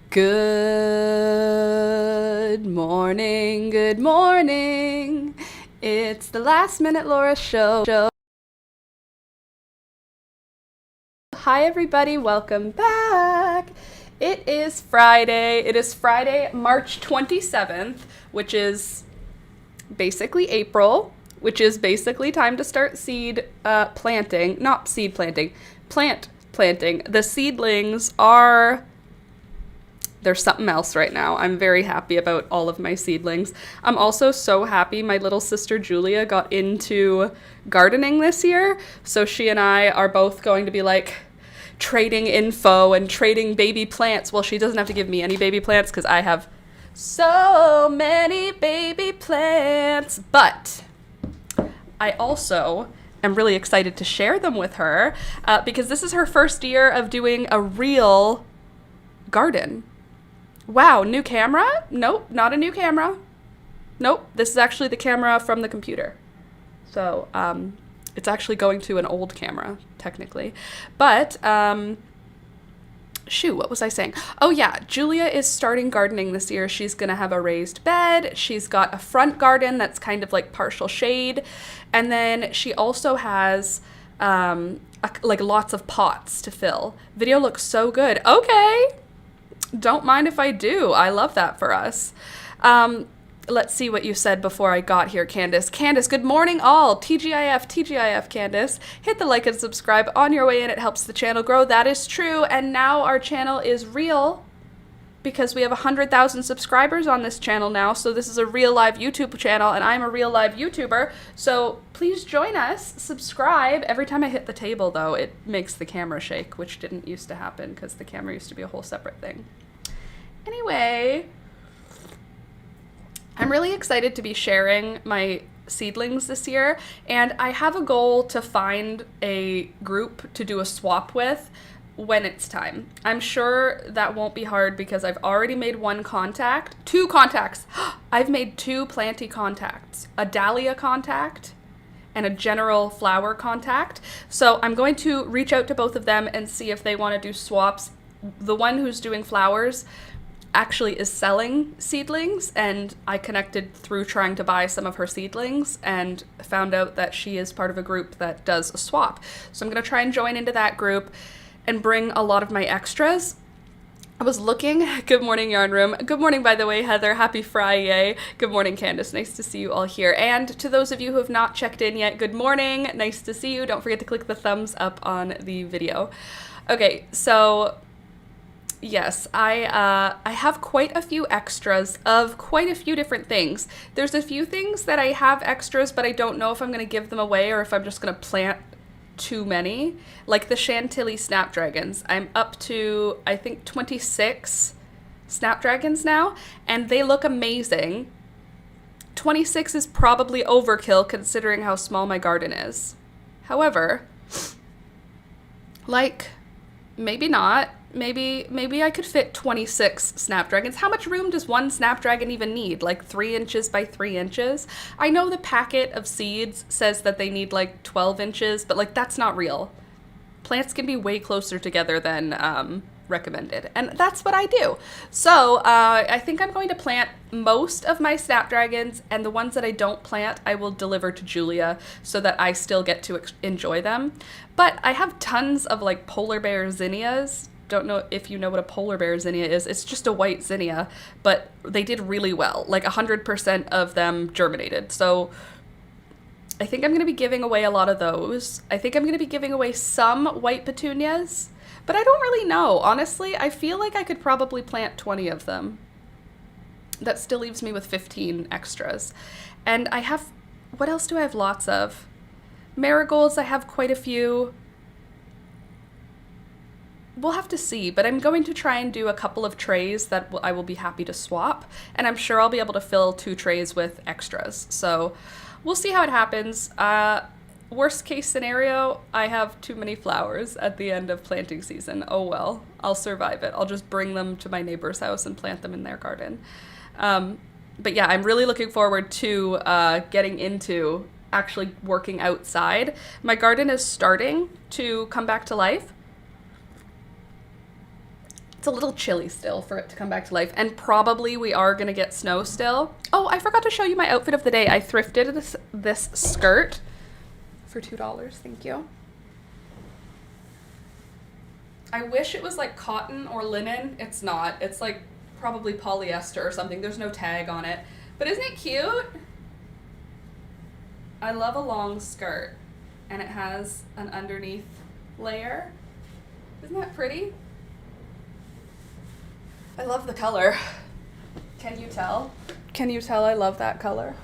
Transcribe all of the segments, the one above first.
Good morning, good morning. It's the Last Minute Laura show. Hi everybody, welcome back. It is Friday. It is Friday, March 27th, which is basically April, which is basically time to start plant planting. The seedlings they're something else right now. I'm very happy about all of my seedlings. I'm also so happy my little sister Julia got into gardening this year. So she and I are both going to be like trading info and trading baby plants. Well, she doesn't have to give me any baby plants because I have so many baby plants. But I also am really excited to share them with her because this is her first year of doing a real garden. Wow, new camera? Nope, not a new camera. Nope, this is actually the camera from the computer. So it's actually going to an old camera, technically. But, shoot, what was I saying? Oh yeah, Julia is starting gardening this year. She's gonna have a raised bed. She's got a front garden that's kind of like partial shade. And then she also has like lots of pots to fill. Video looks so good. Okay. Don't mind if I do. I love that for us. Let's see what you said before I got here, Candace. Candace, good morning all. TGIF, Candace. Hit the like and subscribe on your way in. It helps the channel grow. That is true. And now our channel is real because we have 100,000 subscribers on this channel now. So this is a real live YouTube channel and I'm a real live YouTuber. So please join us, subscribe. Every time I hit the table though, it makes the camera shake, which didn't used to happen because the camera used to be a whole separate thing. Anyway, I'm really excited to be sharing my seedlings this year, and I have a goal to find a group to do a swap with when it's time. I'm sure that won't be hard because I've already made two contacts. I've made two planty contacts, a dahlia contact and a general flower contact. So I'm going to reach out to both of them and see if they want to do swaps. The one who's doing flowers actually is selling seedlings, and I connected through trying to buy some of her seedlings and found out that she is part of a group that does a swap. So I'm going to try and join into that group and bring a lot of my extras. I was looking. Good morning, Yarn Room. Good morning, by the way, Heather. Happy Friday. Good morning, Candace. Nice to see you all here. And to those of you who have not checked in yet, good morning. Nice to see you. Don't forget to click the thumbs up on the video. Okay, so yes, I have quite a few extras of quite a few different things. There's a few things that I have extras, but I don't know if I'm going to give them away or if I'm just going to plant too many. Like the Chantilly Snapdragons. I'm up to, I think, 26 Snapdragons now, and they look amazing. 26 is probably overkill considering how small my garden is. However, like, maybe not. Maybe I could fit 26 Snapdragons. How much room does one Snapdragon even need? Like 3 inches by 3 inches? I know the packet of seeds says that they need like 12 inches, but like that's not real. Plants can be way closer together than recommended. And that's what I do. So I think I'm going to plant most of my snapdragons, and the ones that I don't plant, I will deliver to Julia so that I still get to enjoy them. But I have tons of like polar bear zinnias. Don't know if you know what a polar bear zinnia is. It's just a white zinnia, but they did really well. Like 100% of them germinated. So I think I'm going to be giving away a lot of those. I think I'm going to be giving away some white petunias, but I don't really know. Honestly, I feel like I could probably plant 20 of them. That still leaves me with 15 extras. And I have, what else do I have lots of? Marigolds, I have quite a few. We'll have to see, but I'm going to try and do a couple of trays that I will be happy to swap, and I'm sure I'll be able to fill 2 trays with extras. So we'll see how it happens. Worst case scenario, I have too many flowers at the end of planting season. Oh well, I'll survive it. I'll just bring them to my neighbor's house and plant them in their garden. But yeah, I'm really looking forward to getting into actually working outside. My garden is starting to come back to life. It's a little chilly still for it to come back to life, and probably we are going to get snow still. Oh, I forgot to show you my outfit of the day. I thrifted this skirt for $2. Thank you. I wish it was like cotton or linen. It's not. It's like probably polyester or something. There's no tag on it. But isn't it cute? I love a long skirt, and it has an underneath layer. Isn't that pretty? I love the color. Can you tell? Can you tell I love that color?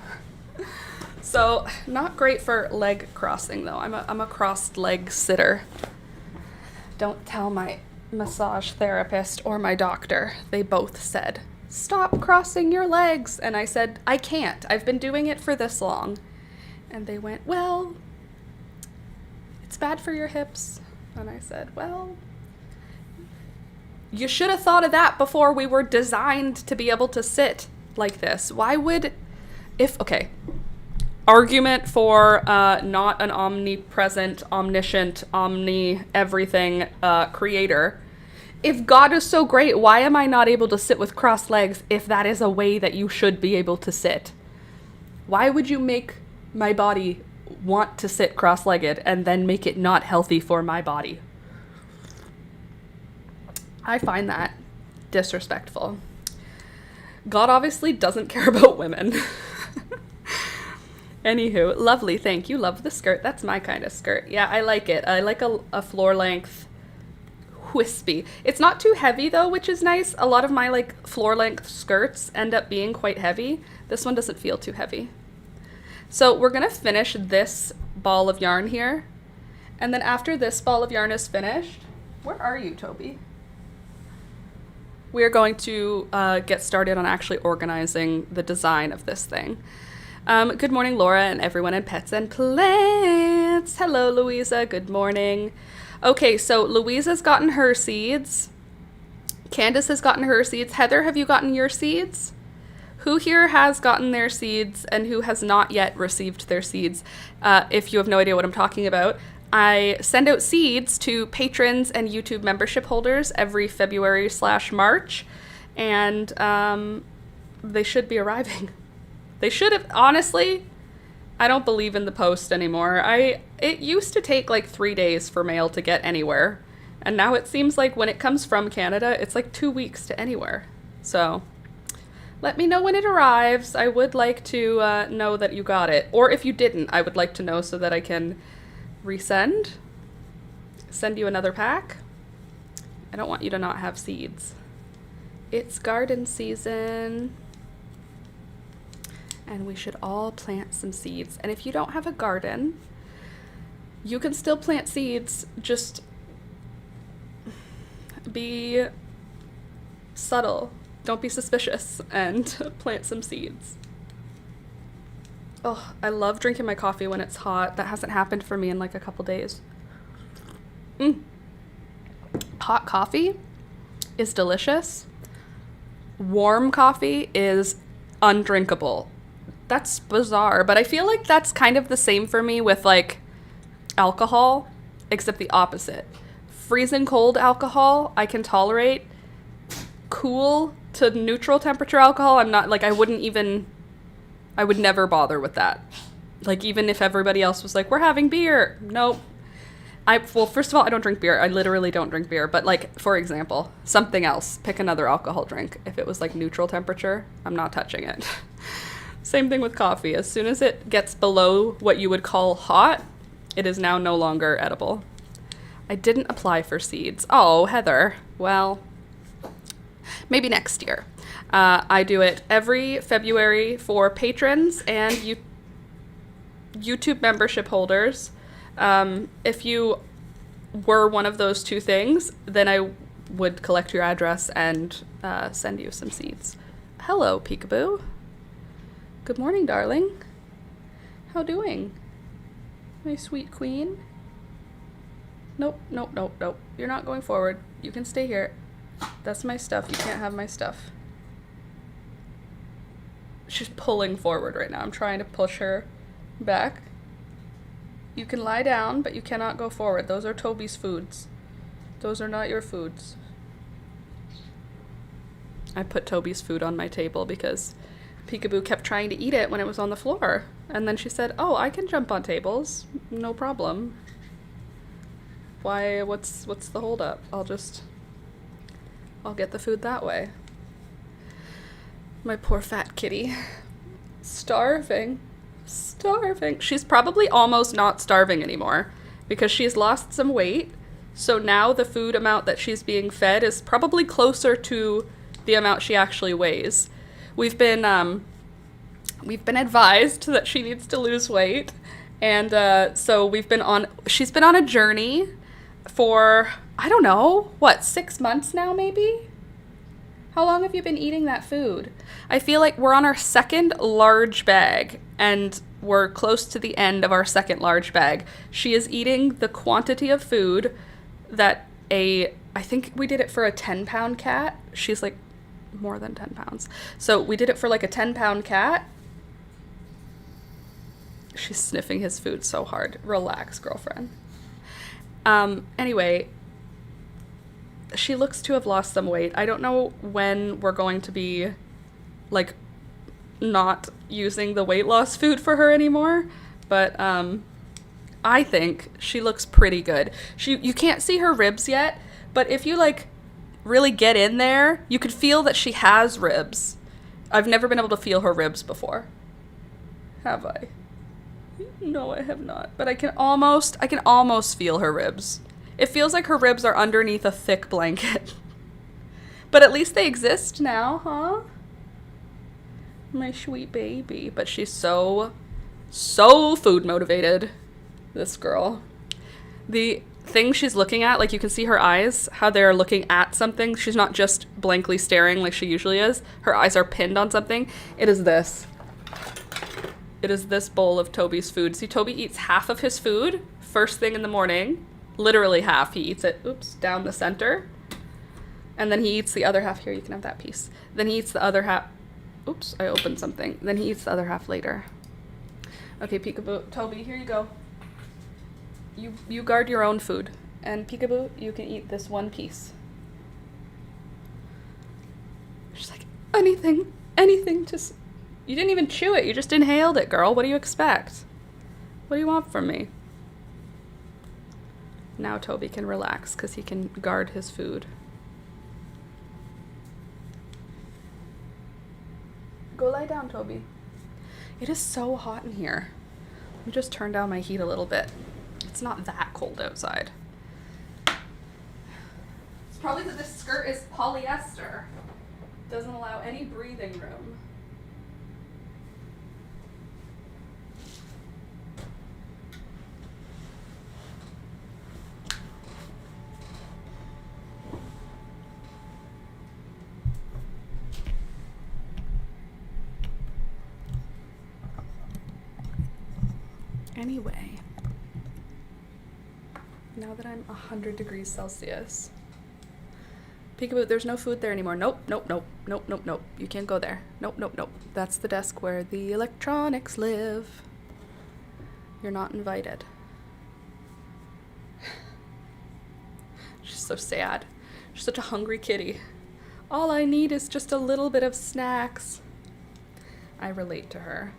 So, not great for leg crossing though. I'm a crossed leg sitter. Don't tell my massage therapist or my doctor. They both said, "Stop crossing your legs." And I said, "I can't. I've been doing it for this long." And they went, "Well, it's bad for your hips." And I said, "Well, you should have thought of that before we were designed to be able to sit like this. Why would, okay, argument for not an omnipresent, omniscient, everything creator. If God is so great, why am I not able to sit with crossed legs if that is a way that you should be able to sit? Why would you make my body want to sit cross-legged and then make it not healthy for my body? I find that disrespectful. God obviously doesn't care about women. Anywho, lovely, thank you. Love the skirt. That's my kind of skirt. Yeah, I like it. I like a floor length wispy. It's not too heavy though, which is nice. A lot of my like floor length skirts end up being quite heavy. This one doesn't feel too heavy. So we're gonna finish this ball of yarn here. And then after this ball of yarn is finished, where are you, Toby? We are going to get started on actually organizing the design of this thing. Good morning, Laura, and everyone in Pets and Plants. Hello, Louisa. Good morning. Okay, so Louisa's gotten her seeds. Candace has gotten her seeds. Heather, have you gotten your seeds? Who here has gotten their seeds and who has not yet received their seeds? If you have no idea what I'm talking about, I send out seeds to patrons and YouTube membership holders every February/March, and they should be arriving. They should have, honestly, I don't believe in the post anymore. It used to take like 3 days for mail to get anywhere, and now it seems like when it comes from Canada, it's like 2 weeks to anywhere. So let me know when it arrives. I would like to know that you got it, or if you didn't, I would like to know so that I can send you another pack. I don't want you to not have seeds. It's garden season, and we should all plant some seeds. And if you don't have a garden, you can still plant seeds. Just be subtle. Don't be suspicious, and plant some seeds. Oh, I love drinking my coffee when it's hot. That hasn't happened for me in like a couple days. Hot coffee is delicious. Warm coffee is undrinkable. That's bizarre, but I feel like that's kind of the same for me with like alcohol, except the opposite. freezing cold alcohol I can tolerate. Cool to neutral temperature alcohol, I'm not, like, I would never bother with that. Like, even if everybody else was like, we're having beer. Nope. Well, first of all, I don't drink beer. I literally don't drink beer. But, like, for example, something else. Pick another alcohol drink. If it was, like, neutral temperature, I'm not touching it. Same thing with coffee. As soon as it gets below what you would call hot, it is now no longer edible. I didn't apply for seeds. Oh, Heather. Well, maybe next year. I do it every February for patrons and YouTube membership holders. If you were one of those two things, then I would collect your address and send you some seeds. Hello, Peekaboo. Good morning, darling. How doing? My sweet queen? Nope, nope, nope, nope. You're not going forward. You can stay here. That's my stuff. You can't have my stuff. She's pulling forward right now. I'm trying to push her back. You can lie down, but you cannot go forward. Those are Toby's foods. Those are not your foods. I put Toby's food on my table because Peekaboo kept trying to eat it when it was on the floor. And then she said, oh, I can jump on tables. No problem. Why, what's the holdup? I'll get the food that way. My poor fat kitty. Starving. She's probably almost not starving anymore because she's lost some weight. So now the food amount that she's being fed is probably closer to the amount she actually weighs. We've been advised that she needs to lose weight. And so she's been on a journey for, I don't know, 6 months now maybe? How long have you been eating that food? I feel like we're on our second large bag, and we're close to the end of our second large bag. She is eating the quantity of food that I think we did it for a 10-pound cat. She's like more than 10 pounds. So we did it for like a 10-pound cat. She's sniffing his food so hard. Relax, girlfriend. Anyway, she looks to have lost some weight. I don't know when we're going to be, like, not using the weight loss food for her anymore, but I think she looks pretty good. You can't see her ribs yet, but if you, like, really get in there, you could feel that she has ribs. I've never been able to feel her ribs before. Have I? No, I have not. But I can almost feel her ribs. It feels like her ribs are underneath a thick blanket. But at least they exist now, huh? My sweet baby. But she's so food motivated, this girl. The thing she's looking at, like, you can see her eyes, how they're looking at something. She's not just blankly staring like she usually is. Her eyes are pinned on something. It is this. It is this bowl of Toby's food. See, Toby eats half of his food first thing in the morning. Literally half. He eats it, down the center. And then he eats the other half. Here, you can have that piece. Then he eats the other half. Oops, I opened something. Then he eats the other half later. Okay, Peekaboo. Toby, here you go. You guard your own food. And Peekaboo, you can eat this one piece. She's like, anything to... You didn't even chew it. You just inhaled it, girl. What do you expect? What do you want from me? Now Toby can relax because he can guard his food. Go lie down, Toby. It is so hot in here. Let me just turn down my heat a little bit. It's not that cold outside. It's probably because this skirt is polyester. It doesn't allow any breathing room. Anyway, now that I'm 100 degrees Celsius, Peekaboo, there's no food there anymore. Nope, nope, nope, nope, nope, nope. You can't go there. Nope, nope, nope. That's the desk where the electronics live. You're not invited. She's so sad. She's such a hungry kitty. All I need is just a little bit of snacks. I relate to her.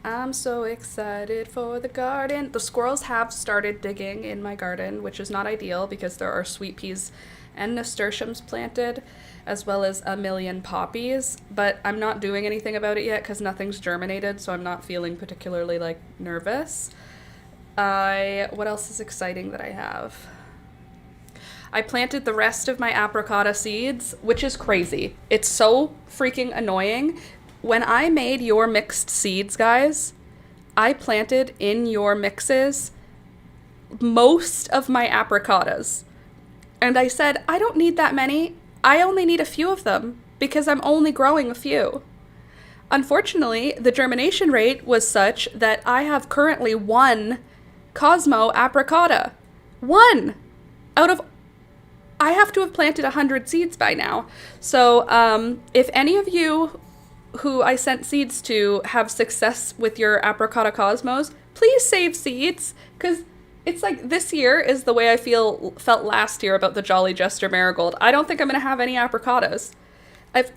I'm so excited for the garden. The squirrels have started digging in my garden, which is not ideal because there are sweet peas and nasturtiums planted, as well as a million poppies, but I'm not doing anything about it yet because nothing's germinated, so I'm not feeling particularly like nervous. What else is exciting that I have? I planted the rest of my apricot seeds, which is crazy. It's so freaking annoying. When I made your mixed seeds, guys, I planted in your mixes most of my apricotas. And I said, I don't need that many. I only need a few of them because I'm only growing a few. Unfortunately, the germination rate was such that I have currently 1 Cosmo apricota. 1 out of... I have to have planted 100 seeds by now. So if any of you who I sent seeds to have success with your Apricot Cosmos, please save seeds, because it's like this year is the way I felt last year about the Jolly Jester Marigold. I don't think I'm going to have any apricotas.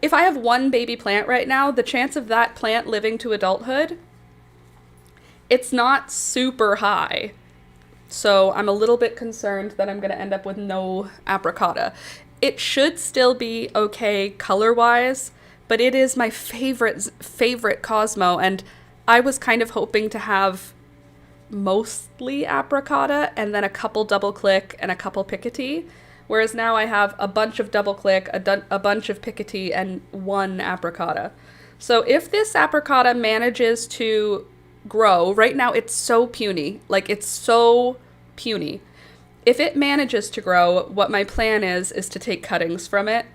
If I have 1 baby plant right now, the chance of that plant living to adulthood, it's not super high. So I'm a little bit concerned that I'm going to end up with no apricota. It should still be okay color-wise, but it is my favorite Cosmo, and I was kind of hoping to have mostly apricota and then a couple double click and a couple Picotee, whereas now I have a bunch of double click, a bunch of Picotee, and 1 apricota. So if this apricota manages to grow, right now it's so puny, like it's so puny. If it manages to grow, what my plan is to take cuttings from it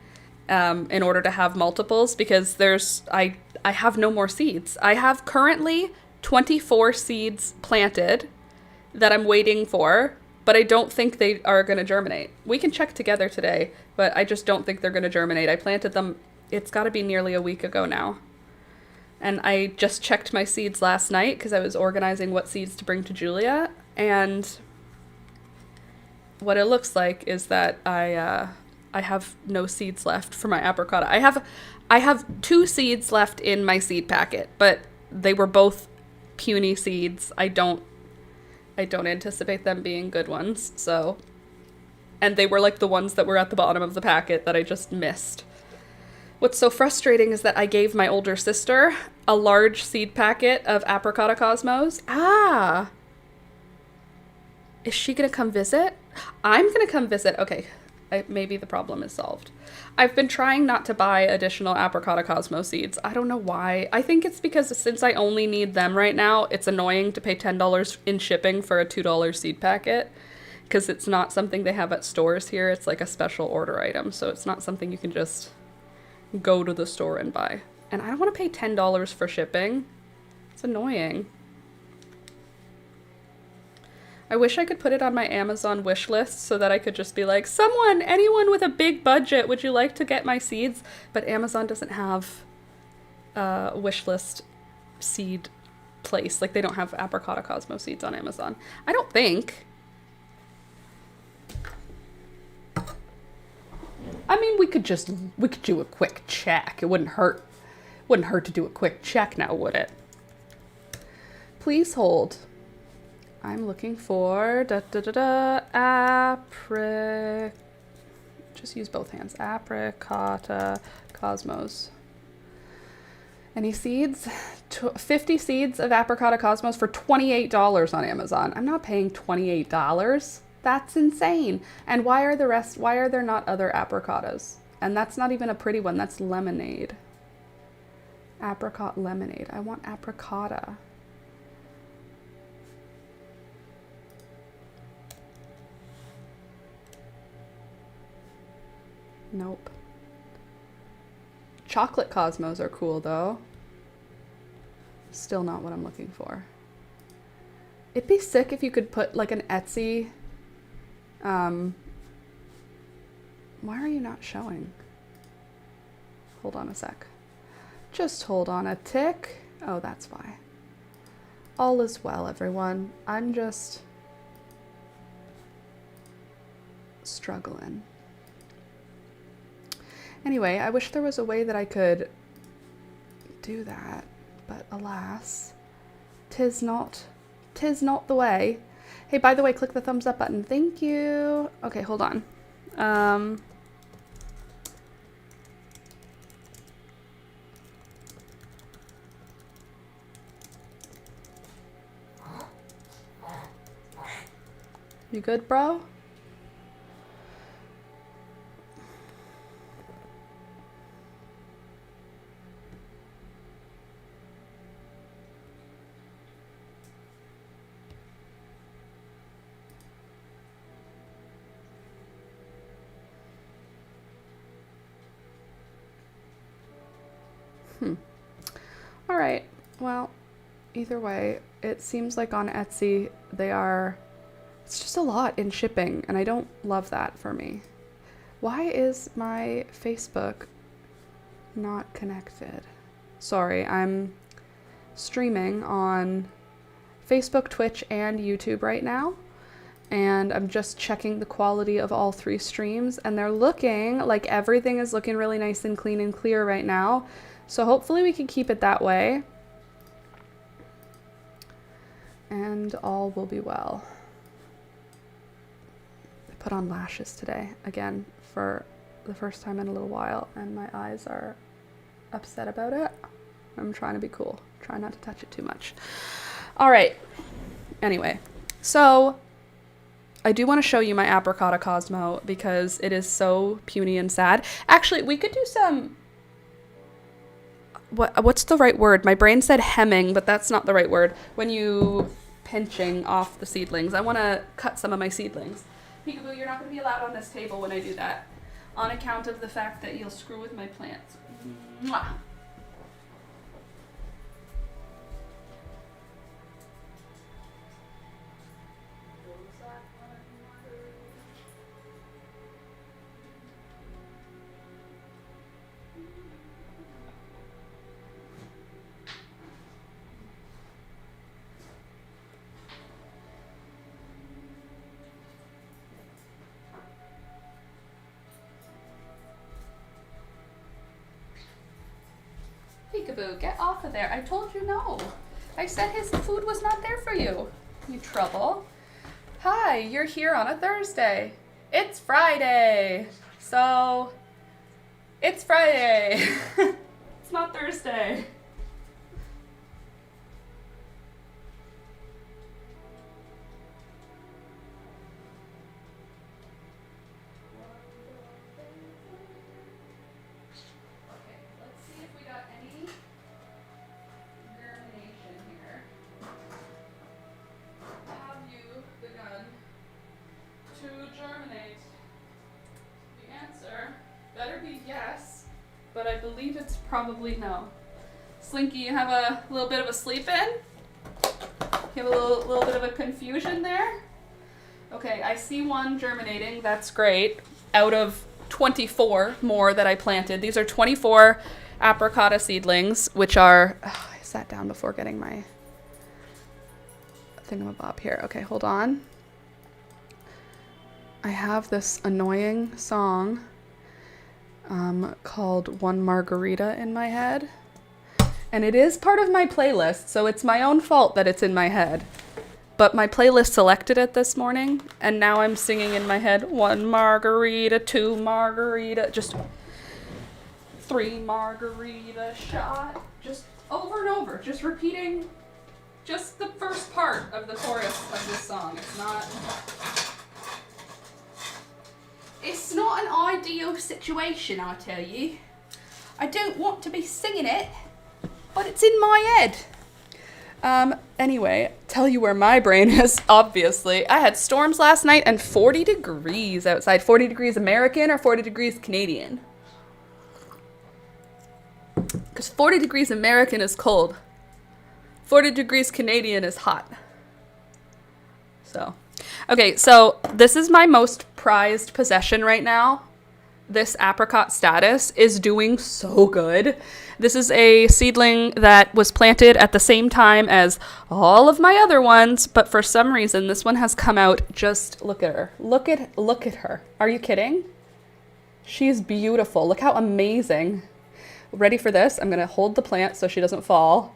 in order to have multiples, because I have no more seeds. I have currently 24 seeds planted that I'm waiting for, but I don't think they are going to germinate. We can check together today, but I just don't think they're going to germinate. I planted them, it's got to be nearly a week ago now. And I just checked my seeds last night because I was organizing what seeds to bring to Julia, and what it looks like is that I have no seeds left for my apricota. I have 2 seeds left in my seed packet, but they were both puny seeds. I don't anticipate them being good ones, so. And they were like the ones that were at the bottom of the packet that I just missed. What's so frustrating is that I gave my older sister a large seed packet of Apricot Cosmos. Ah! Is she gonna come visit? I'm gonna come visit. Okay, maybe the problem is solved. I've been trying not to buy additional Apricot Cosmos seeds. I don't know why. I think it's because since I only need them right now, it's annoying to pay $10 in shipping for a $2 seed packet, because it's not something they have at stores here. It's like a special order item, so it's not something you can just go to the store and buy. And I don't want to pay $10 for shipping. It's annoying. I wish I could put it on my Amazon wish list so that I could just be like, anyone with a big budget, would you like to get my seeds? But Amazon doesn't have a wish list seed place. Like, they don't have Apricot Cosmos seeds on Amazon. I don't think. I mean, we could do a quick check. It wouldn't hurt. Wouldn't hurt to do a quick check now, would it? Please hold. I'm looking for just use both hands. Apricot Cosmos. Any seeds? 50 seeds of Apricot Cosmos for $28 on Amazon. I'm not paying $28. That's insane. And why are there not other apricotas? And that's not even a pretty one. That's lemonade. Apricot lemonade. I want apricota. Nope. Chocolate Cosmos are cool though. Still not what I'm looking for. It'd be sick if you could put like an Etsy. Why are you not showing? Hold on a sec. Just hold on a tick. Oh, that's why. All is well, everyone. I'm just struggling. Anyway, I wish there was a way that I could do that, but alas, 'tis not the way. Hey, by the way, click the thumbs up button. Thank you. Okay, hold on. You good, bro? All right. Well, either way, it seems like on Etsy it's just a lot in shipping, and I don't love that for me. Why is my Facebook not connected? Sorry, I'm streaming on Facebook, Twitch, and YouTube right now, and I'm just checking the quality of all 3 streams, and they're looking like everything is looking really nice and clean and clear right now. So hopefully we can keep it that way, and all will be well. I put on lashes today, again, for the first time in a little while, and my eyes are upset about it. I'm trying to be cool, try not to touch it too much. All right, anyway, so I do want to show you my Apricot Cosmos because it is so puny and sad. Actually, we could do some... What's the right word? My brain said hemming, but that's not the right word. When you pinching off the seedlings. I want to cut some of my seedlings. Peekaboo, you're not going to be allowed on this table when I do that, on account of the fact that you'll screw with my plants. Mwah. Peekaboo, get off of there. I told you no. I said his food was not there for you. You trouble. Hi, you're here on a Thursday. It's Friday. So, it's Friday. It's not Thursday. But I believe it's probably no. Slinky, you have a little bit of a sleep in? You have a little bit of a confusion there? Okay, I see one germinating. That's great. Out of 24 more that I planted. These are 24 apricot seedlings, which are... Oh, I sat down before getting my thingamabob here. Okay, hold on. I have this annoying song called One Margarita in my head, and it is part of my playlist, so it's my own fault that it's in my head, but my playlist selected it this morning, and now I'm singing in my head, 1 margarita, 2 margarita, just 3 margarita shot, just over and over, just repeating just the first part of the chorus of this song. It's not an ideal situation, I tell you. I don't want to be singing it, but it's in my head. Anyway, tell you where my brain is, obviously. I had storms last night and 40 degrees outside. 40 degrees American or 40 degrees Canadian? Because 40 degrees American is cold. 40 degrees Canadian is hot. So... Okay, so this is my most prized possession right now. This apricot status is doing so good. This is a seedling that was planted at the same time as all of my other ones, but for some reason this one has come out. Just look at her. Look at her. Are you kidding? She's beautiful. Look how amazing. Ready for this? I'm gonna hold the plant so she doesn't fall.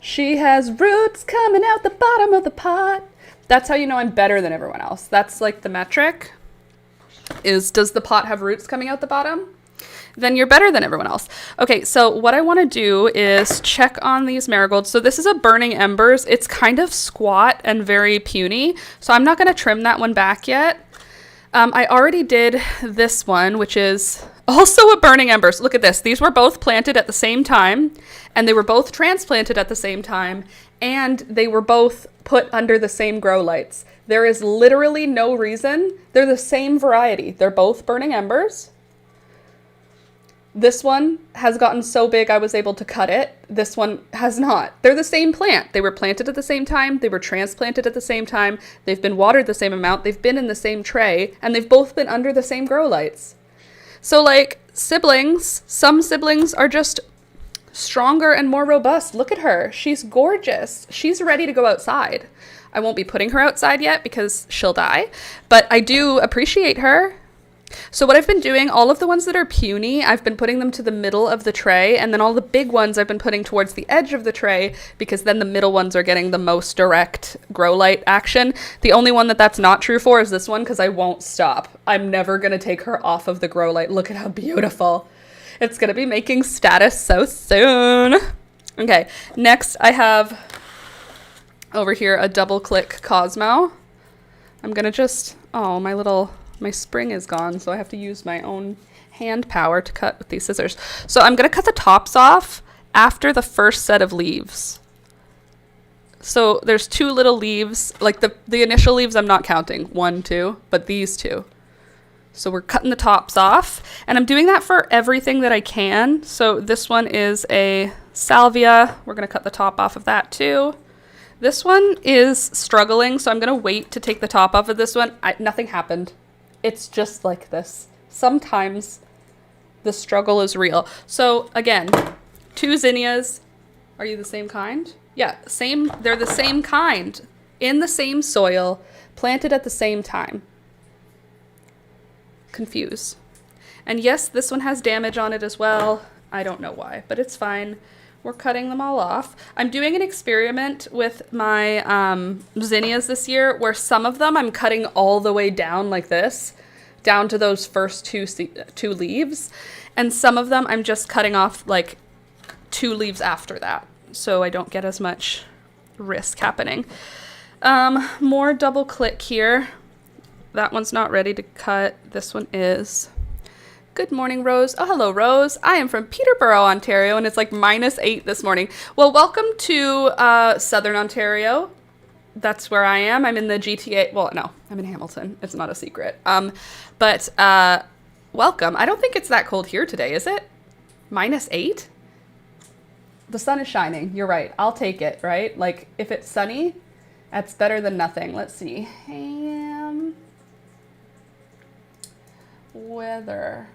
She has roots coming out the bottom of the pot. That's how you know I'm better than everyone else. That's like the metric, is does the pot have roots coming out the bottom? Then you're better than everyone else. Okay, so what I want to do is check on these marigolds. So this is a Burning Embers. It's kind of squat and very puny, so I'm not going to trim that one back yet. I already did this one, which is also a Burning Embers. Look at this. These were both planted at the same time, and they were both transplanted at the same time, and they were both put under the same grow lights. There is literally no reason. They're the same variety. They're both Burning Embers. This one has gotten so big I was able to cut it. This one has not. They're the same plant. They were planted at the same time. They were transplanted at the same time. They've been watered the same amount. They've been in the same tray, and they've both been under the same grow lights. So like siblings, some siblings are just stronger and more robust. Look at her. She's gorgeous. She's ready to go outside. I won't be putting her outside yet because she'll die, but I do appreciate her. So what I've been doing, all of the ones that are puny, I've been putting them to the middle of the tray, and then all the big ones I've been putting towards the edge of the tray, because then the middle ones are getting the most direct grow light action. The only one that that's not true for is this one, because I won't stop. I'm never going to take her off of the grow light. Look at how beautiful. It's going to be making status so soon. Okay, next I have over here a double click Cosmo. I'm going to just, oh, my spring is gone, so I have to use my own hand power to cut with these scissors. So I'm going to cut the tops off after the first set of leaves. So there's two little leaves, like the initial leaves I'm not counting, 1, 2, but these two. So we're cutting the tops off, and I'm doing that for everything that I can. So this one is a salvia. We're going to cut the top off of that too. This one is struggling, so I'm going to wait to take the top off of this one. Nothing happened. It's just like this. Sometimes the struggle is real. So again, 2 zinnias. Are you the same kind? Yeah, same. They're the same kind, in the same soil, planted at the same time. Confuse. And yes, this one has damage on it as well. I don't know why, but it's fine. We're cutting them all off. I'm doing an experiment with my zinnias this year where some of them I'm cutting all the way down like this, down to those first two leaves. And some of them I'm just cutting off like 2 leaves after that, so I don't get as much risk happening. More double click here. That one's not ready to cut. This one is. Good morning, Rose. Oh, hello, Rose. I am from Peterborough, Ontario, and it's like -8 this morning. Well, welcome to Southern Ontario. That's where I am. I'm in the GTA. Well, no, I'm in Hamilton. It's not a secret. But welcome. I don't think it's that cold here today, is it? -8? The sun is shining. You're right. I'll take it, right? Like, if it's sunny, that's better than nothing. Let's see. Weather.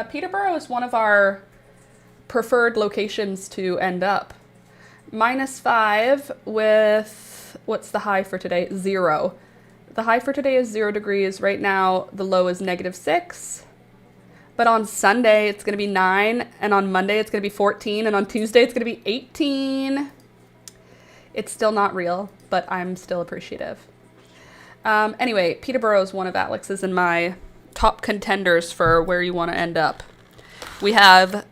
Peterborough is one of our preferred locations to end up. -5 with, what's the high for today? 0. The high for today is 0 degrees. Right now, the low is -6. But on Sunday, it's going to be 9. And on Monday, it's going to be 14. And on Tuesday, it's going to be 18. It's still not real, but I'm still appreciative. Anyway, Peterborough is one of Alex's and my top contenders for where you want to end up. We have,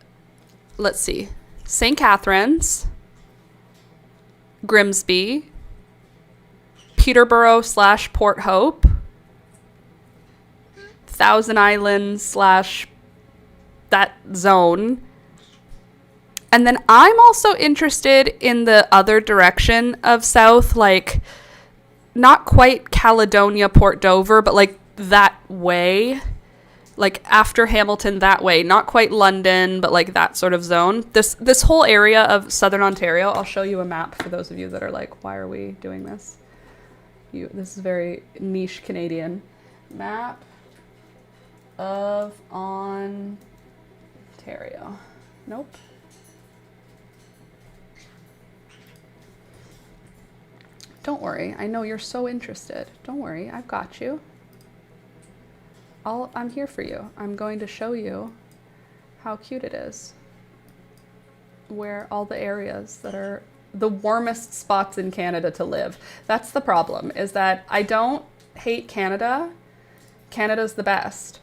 let's see, St. Catharines, Grimsby, Peterborough / Port Hope, Thousand Islands / that zone. And then I'm also interested in the other direction of south, like not quite Caledonia, Port Dover, but like that way, like after Hamilton that way, not quite London, but like that sort of zone. This whole area of Southern Ontario, I'll show you a map for those of you that are like, why are we doing this? This is very niche Canadian. Map of Ontario. Nope. Don't worry. I know you're so interested. Don't worry. I've got you. I'm here for you. I'm going to show you how cute it is. Where all the areas that are the warmest spots in Canada to live. That's the problem, is that I don't hate Canada. Canada's the best.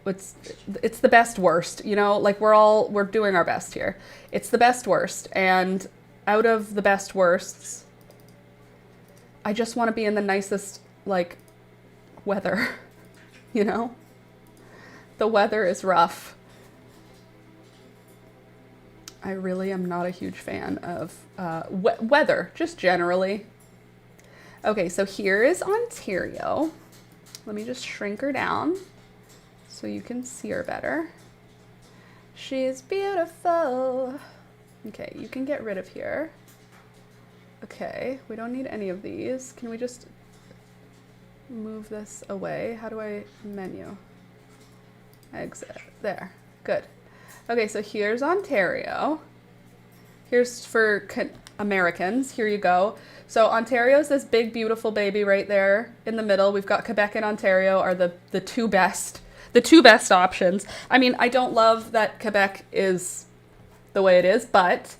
It's the best worst, you know, like we're doing our best here. It's the best worst, and out of the best worsts, I just want to be in the nicest, like, weather, you know? The weather is rough. I really am not a huge fan of weather, just generally. Okay, so here is Ontario. Let me just shrink her down so you can see her better. She's beautiful. Okay, you can get rid of here. Okay, we don't need any of these. Can we just move this away? How do I menu? Exit. There. Good. Okay, so here's Ontario. Here's for Americans. Here you go. So Ontario's this big, beautiful baby right there in the middle. We've got Quebec and Ontario are the two best options. I mean, I don't love that Quebec is the way it is, but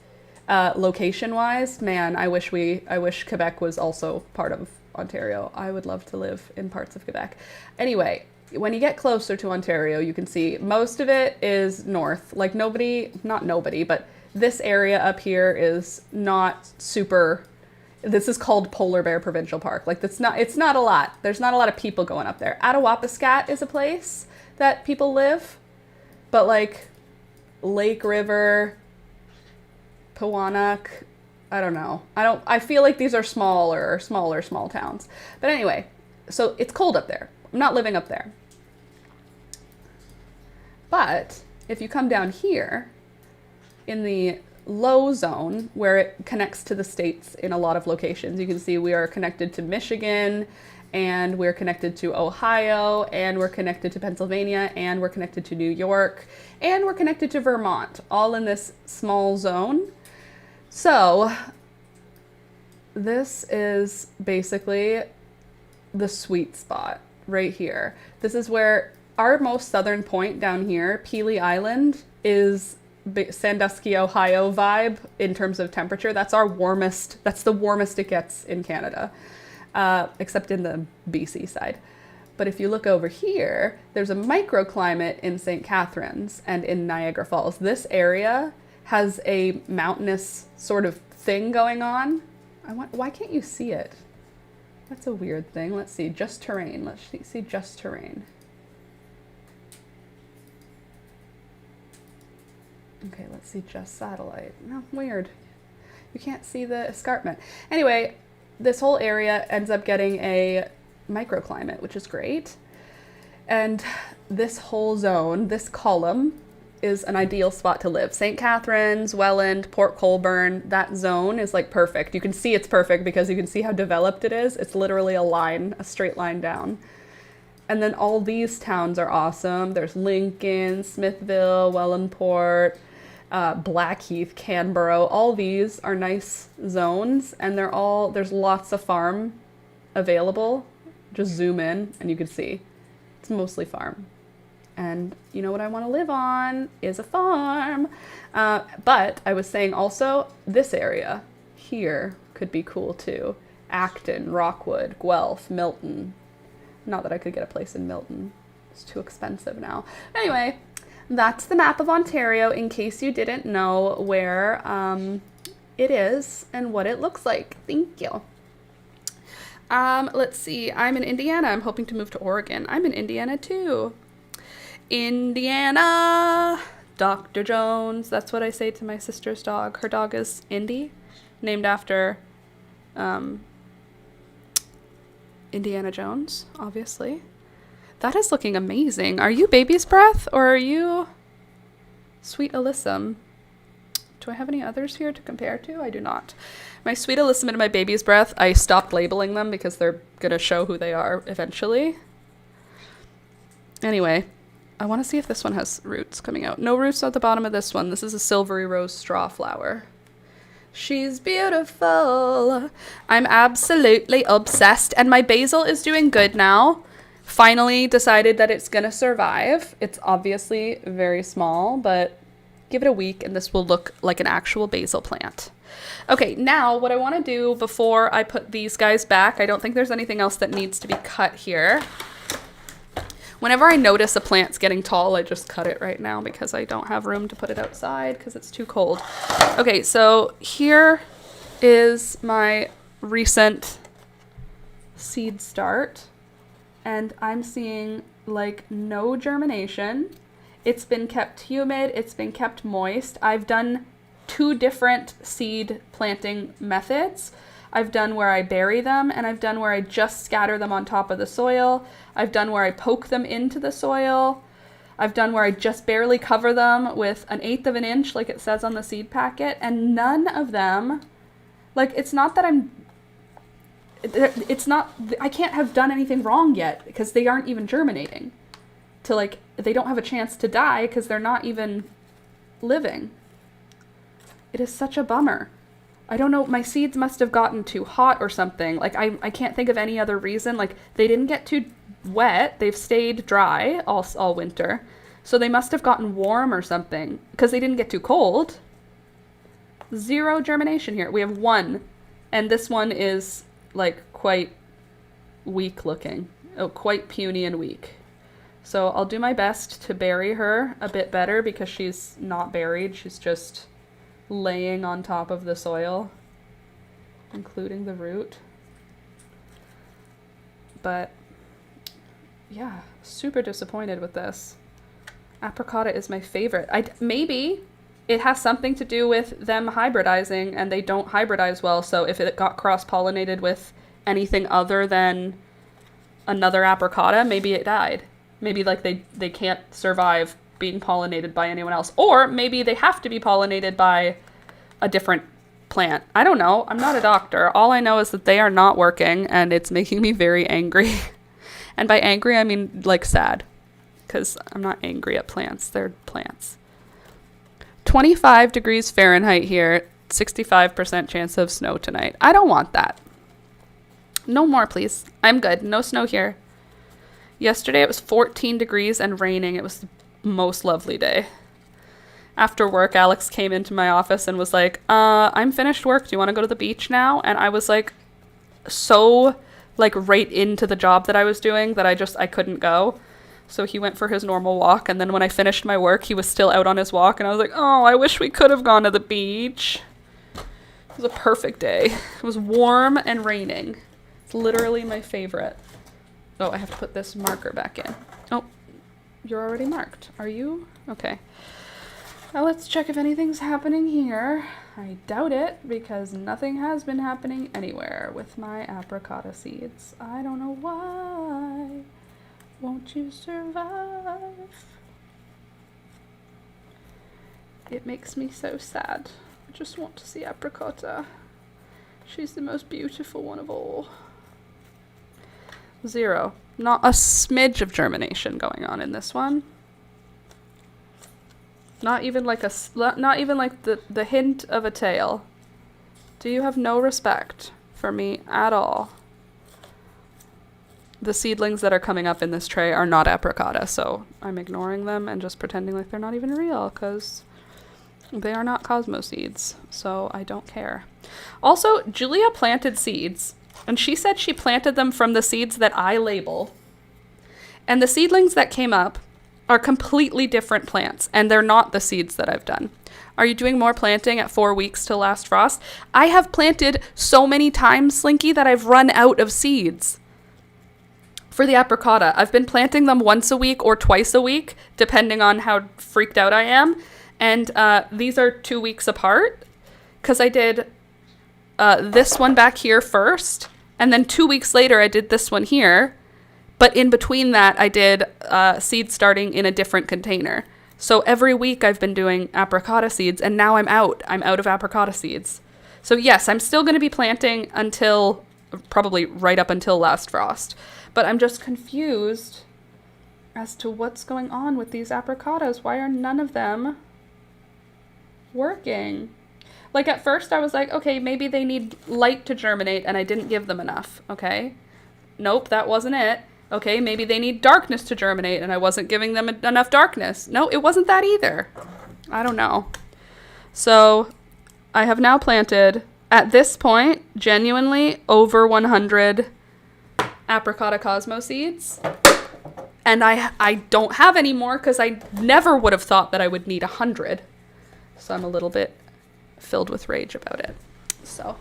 location-wise, man, I wish Quebec was also part of Ontario. I would love to live in parts of Quebec. Anyway, when you get closer to Ontario, you can see most of it is north. Like not nobody, but this area up here is not super. This is called Polar Bear Provincial Park. Like it's not a lot. There's not a lot of people going up there. Attawapiskat is a place that people live, but like Lake River, Pewanak, I don't know. I feel like these are smaller small towns. But anyway, so it's cold up there. I'm not living up there. But if you come down here in the low zone where it connects to the states in a lot of locations, you can see we are connected to Michigan, and we're connected to Ohio, and we're connected to Pennsylvania, and we're connected to New York, and we're connected to Vermont, all in this small zone. So this is basically the sweet spot right here. This is where our most southern point down here, Pelee Island, is Sandusky, Ohio vibe in terms of temperature. That's our warmest. That's the warmest it gets in Canada, except in the BC side. But if you look over here, there's a microclimate in St. Catharines and in Niagara Falls. This area has a mountainous sort of thing going on. Why can't you see it? That's a weird thing. Let's see, just terrain. Let's see just terrain. Okay, let's see just satellite. No, weird. You can't see the escarpment. Anyway, this whole area ends up getting a microclimate, which is great. And this whole zone, this column, is an ideal spot to live. St. Catharines, Welland, Port Colborne, that zone is like perfect. You can see it's perfect because you can see how developed it is. It's literally a straight line down. And then all these towns are awesome. There's Lincoln, Smithville, Wellandport, Blackheath, Canberra. All these are nice zones, and there's lots of farm available. Just zoom in and you can see it's mostly farm. And you know what I want to live on is a farm. But I was saying also this area here could be cool too. Acton, Rockwood, Guelph, Milton. Not that I could get a place in Milton. It's too expensive now. Anyway, that's the map of Ontario in case you didn't know where it is and what it looks like. Thank you. Let's see. I'm in Indiana. I'm hoping to move to Oregon. I'm in Indiana too. Indiana, Dr. Jones. That's what I say to my sister's dog. Her dog is Indy, named after Indiana Jones, obviously. That is looking amazing. Are you Baby's Breath or are you Sweet Alyssum? Do I have any others here to compare to? I do not. My Sweet Alyssum and my Baby's Breath, I stopped labeling them because they're going to show who they are eventually. Anyway, I want to see if this one has roots coming out. No roots at the bottom of this one. This is a silvery rose straw flower. She's beautiful. I'm absolutely obsessed. And my basil is doing good now. Finally decided that it's gonna survive. It's obviously very small, but give it a week and this will look like an actual basil plant. Okay, now what I want to do before I put these guys back, I don't think there's anything else that needs to be cut here. Whenever I notice a plant's getting tall, I just cut it right now because I don't have room to put it outside because it's too cold. Okay, so here is my recent seed start, and I'm seeing like no germination. It's been kept humid, it's been kept moist. I've done 2 different seed planting methods. I've done where I bury them, and I've done where I just scatter them on top of the soil. I've done where I poke them into the soil. I've done where I just barely cover them with 1/8 of an inch, like it says on the seed packet, and none of them, like, it's not that I can't have done anything wrong yet, because they aren't even germinating. They don't have a chance to die because they're not even living. It is such a bummer. I don't know, my seeds must have gotten too hot or something. Like, I can't think of any other reason. Like, they didn't get too wet. They've stayed dry all winter. So they must have gotten warm or something, because they didn't get too cold. 0 germination here. We have 1, and this one is, like, quite weak looking. Oh, quite puny and weak. So I'll do my best to bury her a bit better, because she's not buried. She's just laying on top of the soil, including the root. But yeah, super disappointed with this. Apricot is my favorite. Maybe it has something to do with them hybridizing, and they don't hybridize well, so if it got cross-pollinated with anything other than another apricot, maybe it died. Maybe like they can't survive being pollinated by anyone else. Or maybe they have to be pollinated by a different plant. I don't know. I'm not a doctor. All I know is that they are not working, and it's making me very angry. And by angry, I mean like sad, because I'm not angry at plants. They're plants. 25 degrees Fahrenheit here, 65% chance of snow tonight. I don't want that. No more, please. I'm good. No snow here. Yesterday it was 14 degrees and raining. It was the most lovely day. After work, Alex came into my office and was like, I'm finished work. Do you want to go to the beach now? And I was like, so like right into the job that I was doing that I couldn't go. So he went for his normal walk. And then when I finished my work, he was still out on his walk. And I was like, oh, I wish we could have gone to the beach. It was a perfect day. It was warm and raining. It's literally my favorite. Oh, I have to put this marker back in. Oh, you're already marked. Are you? Okay. Now let's check if anything's happening here. I doubt it, because nothing has been happening anywhere with my apricot seeds. I don't know why. Won't you survive? It makes me so sad. I just want to see apricot. She's the most beautiful one of all. 0. Not a smidge of germination going on in this one. Not even like the hint of a tail. Do you have no respect for me at all? The seedlings that are coming up in this tray are not apricot, so I'm ignoring them and just pretending like they're not even real, because they are not Cosmos seeds, so I don't care. Also, Julia planted seeds, and she said she planted them from the seeds that I labeled. And the seedlings that came up are completely different plants, and they're not the seeds that I've done. Are you doing more planting at 4 weeks till last frost? I have planted so many times, Slinky, that I've run out of seeds. For the apricot, I've been planting them once a week or twice a week, depending on how freaked out I am. And these are 2 weeks apart, because I did this one back here first, and then 2 weeks later I did this one here. But in between that, I did seed starting in a different container. So every week I've been doing apricot seeds, and now I'm out. I'm out of apricot seeds. So yes, I'm still going to be planting until, probably right up until last frost. But I'm just confused as to what's going on with these apricotas. Why are none of them working? Like at first I was like, okay, maybe they need light to germinate and I didn't give them enough, okay? Nope, that wasn't it. Okay, maybe they need darkness to germinate and I wasn't giving them enough darkness. No, it wasn't that either. I don't know. So I have now planted, at this point, genuinely over 100 Apricot Cosmos seeds. And I don't have any more because I never would have thought that I would need 100. So I'm a little bit filled with rage about it. So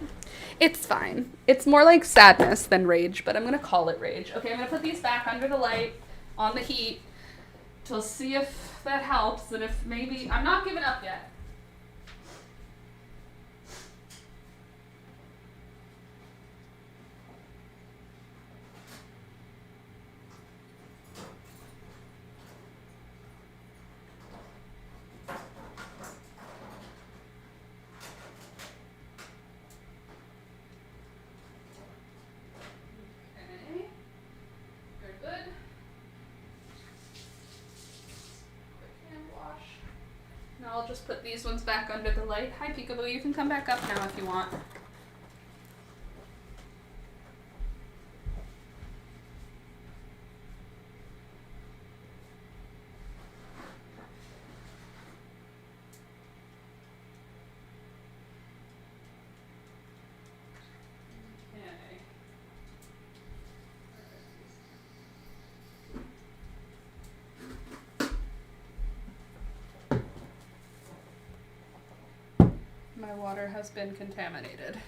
it's fine. It's more like sadness than rage, but I'm going to call it rage. Okay, I'm going to put these back under the light on the heat to see if that helps and if maybe... I'm not giving up yet. I'll just put these ones back under the light. Hi, Peekaboo. You can come back up now if you want. My water has been contaminated.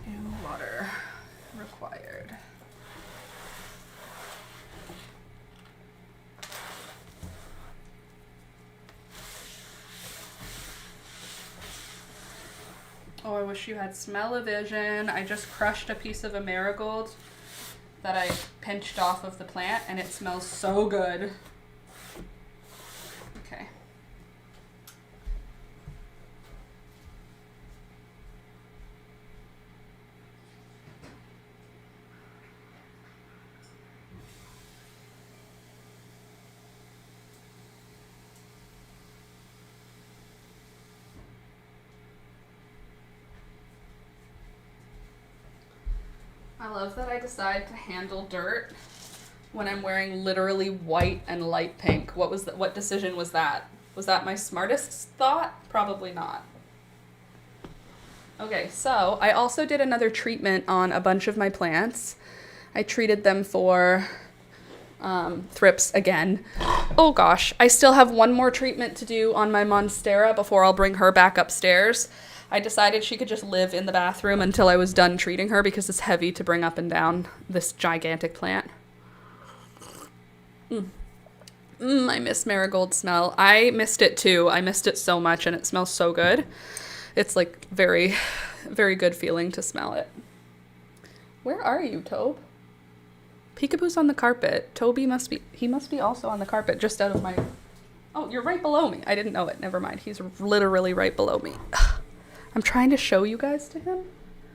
New water required. Oh, I wish you had smell-o-vision. I just crushed a piece of a marigold that I pinched off of the plant and it smells so good. Okay. I love that I decide to handle dirt when I'm wearing literally white and light pink. What decision was that? Was that my smartest thought? Probably not. Okay, so I also did another treatment on a bunch of my plants. I treated them for thrips again. Oh gosh, I still have one more treatment to do on my Monstera before I'll bring her back upstairs. I decided she could just live in the bathroom until I was done treating her because it's heavy to bring up and down this gigantic plant. I miss marigold smell. I missed it too. I missed it so much and it smells so good. It's like very, very good feeling to smell it. Where are you, Tobe? Peekaboo's on the carpet. Toby must be also on the carpet just out of my... Oh, you're right below me. I didn't know it. Never mind. He's literally right below me. I'm trying to show you guys to him,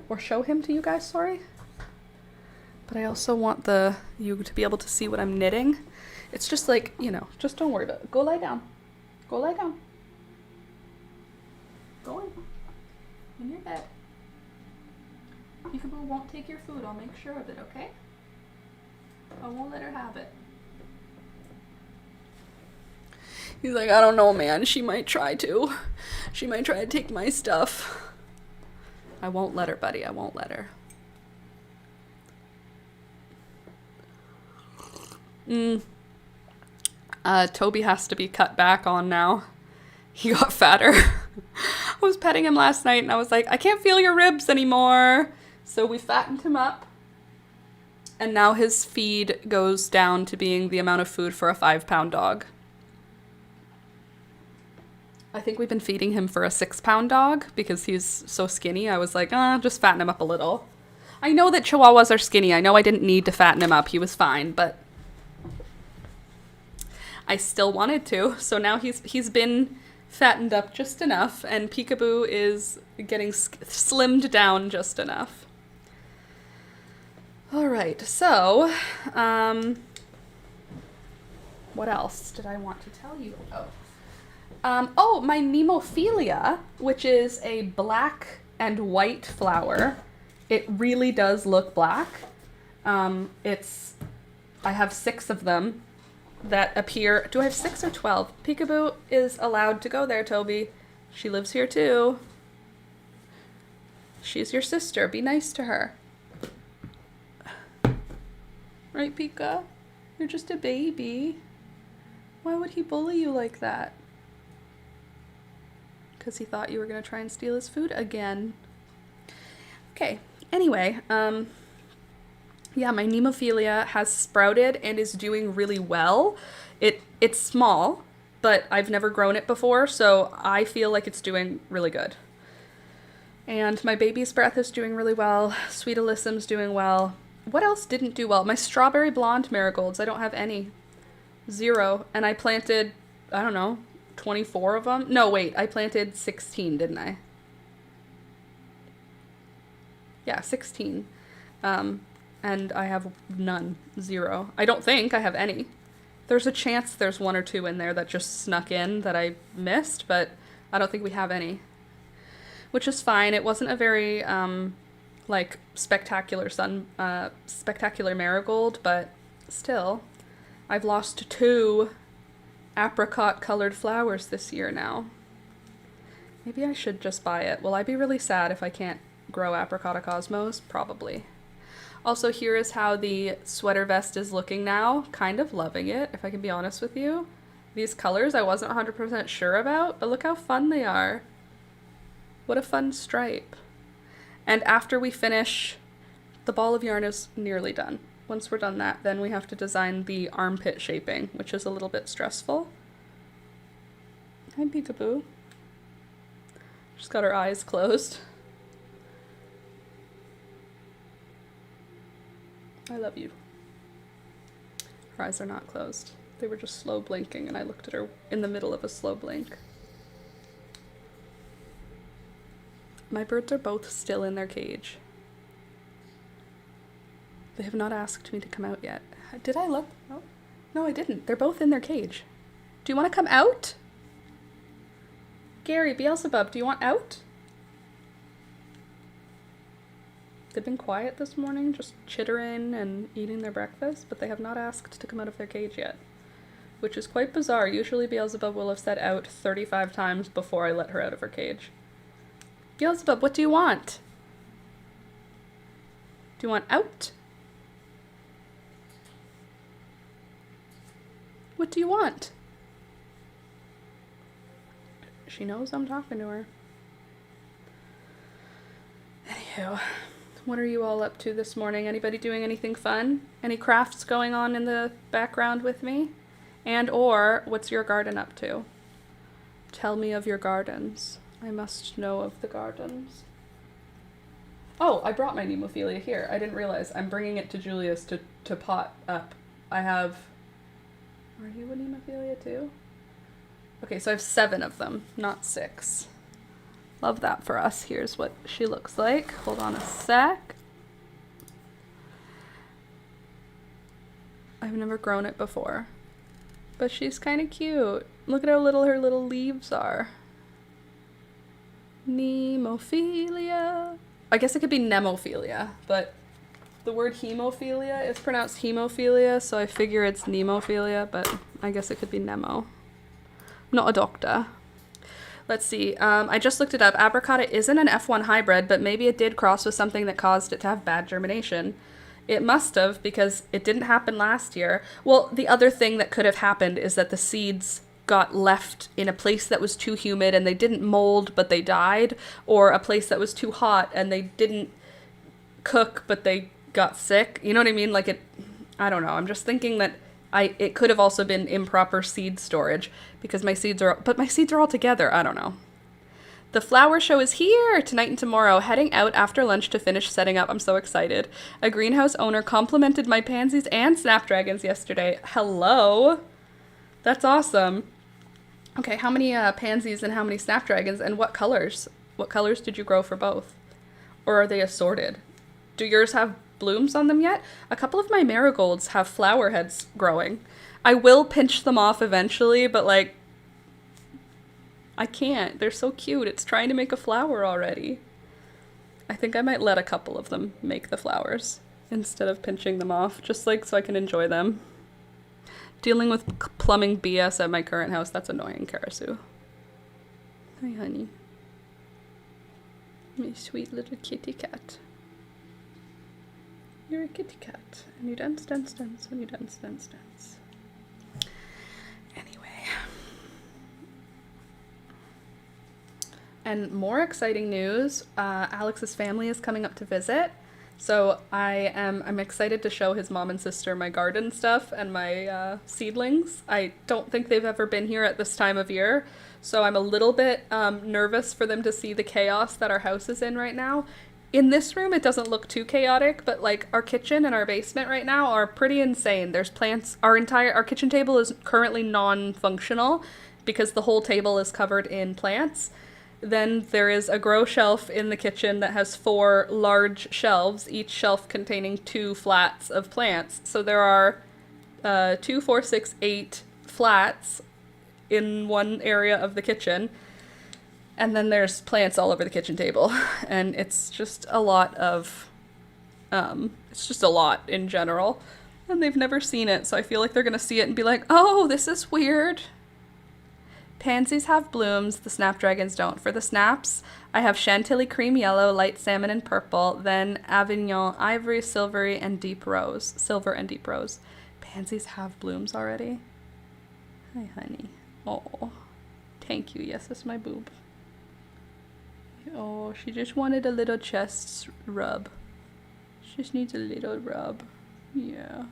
or show him to you guys, sorry. But I also want you to be able to see what I'm knitting. It's just like, you know, just don't worry about it. Go lie down. Go lie down. Go in your bed. Peekaboo won't take your food. I'll make sure of it, okay? I won't let her have it. He's like, I don't know, man. She might try to. She might try to take my stuff. I won't let her, buddy. I won't let her. Toby has to be cut back on now. He got fatter. I was petting him last night and I was like, I can't feel your ribs anymore. So we fattened him up. And now his feed goes down to being the amount of food for a 5-pound dog. I think we've been feeding him for a 6-pound dog because he's so skinny. I was like, just fatten him up a little. I know that Chihuahuas are skinny. I know I didn't need to fatten him up. He was fine, but I still wanted to. So now he's been fattened up just enough, and Peekaboo is getting slimmed down just enough. All right, so what else did I want to tell you about? Oh, my Nemophilia, which is a black and white flower. It really does look black. I have 6 of them that appear. Do I have 6 or 12? Peekaboo is allowed to go there, Toby. She lives here too. She's your sister. Be nice to her. Right, Pika? You're just a baby. Why would he bully you like that? Because he thought you were going to try and steal his food again. Okay, anyway, yeah, my Nemophilia has sprouted and is doing really well. It's small, but I've never grown it before, so I feel like it's doing really good. And my baby's breath is doing really well. Sweet Alyssum's doing well. What else didn't do well? My strawberry blonde marigolds, I don't have any. 0. And I planted, I don't know, 24 of them? No, wait, I planted 16, didn't I? Yeah, 16. And I have none. 0. I don't think I have any. There's a chance there's 1 or 2 in there that just snuck in that I missed, but I don't think we have any. Which is fine. It wasn't a very, like, spectacular marigold, but still. I've lost 2 apricot colored flowers this year now. Maybe I should just buy it. Will I be really sad if I can't grow Apricot Cosmos? Probably. Also, here is how the sweater vest is looking now. Kind of loving it, if I can be honest with you. These colors I wasn't 100% sure about, but look how fun they are. What a fun stripe. And after we finish, the ball of yarn is nearly done. Once we're done that, then we have to design the armpit shaping, which is a little bit stressful. Hi, Peekaboo. She's got her eyes closed. I love you. Her eyes are not closed. They were just slow blinking, and I looked at her in the middle of a slow blink. My birds are both still in their cage. They have not asked me to come out yet. Did I look? No, no, I didn't. They're both in their cage. Do you want to come out? Gary, Beelzebub, do you want out? They've been quiet this morning, just chittering and eating their breakfast, but they have not asked to come out of their cage yet, which is quite bizarre. Usually Beelzebub will have said out 35 times before I let her out of her cage. Beelzebub, what do you want? Do you want out? What do you want? She knows I'm talking to her. Anywho, what are you all up to this morning? Anybody doing anything fun? Any crafts going on in the background with me? And or, what's your garden up to? Tell me of your gardens. I must know of the gardens. Oh, I brought my Nemophilia here. I didn't realize. I'm bringing it to Julia's to pot up. I have... Are you a Nemophilia too? Okay, so I have 7 of them, not 6. Love that for us. Here's what she looks like. Hold on a sec. I've never grown it before, but she's kind of cute. Look at how little her little leaves are. Nemophilia. I guess it could be Nemophilia, but the word hemophilia is pronounced hemophilia, so I figure it's Nemophilia, but I guess it could be Nemo. I'm not a doctor. Let's see. I just looked it up. Apricot isn't an F1 hybrid, but maybe it did cross with something that caused it to have bad germination. It must have, because it didn't happen last year. Well, the other thing that could have happened is that the seeds got left in a place that was too humid and they didn't mold, but they died, or a place that was too hot and they didn't cook, but they got sick. You know what I mean? Like I don't know. I'm just thinking that it could have also been improper seed storage because my seeds are all together. I don't know. The flower show is here tonight and tomorrow. Heading out after lunch to finish setting up. I'm so excited. A greenhouse owner complimented my pansies and snapdragons yesterday. Hello. That's awesome. Okay, how many pansies and how many snapdragons and what colors? What colors did you grow for both? Or are they assorted? Do yours have blooms on them yet? A couple of my marigolds have flower heads growing. I will pinch them off eventually, but like I can't. They're so cute. It's trying to make a flower already. I think I might let a couple of them make the flowers instead of pinching them off, just like so I can enjoy them. Dealing with plumbing BS at my current house, that's annoying, Karasu. Hi, honey. My sweet little kitty cat. You're a kitty cat. And you dance, dance, dance, and you dance, dance, dance. Anyway. And more exciting news, Alex's family is coming up to visit. So I'm excited to show his mom and sister my garden stuff and my seedlings. I don't think they've ever been here at this time of year, so I'm a little bit nervous for them to see the chaos that our house is in right now. In this room, it doesn't look too chaotic, but like our kitchen and our basement right now are pretty insane. There's plants. Our kitchen table is currently non-functional because the whole table is covered in plants. Then there is a grow shelf in the kitchen that has 4 large shelves, each shelf containing 2 flats of plants. So there are 2, 4, 6, 8 flats in one area of the kitchen. And then there's plants all over the kitchen table. And it's just a lot of, it's just a lot in general. And they've never seen it, so I feel like they're gonna see it and be like, oh, this is weird. Pansies have blooms, the snapdragons don't. For the snaps, I have Chantilly cream yellow, light salmon and purple, then Avignon ivory, silvery, and deep rose. Silver and deep rose. Pansies have blooms already? Hi, honey. Oh, thank you. Yes, that's my boob. Oh, she just wanted a little chest rub. She just needs a little rub. Yeah.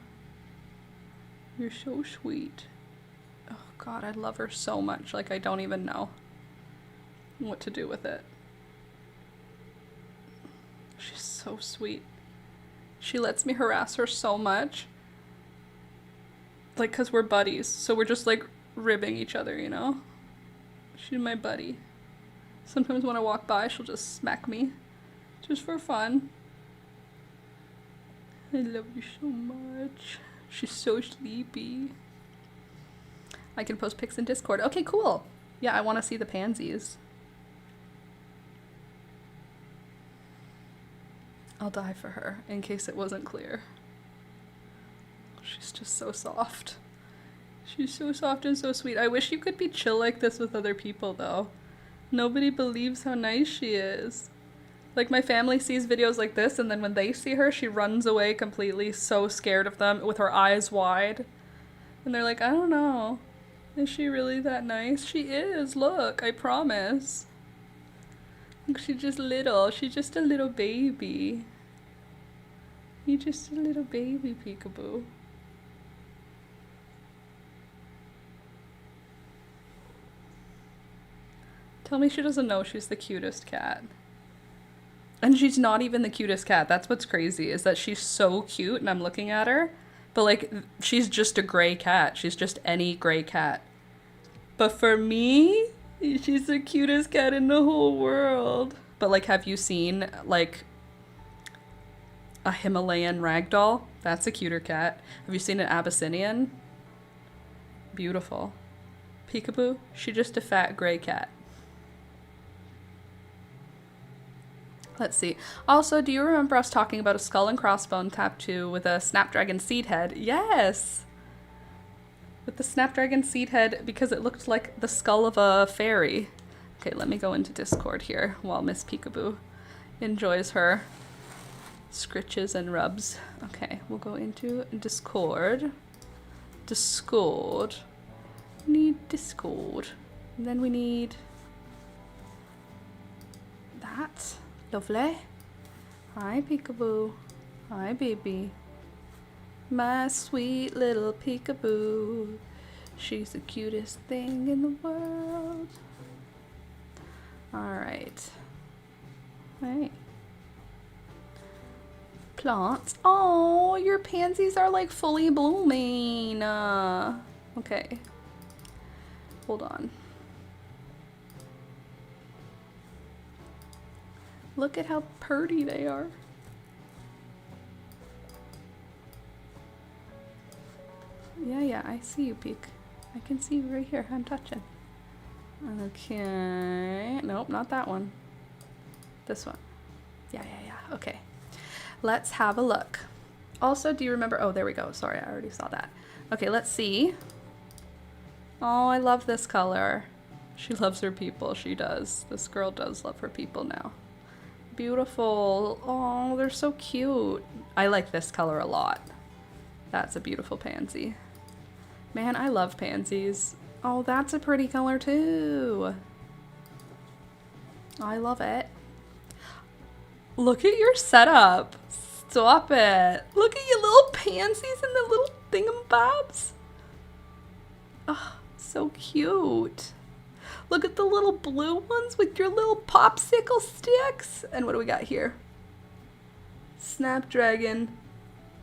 You're so sweet. Oh God, I love her so much. Like, I don't even know what to do with it. She's so sweet. She lets me harass her so much. Like, 'cause we're buddies. So we're just like ribbing each other, you know? She's my buddy. Sometimes when I walk by, she'll just smack me. Just for fun. I love you so much. She's so sleepy. I can post pics in Discord. Okay, cool. Yeah, I want to see the pansies. I'll die for her, in case it wasn't clear. She's just so soft. She's so soft and so sweet. I wish you could be chill like this with other people, though. Nobody believes how nice she is. Like, my family sees videos like this, and then when they see her, she runs away completely, so scared of them, with her eyes wide. And they're like, I don't know. Is she really that nice? She is, look, I promise. Look, she's just little. She's just a little baby. You're just a little baby, peekaboo. Tell me she doesn't know she's the cutest cat. And she's not even the cutest cat. That's what's crazy, is that she's so cute and I'm looking at her. But like, she's just a gray cat. She's just any gray cat. But for me, she's the cutest cat in the whole world. But like, have you seen like a Himalayan ragdoll? That's a cuter cat. Have you seen an Abyssinian? Beautiful. Peekaboo, she's just a fat gray cat. Let's see. Also, do you remember us talking about a skull and crossbone tattoo with a snapdragon seed head? Yes! With the snapdragon seed head, because it looked like the skull of a fairy. Okay, let me go into Discord here while Miss Peekaboo enjoys her scritches and rubs. Okay, we'll go into Discord. Discord. We need Discord. And then we need that. Lovely. Hi, Peekaboo. Hi, baby. My sweet little Peekaboo. She's the cutest thing in the world. Alright. Hey. Plants. Oh, your pansies are like fully blooming. Okay. Hold on. Look at how pretty they are. Yeah, I see you, Peek. I can see you right here. I'm touching. Okay. Nope, not that one. This one. Yeah. Okay. Let's have a look. Also, do you remember? Oh, there we go. Sorry, I already saw that. Okay, let's see. Oh, I love this color. She loves her people. She does. This girl does love her people now. Beautiful. Oh, they're so cute. I like this color a lot. That's a beautiful pansy. Man, I love pansies. Oh, that's a pretty color too. I love it. Look at your setup. Stop it. Look at your little pansies and the little thingamabobs. Oh, so cute. Look at the little blue ones with your little popsicle sticks. And what do we got here? Snapdragon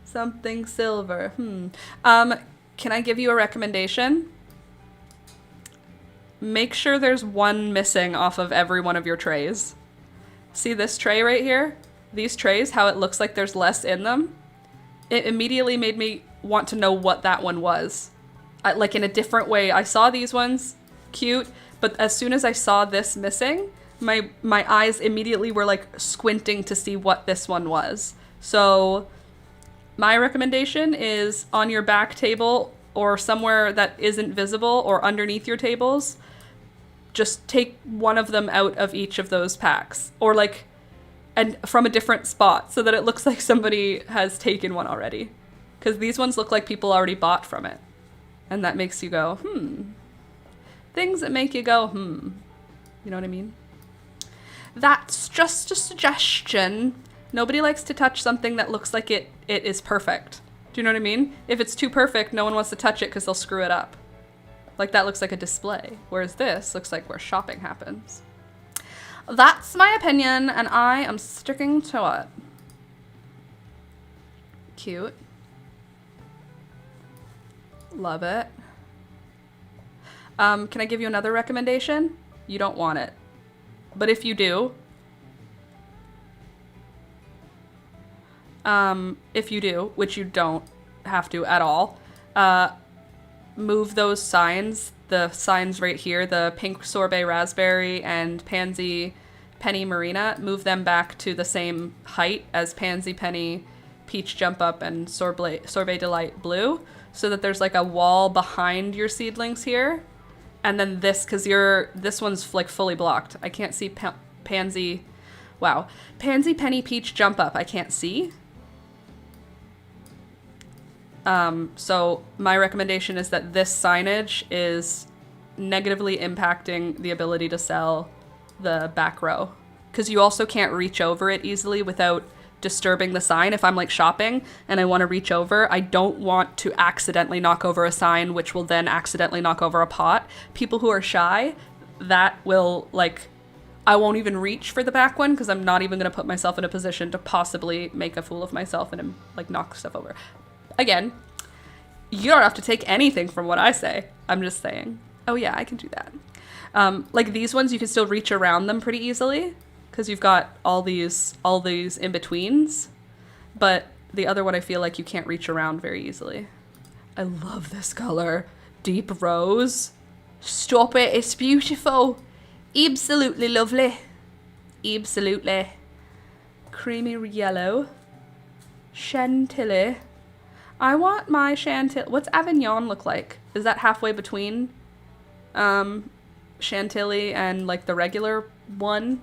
something silver. Can I give you a recommendation? Make sure there's one missing off of every one of your trays. See this tray right here? These trays, how it looks like there's less in them? It immediately made me want to know what that one was. Like in a different way. I saw these ones, cute, but as soon as I saw this missing, my eyes immediately were like squinting to see what this one was. So my recommendation is on your back table or somewhere that isn't visible or underneath your tables, just take one of them out of each of those packs or like, and from a different spot so that it looks like somebody has taken one already. Because these ones look like people already bought from it. And that makes you go, Things that make you go, You know what I mean? That's just a suggestion. Nobody likes to touch something that looks like it is perfect. Do you know what I mean? If it's too perfect, no one wants to touch it because they'll screw it up. Like that looks like a display. Whereas this looks like where shopping happens. That's my opinion, and I am sticking to it. Cute. Love it. Can I give you another recommendation? You don't want it. But if you do, which you don't have to at all, move those signs, the signs right here, the pink sorbet raspberry and pansy penny marina, move them back to the same height as pansy penny peach jump up and sorbet delight blue, so that there's like a wall behind your seedlings here. And then this, because this one's like fully blocked. I can't see pansy penny peach jump up. I can't see. So my recommendation is that this signage is negatively impacting the ability to sell the back row. Because you also can't reach over it easily without disturbing the sign. If I'm like shopping and I want to reach over, I don't want to accidentally knock over a sign, which will then accidentally knock over a pot. People who are shy, that will like, I won't even reach for the back one because I'm not even going to put myself in a position to possibly make a fool of myself and like knock stuff over. Again, you don't have to take anything from what I say. I'm just saying, oh yeah, I can do that. Like these ones, you can still reach around them pretty easily because you've got all these in-betweens. But the other one, I feel like you can't reach around very easily. I love this color. Deep rose. Stop it, it's beautiful. Absolutely lovely. Absolutely. Creamy yellow. Chantilly. I want my Chantilly. What's Avignon look like? Is that halfway between Chantilly and like the regular one?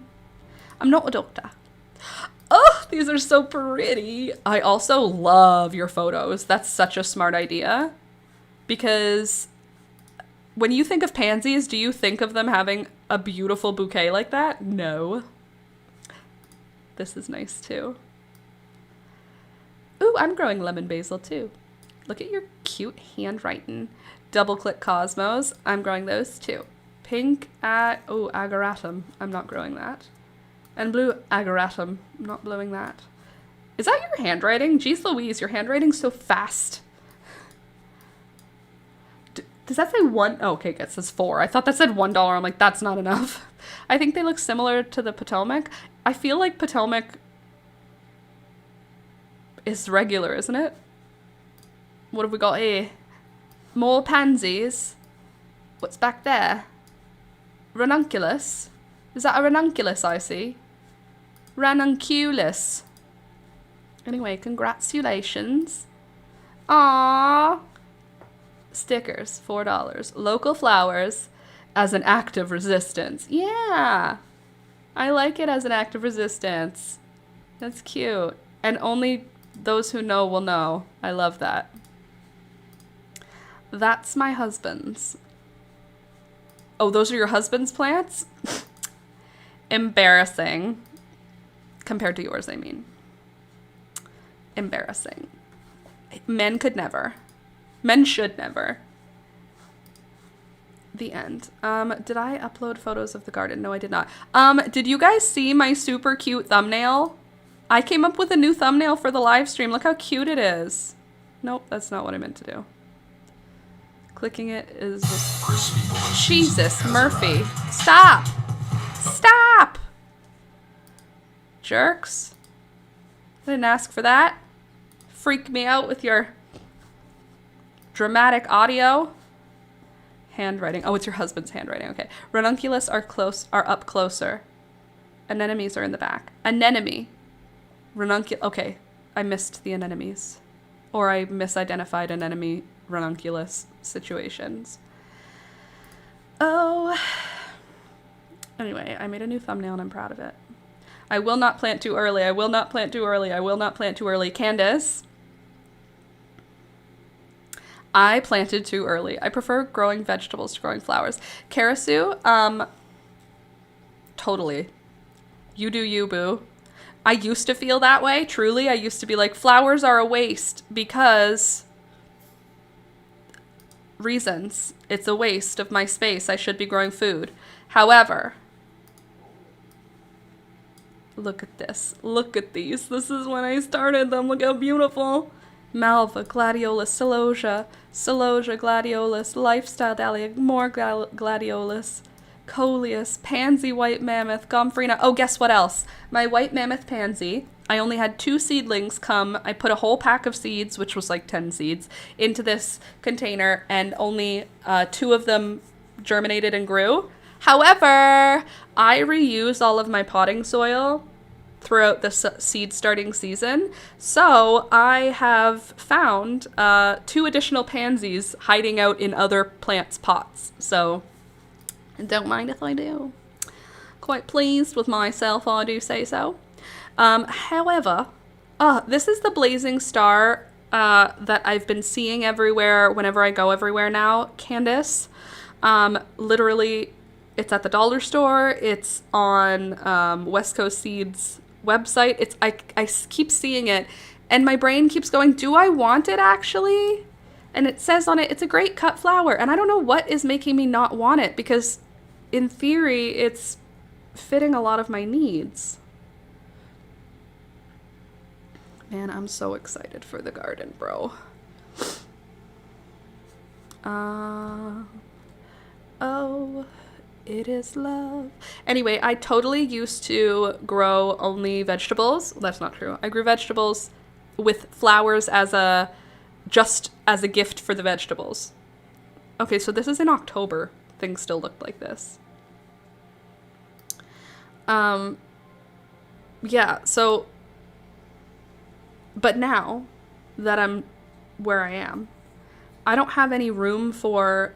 I'm not a doctor. Oh, these are so pretty. I also love your photos. That's such a smart idea. Because when you think of pansies, do you think of them having a beautiful bouquet like that? No. This is nice too. Ooh, I'm growing lemon basil too. Look at your cute handwriting. Double click Cosmos. I'm growing those too. Pink, ageratum. I'm not growing that. And blue ageratum. I'm not blowing that. Is that your handwriting? Jeez Louise, your handwriting's so fast. Does that say one? Oh, okay, it says 4. I thought that said $1. I'm like, that's not enough. I think they look similar to the Potomac. I feel like Potomac is regular, isn't it? What have we got here? More pansies. What's back there? Ranunculus. Is that a ranunculus I see? Ranunculus. Anyway, congratulations. Aww. Stickers, $4. Local flowers as an act of resistance. Yeah. I like it as an act of resistance. That's cute. And only those who know will know. I love that. That's my husband's. Oh, those are your husband's plants? Embarrassing. Compared to yours, I mean. Embarrassing. Men could never. Men should never. The end. Did I upload photos of the garden? No, I did not. Did you guys see my super cute thumbnail? I came up with a new thumbnail for the live stream. Look how cute it is. Nope, that's not what I meant to do. Clicking it is just... Jesus, Murphy. Stop! Stop! Jerks. I didn't ask for that. Freak me out with your dramatic audio. Handwriting. Oh, it's your husband's handwriting. Okay. Ranunculus are up closer. Anemones are in the back. Anemone. Okay. I missed the anemones. Or I misidentified anemone ranunculus situations. Oh. Anyway, I made a new thumbnail and I'm proud of it. I will not plant too early. I will not plant too early. I will not plant too early. Candace. I planted too early. I prefer growing vegetables to growing flowers. Karasu, totally. You do you, boo. I used to feel that way, truly. I used to be like, flowers are a waste because... reasons. It's a waste of my space. I should be growing food. However... look at this. Look at these. This is when I started them. Look how beautiful. Malva, Gladiolus, Celosia, Gladiolus, Lifestyle Dahlia, more Gladiolus, Coleus, Pansy White Mammoth, Gomphrena. Oh, guess what else? My White Mammoth Pansy. I only had 2 seedlings come. I put a whole pack of seeds, which was like 10 seeds, into this container, and only 2 of them germinated and grew. However, I reuse all of my potting soil throughout the seed starting season. So I have found 2 additional pansies hiding out in other plants' pots. So don't mind if I do. Quite pleased with myself, I do say so. However, this is the blazing star that I've been seeing everywhere whenever I go everywhere now, Candace. Literally, it's at the dollar store. It's on West Coast Seeds website. I keep seeing it, and my brain keeps going, do I want it actually? And it says on it, it's a great cut flower, and I don't know what is making me not want it, because in theory, it's fitting a lot of my needs. Man, I'm so excited for the garden, bro. Oh, it is love. Anyway, I totally used to grow only vegetables. Well, that's not true. I grew vegetables with flowers just as a gift for the vegetables. Okay, so this is in October. Things still looked like this. Yeah, so... but now that I'm where I am, I don't have any room for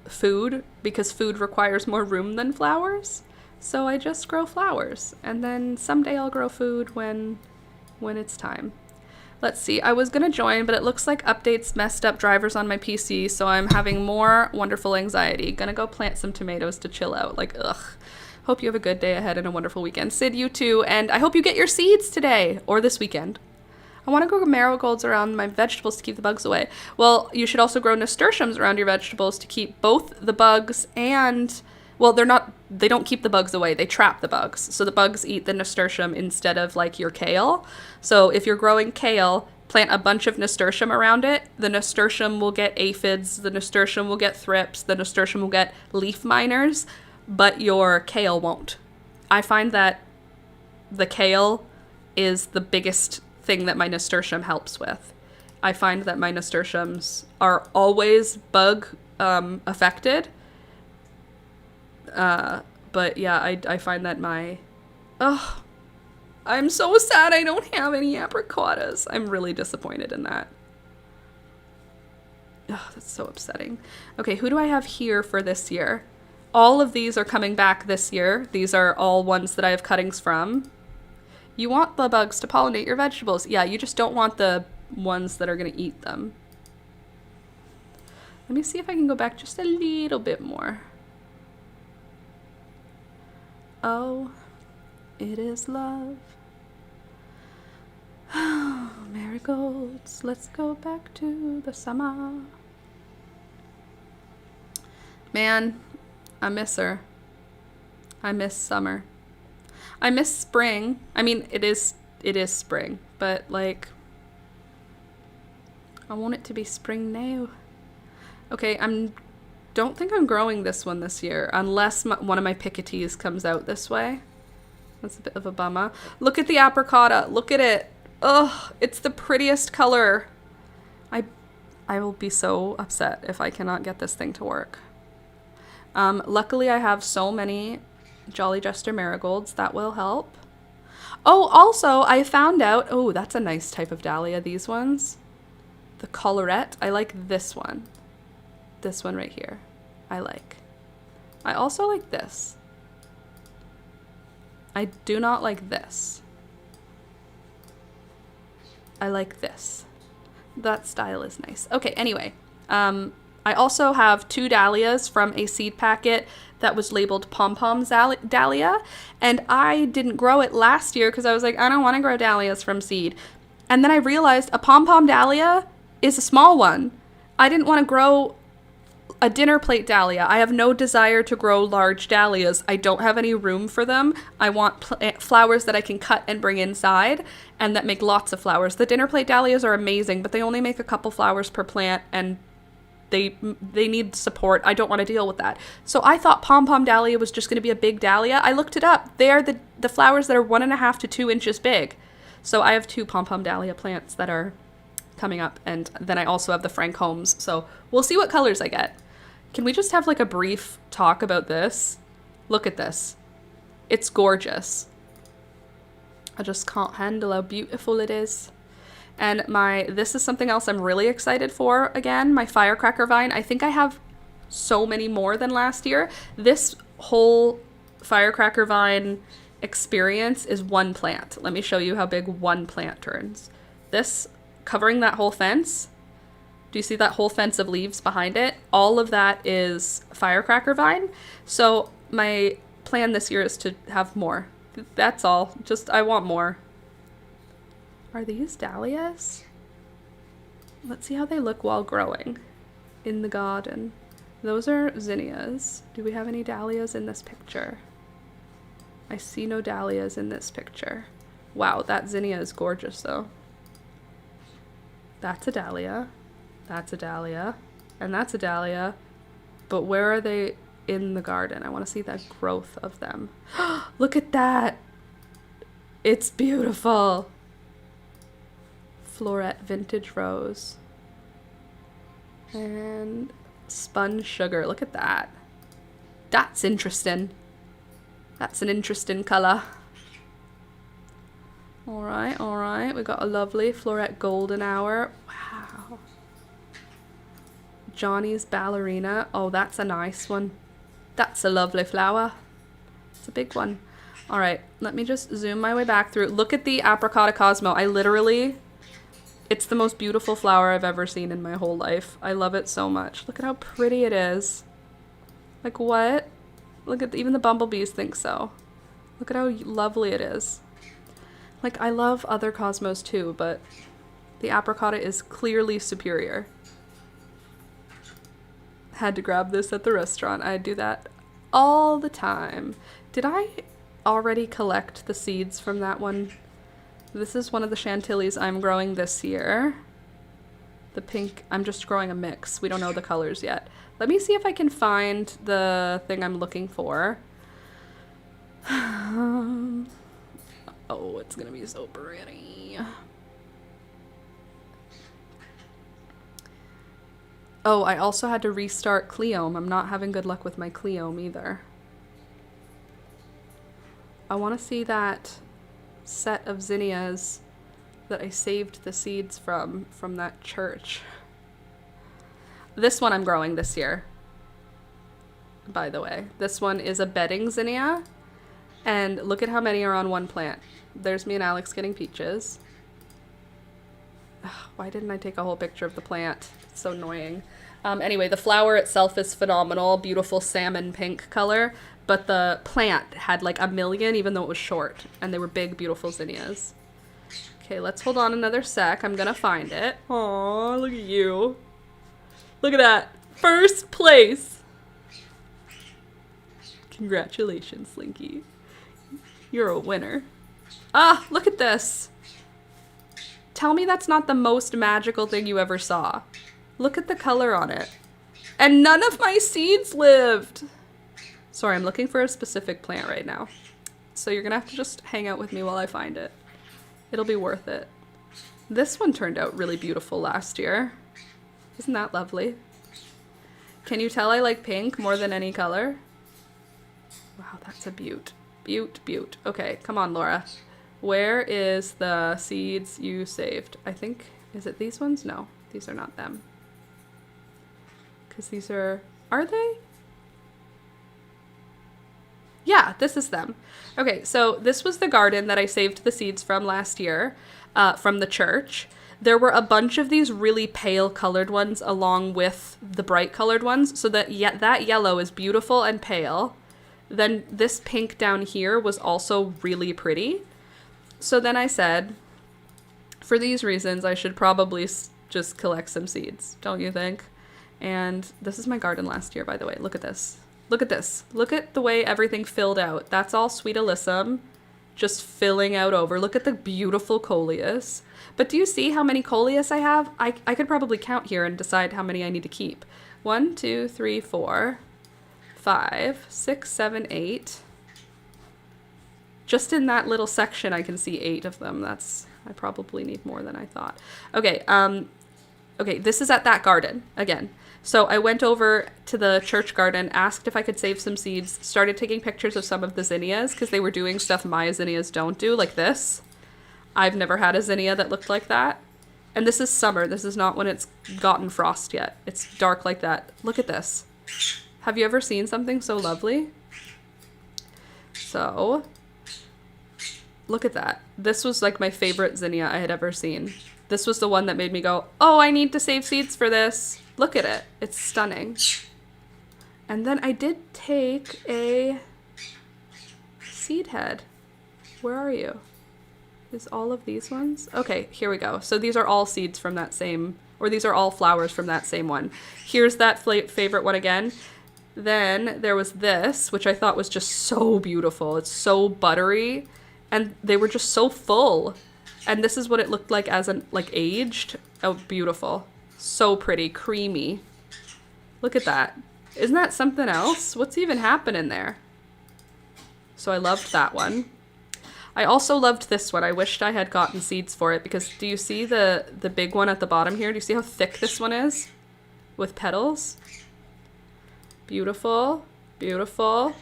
food because food requires more room than flowers. So I just grow flowers, and then someday I'll grow food when it's time. Let's see. I was gonna join, but it looks like updates messed up drivers on my PC, so I'm having more wonderful anxiety. Gonna go plant some tomatoes to chill out. Like, ugh. Hope you have a good day ahead and a wonderful weekend. Sid, you too, and I hope you get your seeds today or this weekend. I want to grow marigolds around my vegetables to keep the bugs away. Well, you should also grow nasturtiums around your vegetables to keep both the bugs and... well, they don't keep the bugs away. They trap the bugs. So the bugs eat the nasturtium instead of, like, your kale. So if you're growing kale, plant a bunch of nasturtium around it. The nasturtium will get aphids. The nasturtium will get thrips. The nasturtium will get leaf miners. But your kale won't. I find that the kale is the biggest thing that my nasturtium helps with. I find that my nasturtiums are always bug affected. But yeah, I find that oh, I'm so sad I don't have any apricotas. I'm really disappointed in that. Oh, that's so upsetting. Okay, who do I have here for this year? All of these are coming back this year. These are all ones that I have cuttings from. You want the bugs to pollinate your vegetables. Yeah, you just don't want the ones that are going to eat them. Let me see if I can go back just a little bit more. Oh, it is love. Oh, marigolds, let's go back to the summer. Man, I miss her. I miss summer. I miss spring. I mean, it is spring, but like, I want it to be spring now. Okay, don't think I'm growing this one this year, unless one of my picotees comes out this way. That's a bit of a bummer. Look at the apricota. Look at it. Ugh, it's the prettiest color. I will be so upset if I cannot get this thing to work. Luckily, I have so many Jolly Jester marigolds. That will help. Oh, also, I found out... Oh, that's a nice type of dahlia, these ones. The colorette. I like this one. This one right here. I like. I also like this. I do not like this. I like this. That style is nice. Okay, anyway. I also have 2 dahlias from a seed packet that was labeled pom-pom dahlia. And I didn't grow it last year because I was like, I don't want to grow dahlias from seed. And then I realized a pom-pom dahlia is a small one. I didn't want to grow a dinner plate dahlia. I have no desire to grow large dahlias. I don't have any room for them. I want flowers that I can cut and bring inside and that make lots of flowers. The dinner plate dahlias are amazing, but they only make a couple flowers per plant and they need support. I don't want to deal with that. So I thought pom-pom dahlia was just going to be a big dahlia. I looked it up. They are the flowers that are 1.5 to 2 inches big. So I have 2 pom-pom dahlia plants that are coming up, and then I also have the Frank Holmes. So we'll see what colors I get. Can we just have like a brief talk about this? Look at this. It's gorgeous. I just can't handle how beautiful it is. And this is something else I'm really excited for again, my firecracker vine. I think I have so many more than last year. This whole firecracker vine experience is 1 plant. Let me show you how big 1 plant turns. This, covering that whole fence, do you see that whole fence of leaves behind it? All of that is firecracker vine. So my plan this year is to have more. That's all. Just, I want more. Are these dahlias? Let's see how they look while growing in the garden. Those are zinnias. Do we have any dahlias in this picture? I see no dahlias in this picture. Wow, that zinnia is gorgeous though. That's a dahlia. That's a dahlia. And that's a dahlia. But where are they in the garden? I want to see the growth of them. Look at that! It's beautiful! Floret Vintage Rose. And Spun Sugar. Look at that. That's interesting. That's an interesting colour. Alright, alright. We got a lovely Floret Golden Hour. Wow. Johnny's Ballerina. Oh, that's a nice one. That's a lovely flower. It's a big one. Alright, let me just zoom my way back through. Look at the Apricot Cosmos. I literally... It's the most beautiful flower I've ever seen in my whole life. I love it so much. Look at how pretty it is. Like, what? Look at even the bumblebees think so. Look at how lovely it is. Like, I love other cosmos too, but the apricot is clearly superior. Had to grab this at the restaurant. I do that all the time. Did I already collect the seeds from that one? This is one of the chantillies I'm growing this year. The pink, I'm just growing a mix. We don't know the colors yet. Let me see if I can find the thing I'm looking for. Oh, it's gonna be so pretty. Oh, I also had to restart Cleome. I'm not having good luck with my Cleome either. I want to see that set of zinnias that I saved the seeds from that church. This one I'm growing this year, by the way. This one is a bedding zinnia, and look at how many are on one plant. There's me and Alex getting peaches. Ugh, why didn't I take a whole picture of the plant? It's so annoying. Anyway, the flower itself is phenomenal, beautiful salmon pink color, but the plant had like a million, even though it was short, and they were big, beautiful zinnias. Okay, let's hold on another sec. I'm gonna find it. Aw, look at you. Look at that. First place. Congratulations, Slinky. You're a winner. Ah, look at this. Tell me that's not the most magical thing you ever saw. Look at the color on it. And none of my seeds lived. Sorry, I'm looking for a specific plant right now. So you're gonna have to just hang out with me while I find it. It'll be worth it. This one turned out really beautiful last year. Isn't that lovely? Can you tell I like pink more than any color? Wow, that's a beaut. Beaut, beaut. Okay, come on, Laura. Where is the seeds you saved? I think, is it these ones? No, these are not them. Because these are they? Yeah, this is them. Okay, so this was the garden that I saved the seeds from last year, from the church. There were a bunch of these really pale colored ones along with the bright colored ones, so that that yellow is beautiful and pale. Then this pink down here was also really pretty. So then I said, for these reasons, I should probably just collect some seeds, don't you think? And this is my garden last year, by the way. Look at this. Look at this. Look at the way everything filled out. That's all Sweet Alyssum just filling out over. Look at the beautiful coleus. But do you see how many coleus I have? I could probably count here and decide how many I need to keep. 1, 2, 3, 4, 5, 6, 7, 8. Just in that little section, I can see 8 of them. I probably need more than I thought. Okay, okay, this is at that garden again. So I went over to the church garden, asked if I could save some seeds, started taking pictures of some of the zinnias because they were doing stuff my zinnias don't do, like this. I've never had a zinnia that looked like that. And this is summer. This is not when it's gotten frost yet. It's dark like that. Look at this. Have you ever seen something so lovely? So, look at that. This was like my favorite zinnia I had ever seen. This was the one that made me go, oh, I need to save seeds for this. Look at it. It's stunning. And then I did take a seed head. Where are you? Is all of these ones? Okay, here we go. So these are all seeds from that same, or these are all flowers from that same one. Here's that favorite one again. Then there was this, which I thought was just so beautiful. It's so buttery, and they were just so full. And this is what it looked like as like aged. Oh, beautiful. So pretty, creamy. Look at that. Isn't that something else? What's even happening there? So I loved that one. I also loved this one. I wished I had gotten seeds for it because do you see the big one at the bottom here? Do you see how thick this one is with petals? Beautiful, beautiful.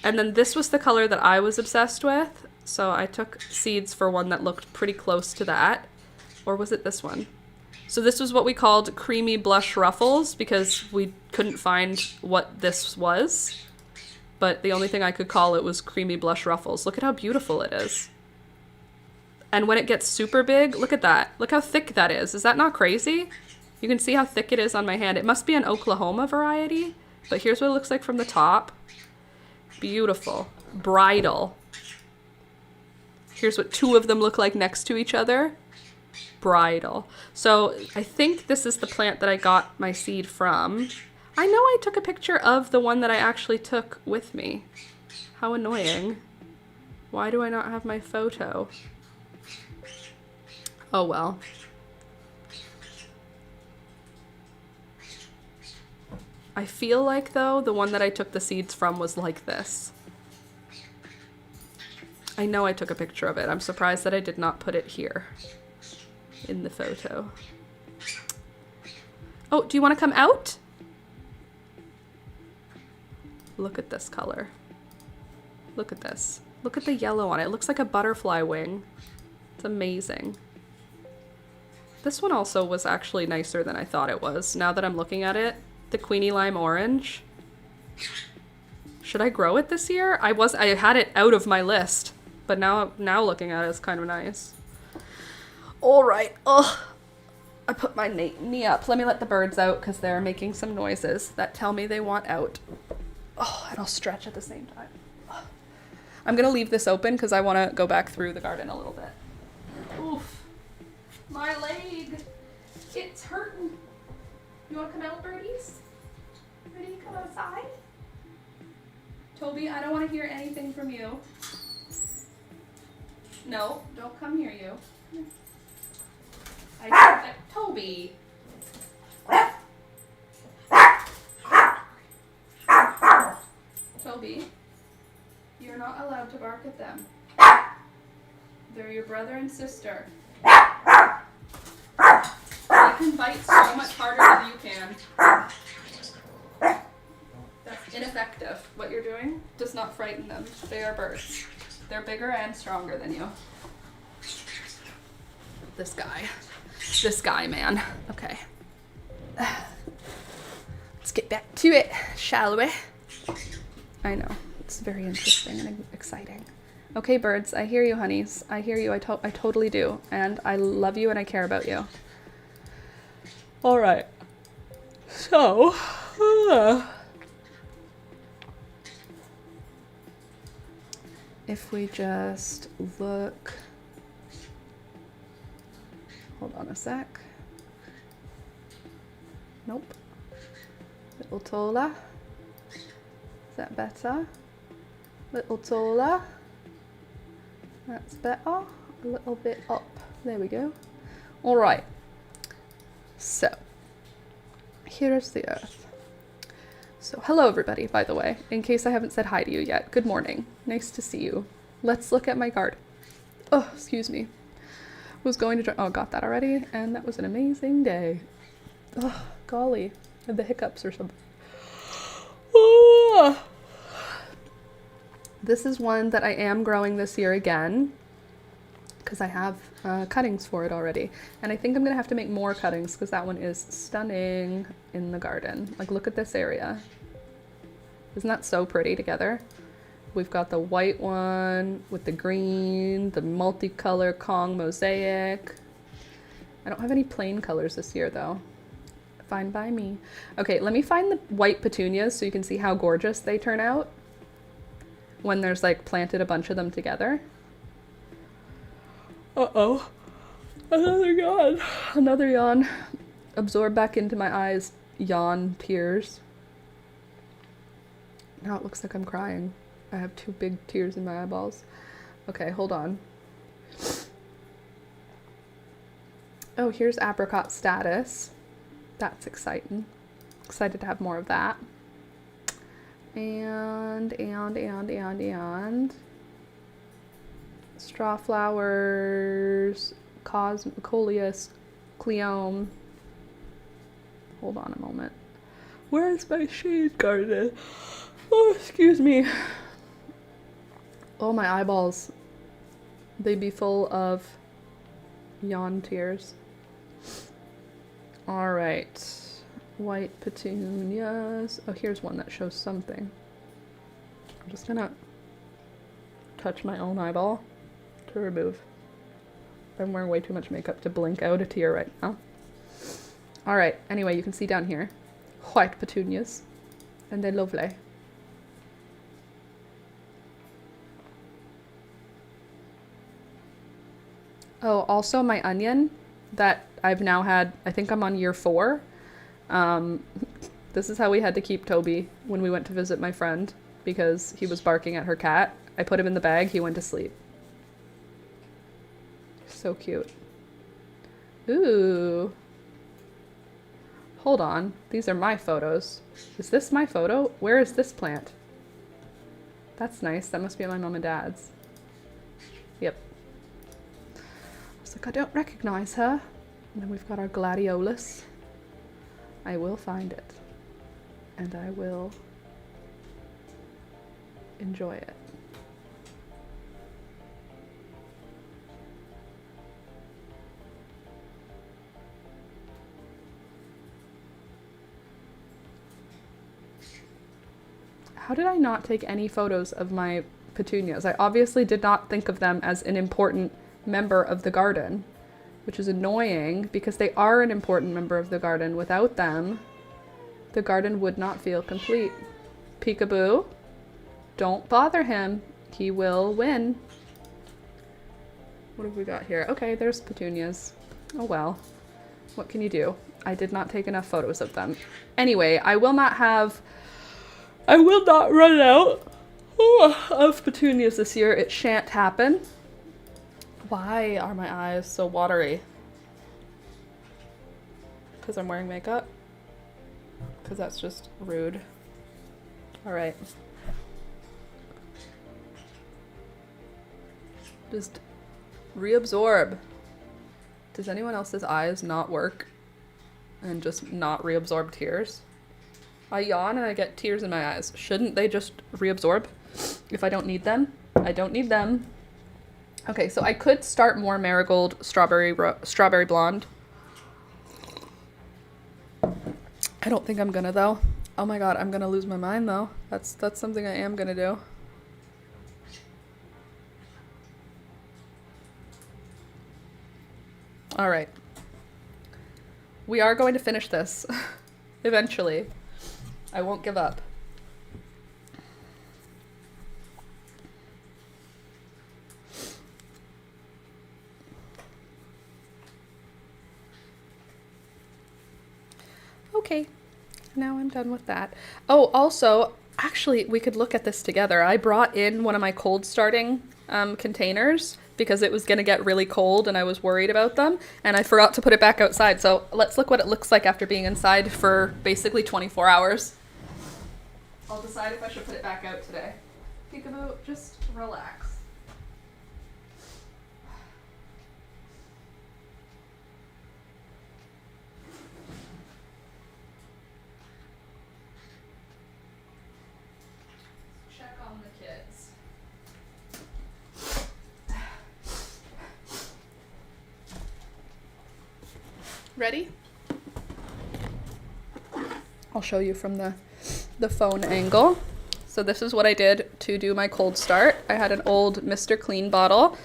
And then this was the color that I was obsessed with. So I took seeds for one that looked pretty close to that. Or was it this one? So this was what we called creamy blush ruffles because we couldn't find what this was. But the only thing I could call it was creamy blush ruffles. Look at how beautiful it is. And when it gets super big, look at that. Look how thick that is. Is that not crazy? You can see how thick it is on my hand. It must be an Oklahoma variety, but here's what it looks like from the top. Beautiful. Bridal. Here's what 2 of them look like next to each other. Bridal. So I think this is the plant that I got my seed from. I know I took a picture of the one that I actually took with me. How annoying. Why do I not have my photo? Oh well. I feel like, though, the one that I took the seeds from was like this. I know I took a picture of it. I'm surprised that I did not put it here in the photo. Oh, do you want to come out? Look at this color. Look at this. Look at the yellow on it. It looks like a butterfly wing. It's amazing. This one also was actually nicer than I thought it was. Now that I'm looking at it, the Queenie Lime Orange. Should I grow it this year? I had it out of my list, but now looking at it, it's kind of nice. All right. Oh, I put my knee up. Let me let the birds out because they're making some noises that tell me they want out. Oh, and I'll stretch at the same time. Oh. I'm gonna leave this open because I want to go back through the garden a little bit. Oof, my leg, it's hurting. You want to come out, birdies? Ready to come outside? Toby, I don't want to hear anything from you. No, don't come near you. I said that, Toby. Toby, you're not allowed to bark at them. They're your brother and sister. They can bite so much harder than you can. That's ineffective. What you're doing does not frighten them. They are birds. They're bigger and stronger than you. This guy, man. Okay. Let's get back to it, shall we? I know. It's very interesting and exciting. Okay, birds, I hear you, honeys. I hear you. I totally do. And I love you and I care about you. All right. So, if we just look, hold on a sec. Nope. Little taller. Is that better? Little taller. That's better. A little bit up. There we go. All right. So, here's the earth. So, hello everybody, by the way, in case I haven't said hi to you yet. Good morning. Nice to see you. Let's look at my garden. Oh, excuse me. Was going to, oh, got that already, and that was an amazing day. Oh, golly. I had the hiccups or something. Oh. This is one that I am growing this year again, because I have cuttings for it already. And I think I'm going to have to make more cuttings because that one is stunning in the garden. Like, look at this area. Isn't that so pretty together? We've got the white one with the green, the multicolor Kong mosaic. I don't have any plain colors this year though. Fine by me. Okay, let me find the white petunias so you can see how gorgeous they turn out when there's like planted a bunch of them together. Uh-oh. Another yawn. Another yawn. Absorb back into my eyes. Yawn tears. Now it looks like I'm crying. I have two big tears in my eyeballs. Okay, hold on. Oh, here's apricot status. That's exciting. Excited to have more of that. And straw flowers, coleus, cleome. Hold on a moment. Where's my shade garden? Oh, excuse me. Oh, my eyeballs. They be full of yawn tears. All right. White petunias. Oh, here's one that shows something. I'm just gonna touch my own eyeball to remove. I'm wearing way too much makeup to blink out a tear right now. All right. Anyway, you can see down here, white petunias, and they're lovely. Oh, also my onion that I've now had, I think I'm on year 4. This is how we had to keep Toby when we went to visit my friend because he was barking at her cat. I put him in the bag, he went to sleep. So cute. Ooh. Hold on, these are my photos. Is this my photo? Where is this plant? That's nice, that must be my mom and dad's. Yep. I was like, I don't recognize her. And then we've got our gladiolus. I will find it. And I will enjoy it. How did I not take any photos of my petunias? I obviously did not think of them as an important member of the garden, which is annoying because they are an important member of the garden. Without them, the garden would not feel complete. Peekaboo, don't bother him. He will win. What have we got here? Okay, there's petunias. Oh well. What can you do? I did not take enough photos of them. Anyway, I will not run out of petunias this year. It shan't happen. Why are my eyes so watery? Because I'm wearing makeup? Because that's just rude. All right. Just reabsorb. Does anyone else's eyes not work and just not reabsorb tears? I yawn and I get tears in my eyes. Shouldn't they just reabsorb if I don't need them? I don't need them. Okay, so I could start more marigold strawberry blonde. I don't think I'm gonna though. Oh my god, I'm gonna lose my mind though. That's something I am gonna do. All right. We are going to finish this eventually. I won't give up. Okay, now I'm done with that. Oh, also, actually, we could look at this together. I brought in one of my cold starting containers because it was going to get really cold and I was worried about them, and I forgot to put it back outside. So let's look what it looks like after being inside for basically 24 hours. I'll decide if I should put it back out today. Peekaboo, just relax. Check on the kids. Ready? I'll show you from the phone angle. So this is what I did to do my cold start. I had an old Mr. Clean bottle,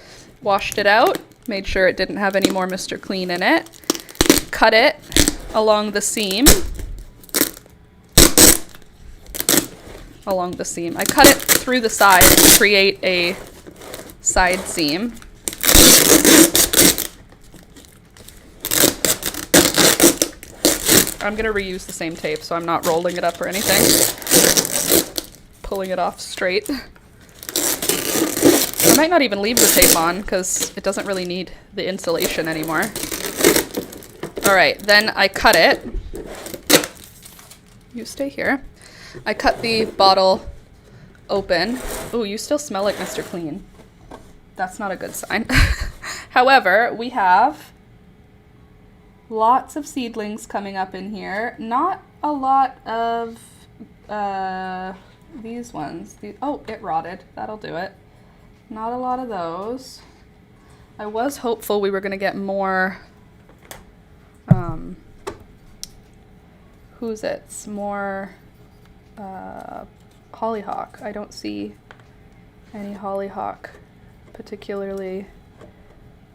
washed it out, made sure it didn't have any more Mr. Clean in it, cut it along the seam. I cut it through the side to create a side seam. I'm going to reuse the same tape, so I'm not rolling it up or anything. Pulling it off straight. I might not even leave the tape on because it doesn't really need the insulation anymore. All right, then I cut it. You stay here. I cut the bottle open. Ooh, you still smell like Mr. Clean. That's not a good sign. However, we have lots of seedlings coming up in here. Not a lot of these ones. Oh, it rotted. That'll do it. Not a lot of those. I was hopeful we were going to get more more hollyhock. I don't see any hollyhock particularly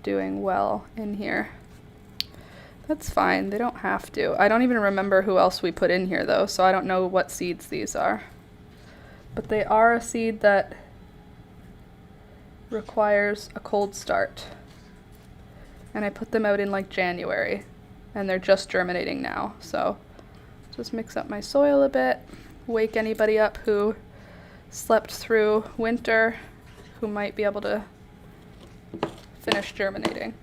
doing well in here. That's fine. They don't have to. I don't even remember who else we put in here though, so I don't know what seeds these are. But they are a seed that requires a cold start. And I put them out in like January, and they're just germinating now. So just mix up my soil a bit, wake anybody up who slept through winter, who might be able to finish germinating.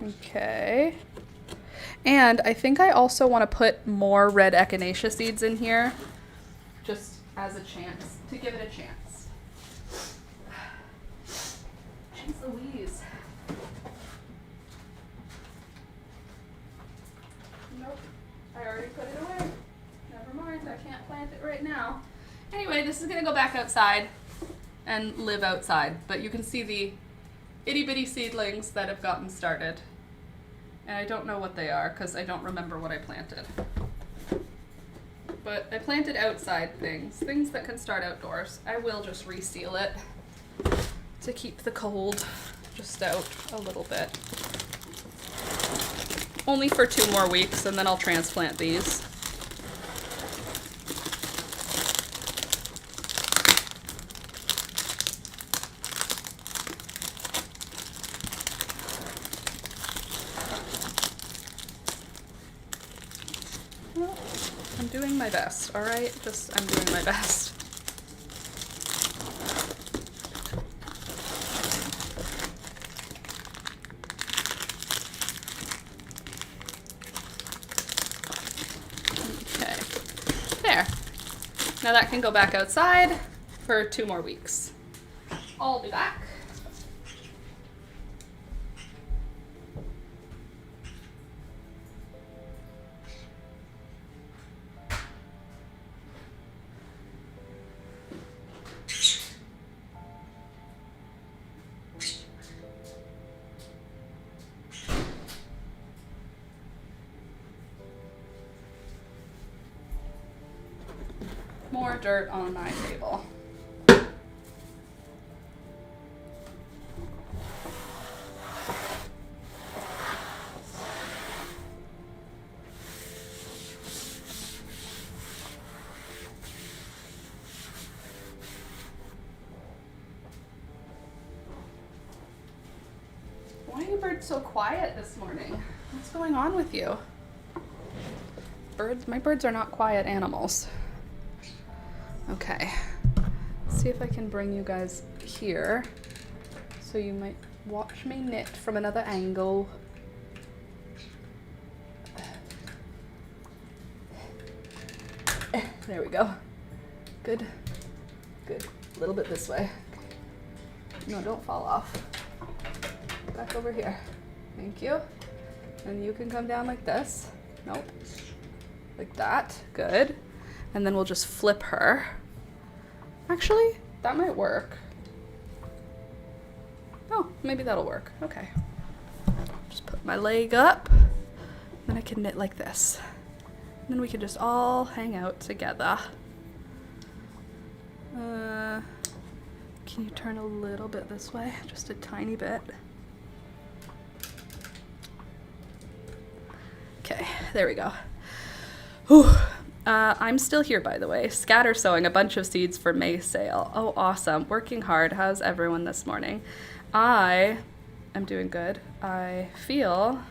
Okay. And I think I also want to put more red echinacea seeds in here, just as a chance, to give it a chance. Jeez Louise. Nope, I already put it away. Never mind, I can't plant it right now. Anyway, this is gonna go back outside and live outside, but you can see the itty bitty seedlings that have gotten started. And I don't know what they are because I don't remember what I planted. But I planted outside things that can start outdoors. I will just reseal it to keep the cold just out a little bit. Only for 2 more weeks, and then I'll transplant these. Well, I'm doing my best, all right? I'm doing my best. Now that can go back outside for 2 more weeks. I'll be back. More dirt on my table. Why are you birds so quiet this morning? What's going on with you? My birds are not quiet animals. Okay, let's see if I can bring you guys here so you might watch me knit from another angle. There we go. Good, good. A little bit this way. No, don't fall off. Back over here. Thank you. And you can come down like this. Nope. Like that. Good. And then we'll just flip her. Actually, that might work. Oh, maybe that'll work. Okay. Just put my leg up. Then I can knit like this. And then we can just all hang out together. Can you turn a little bit this way? Just a tiny bit. Okay, there we go. Whew. I'm still here, by the way. Scatter sowing a bunch of seeds for May sale. Oh, awesome. Working hard. How's everyone this morning? I am doing good. I feel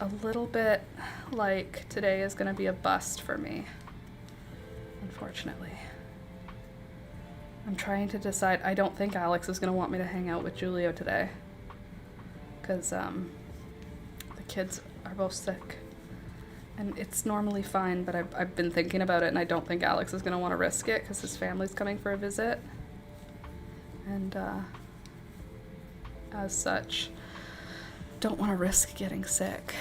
a little bit like today is going to be a bust for me, unfortunately. I'm trying to decide. I don't think Alex is going to want me to hang out with Julio today because the kids are both sick. And it's normally fine, but I've been thinking about it, and I don't think Alex is going to want to risk it because his family's coming for a visit. And as such, don't want to risk getting sick.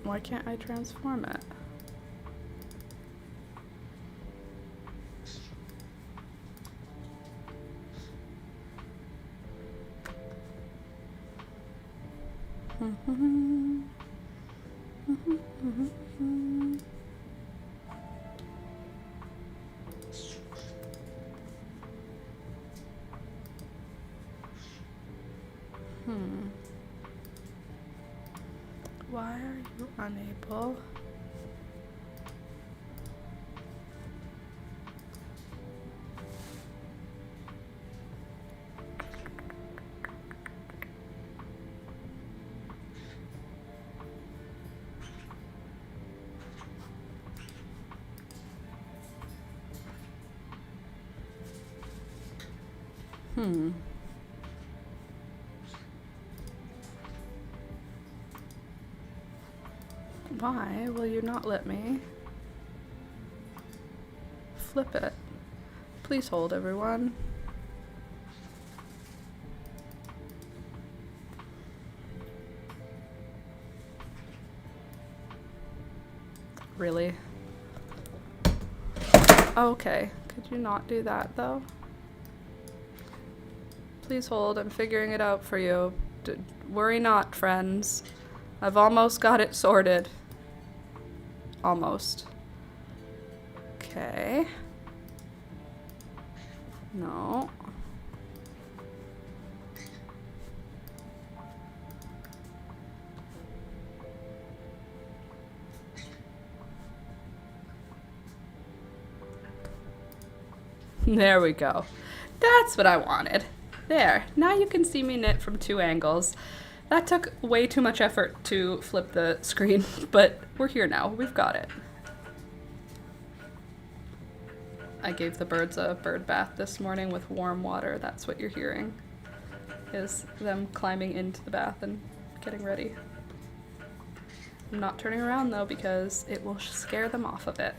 Why can't I transform it? Why are you unable? Why will you not let me flip it? Please hold, everyone. Really? Okay, could you not do that though? Please hold, I'm figuring it out for you. Worry not, friends. I've almost got it sorted. Almost. Okay. No. There we go. That's what I wanted. There. Now you can see me knit from 2 angles. That took way too much effort to flip the screen, but we're here now. We've got it. I gave the birds a bird bath this morning with warm water. That's what you're hearing, is them climbing into the bath and getting ready. I'm not turning around though because it will scare them off a bit.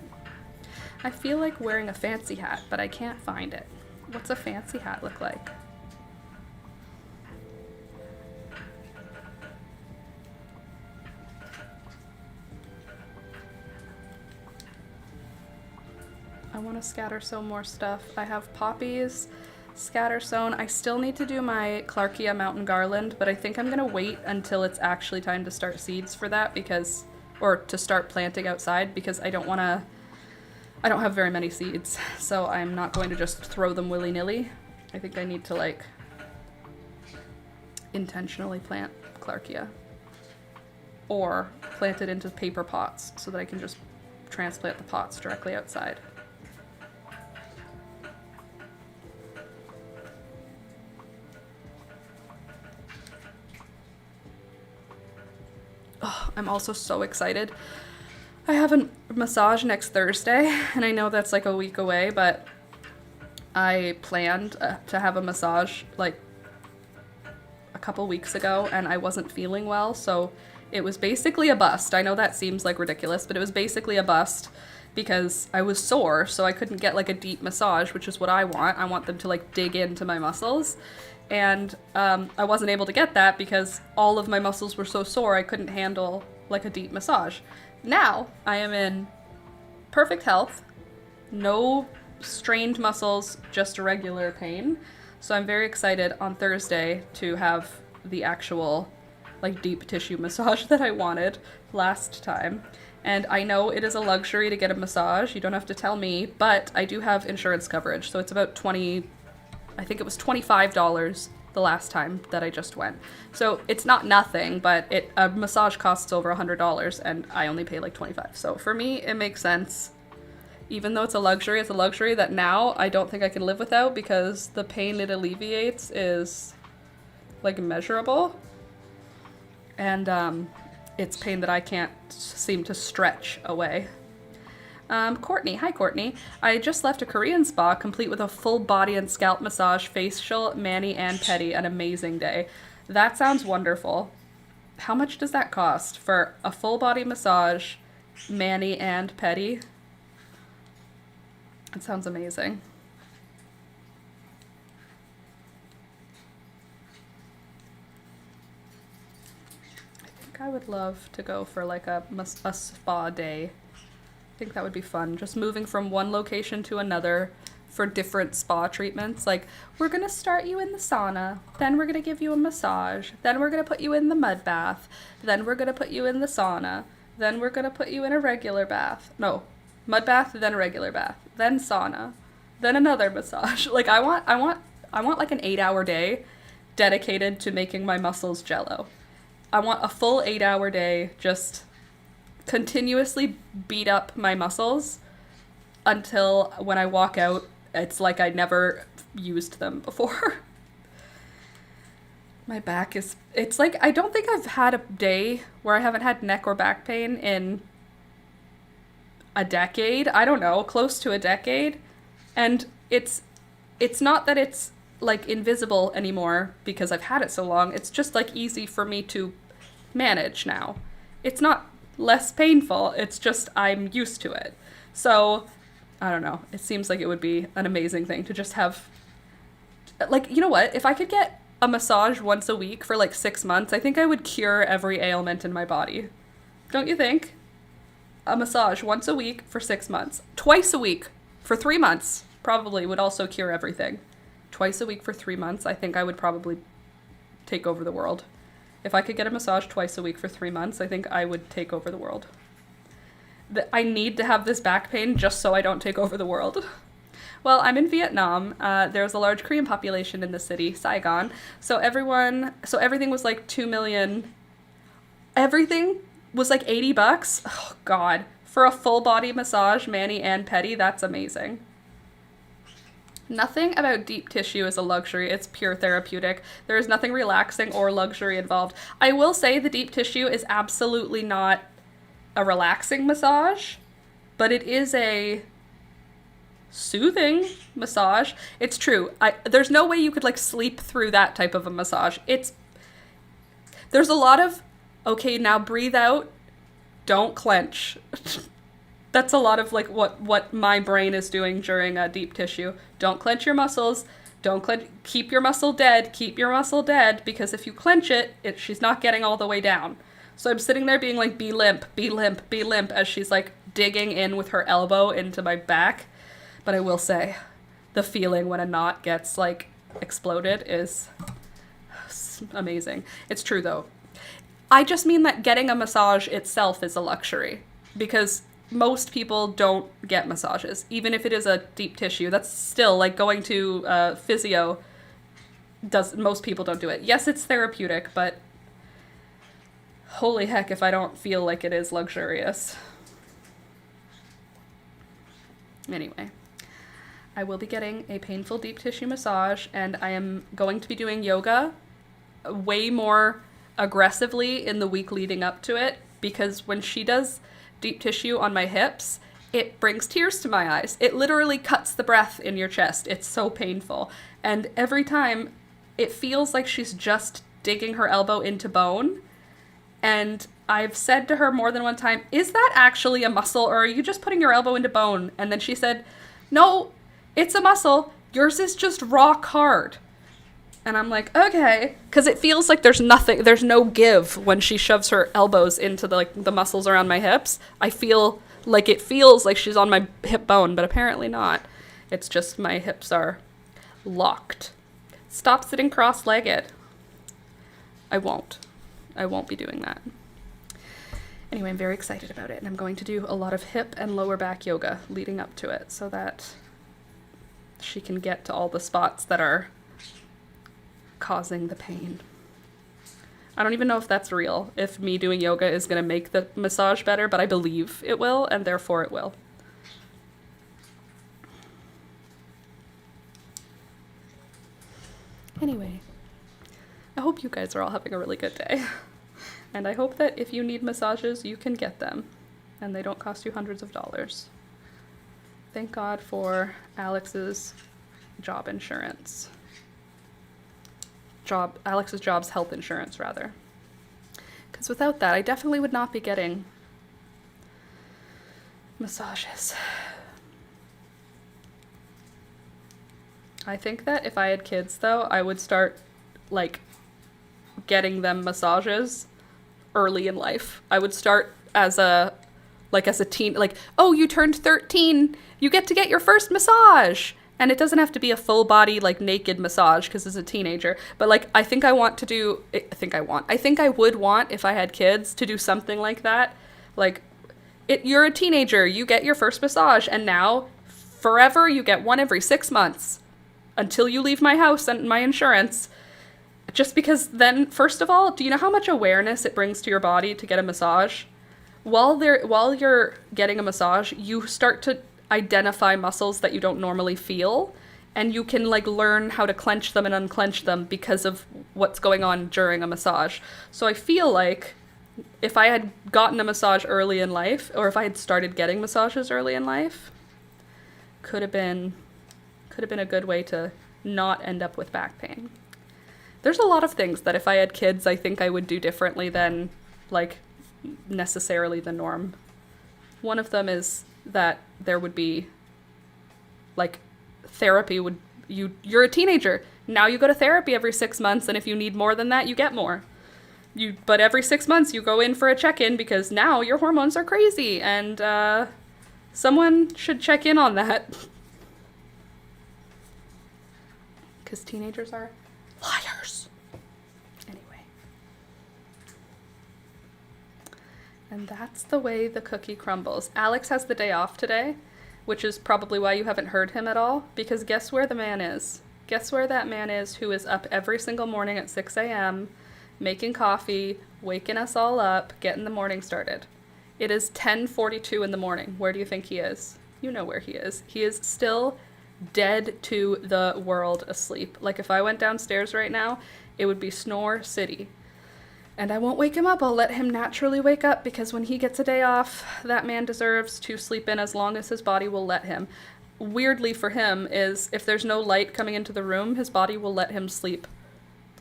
I feel like wearing a fancy hat, but I can't find it. What's a fancy hat look like? I want to scatter sew more stuff. I have poppies scatter sewn. I still need to do my Clarkia mountain garland, but I think I'm gonna wait until it's actually time to start seeds for that because, or to start planting outside, because I don't have very many seeds, so I'm not going to just throw them willy-nilly. I think I need to like intentionally plant Clarkia or plant it into paper pots so that I can just transplant the pots directly outside. Oh, I'm also so excited. I have a massage next Thursday, and I know that's like a week away, but I planned to have a massage like a couple weeks ago, and I wasn't feeling well, so it was basically a bust. I know that seems like ridiculous, but it was basically a bust because I was sore, so I couldn't get like a deep massage, which is what I want. I want them to like dig into my muscles. And I wasn't able to get that because all of my muscles were so sore I couldn't handle like a deep massage. Now I am in perfect health, no strained muscles, just a regular pain. So I'm very excited on Thursday to have the actual like deep tissue massage that I wanted last time. And I know it is a luxury to get a massage, you don't have to tell me, but I do have insurance coverage, so it's about I think it was $25 the last time that I just went. So it's not nothing, but a massage costs over $100 and I only pay like $25. So for me, it makes sense. Even though it's a luxury that now I don't think I can live without because the pain it alleviates is like immeasurable. And it's pain that I can't seem to stretch away. Courtney. Hi, Courtney. I just left a Korean spa complete with a full body and scalp massage, facial, mani, and pedi. An amazing day. That sounds wonderful. How much does that cost for a full body massage, mani, and pedi? It sounds amazing. I think I would love to go for like a spa day. I think that would be fun. Just moving from one location to another for different spa treatments. Like, we're gonna start you in the sauna, then we're gonna give you a massage, then we're gonna put you in the mud bath, then we're gonna put you in the sauna, then we're gonna put you in a regular bath. No, mud bath, then regular bath, then sauna, then another massage. Like, I want like an 8-hour day dedicated to making my muscles jello. I want a full 8-hour day just continuously beat up my muscles until when I walk out, it's like I never used them before. My back it's like, I don't think I've had a day where I haven't had neck or back pain in a decade. I don't know, close to a decade. And it's not that it's like invisible anymore because I've had it so long. It's just like easy for me to manage now. It's not less painful, it's just I'm used to it. So I don't know, it seems like it would be an amazing thing to just have, like, you know what, if I could get a massage once a week for like 6 months, I think I would cure every ailment in my body. Don't you think? A massage once a week for 6 months, twice a week for 3 months probably would also cure everything. Twice a week for 3 months, I think I would probably take over the world. If I could get a massage twice a week for 3 months, I think I would take over the world. I need to have this back pain just so I don't take over the world. Well, I'm in Vietnam. There's a large Korean population in the city, Saigon. So everything was like 2 million. Everything was like $80. Oh, God. For a full body massage, mani and pedi, that's amazing. Nothing about deep tissue is a luxury. It's pure therapeutic. There is nothing relaxing or luxury involved. I will say the deep tissue is absolutely not a relaxing massage, but it is a soothing massage. It's true. There's no way you could like sleep through that type of a massage. There's a lot of, okay, now breathe out, don't clench. That's a lot of like what my brain is doing during a deep tissue. Don't clench your muscles. Don't clench. Keep your muscle dead. Keep your muscle dead, because if you clench it, she's not getting all the way down. So I'm sitting there being like, be limp, be limp, be limp, as she's like digging in with her elbow into my back. But I will say, the feeling when a knot gets like exploded is amazing. It's true though. I just mean that getting a massage itself is a luxury, because most people don't get massages, even if it is a deep tissue. That's still like going to physio. Most people don't do it. Yes, it's therapeutic, but holy heck if I don't feel like it is luxurious. Anyway, I will be getting a painful deep tissue massage, and I am going to be doing yoga way more aggressively in the week leading up to it, because when she does deep tissue on my hips, it brings tears to my eyes. It literally cuts the breath in your chest. It's so painful. And every time it feels like she's just digging her elbow into bone. And I've said to her more than one time, is that actually a muscle, or are you just putting your elbow into bone? And then she said, no, it's a muscle. Yours is just rock hard. And I'm like, okay, because it feels like there's no give when she shoves her elbows into the muscles around my hips. I feel like it feels like she's on my hip bone, but apparently not. It's just my hips are locked. Stop sitting cross-legged. I won't be doing that. Anyway, I'm very excited about it, and I'm going to do a lot of hip and lower back yoga leading up to it so that she can get to all the spots that are causing the pain. I don't even know if that's real, if me doing yoga is going to make the massage better, but I believe it will, and therefore it will. Anyway, I hope you guys are all having a really good day. And I hope that if you need massages, you can get them, and they don't cost you hundreds of dollars. Thank God for Alex's job insurance. Alex's job's health insurance, rather. Because without that, I definitely would not be getting massages. I think that if I had kids, though, I would start, like, getting them massages early in life. I would start as a teen, like, oh, you turned 13, you get to get your first massage. And it doesn't have to be a full body, like, naked massage, because as a teenager. But, like, I think I would want, if I had kids, to do something like that. Like, you're a teenager, you get your first massage, and now, forever, you get one every 6 months. Until you leave my house and my insurance. Just because then, first of all, do you know how much awareness it brings to your body to get a massage? While you're getting a massage, you start to identify muscles that you don't normally feel, and you can like learn how to clench them and unclench them because of what's going on during a massage. So I feel like if I had gotten a massage early in life, or if I had started getting massages early in life, could have been a good way to not end up with back pain. There's a lot of things that if I had kids, I think I would do differently than like necessarily the norm. One of them is that there would be like therapy you're a teenager. Now you go to therapy every 6 months, and if you need more than that, you get more. But every 6 months you go in for a check-in because now your hormones are crazy, and someone should check in on that. Because teenagers are liars. Anyway. And that's the way the cookie crumbles. Alex has the day off today, which is probably why you haven't heard him at all, because guess where the man is? Guess where that man is who is up every single morning at 6 a.m., making coffee, waking us all up, getting the morning started. It is 10:42 in the morning. Where do you think he is? You know where he is. He is still dead to the world asleep. Like if I went downstairs right now, it would be Snore City. And I won't wake him up. I'll let him naturally wake up because when he gets a day off, that man deserves to sleep in as long as his body will let him. Weirdly for him is if there's no light coming into the room, his body will let him sleep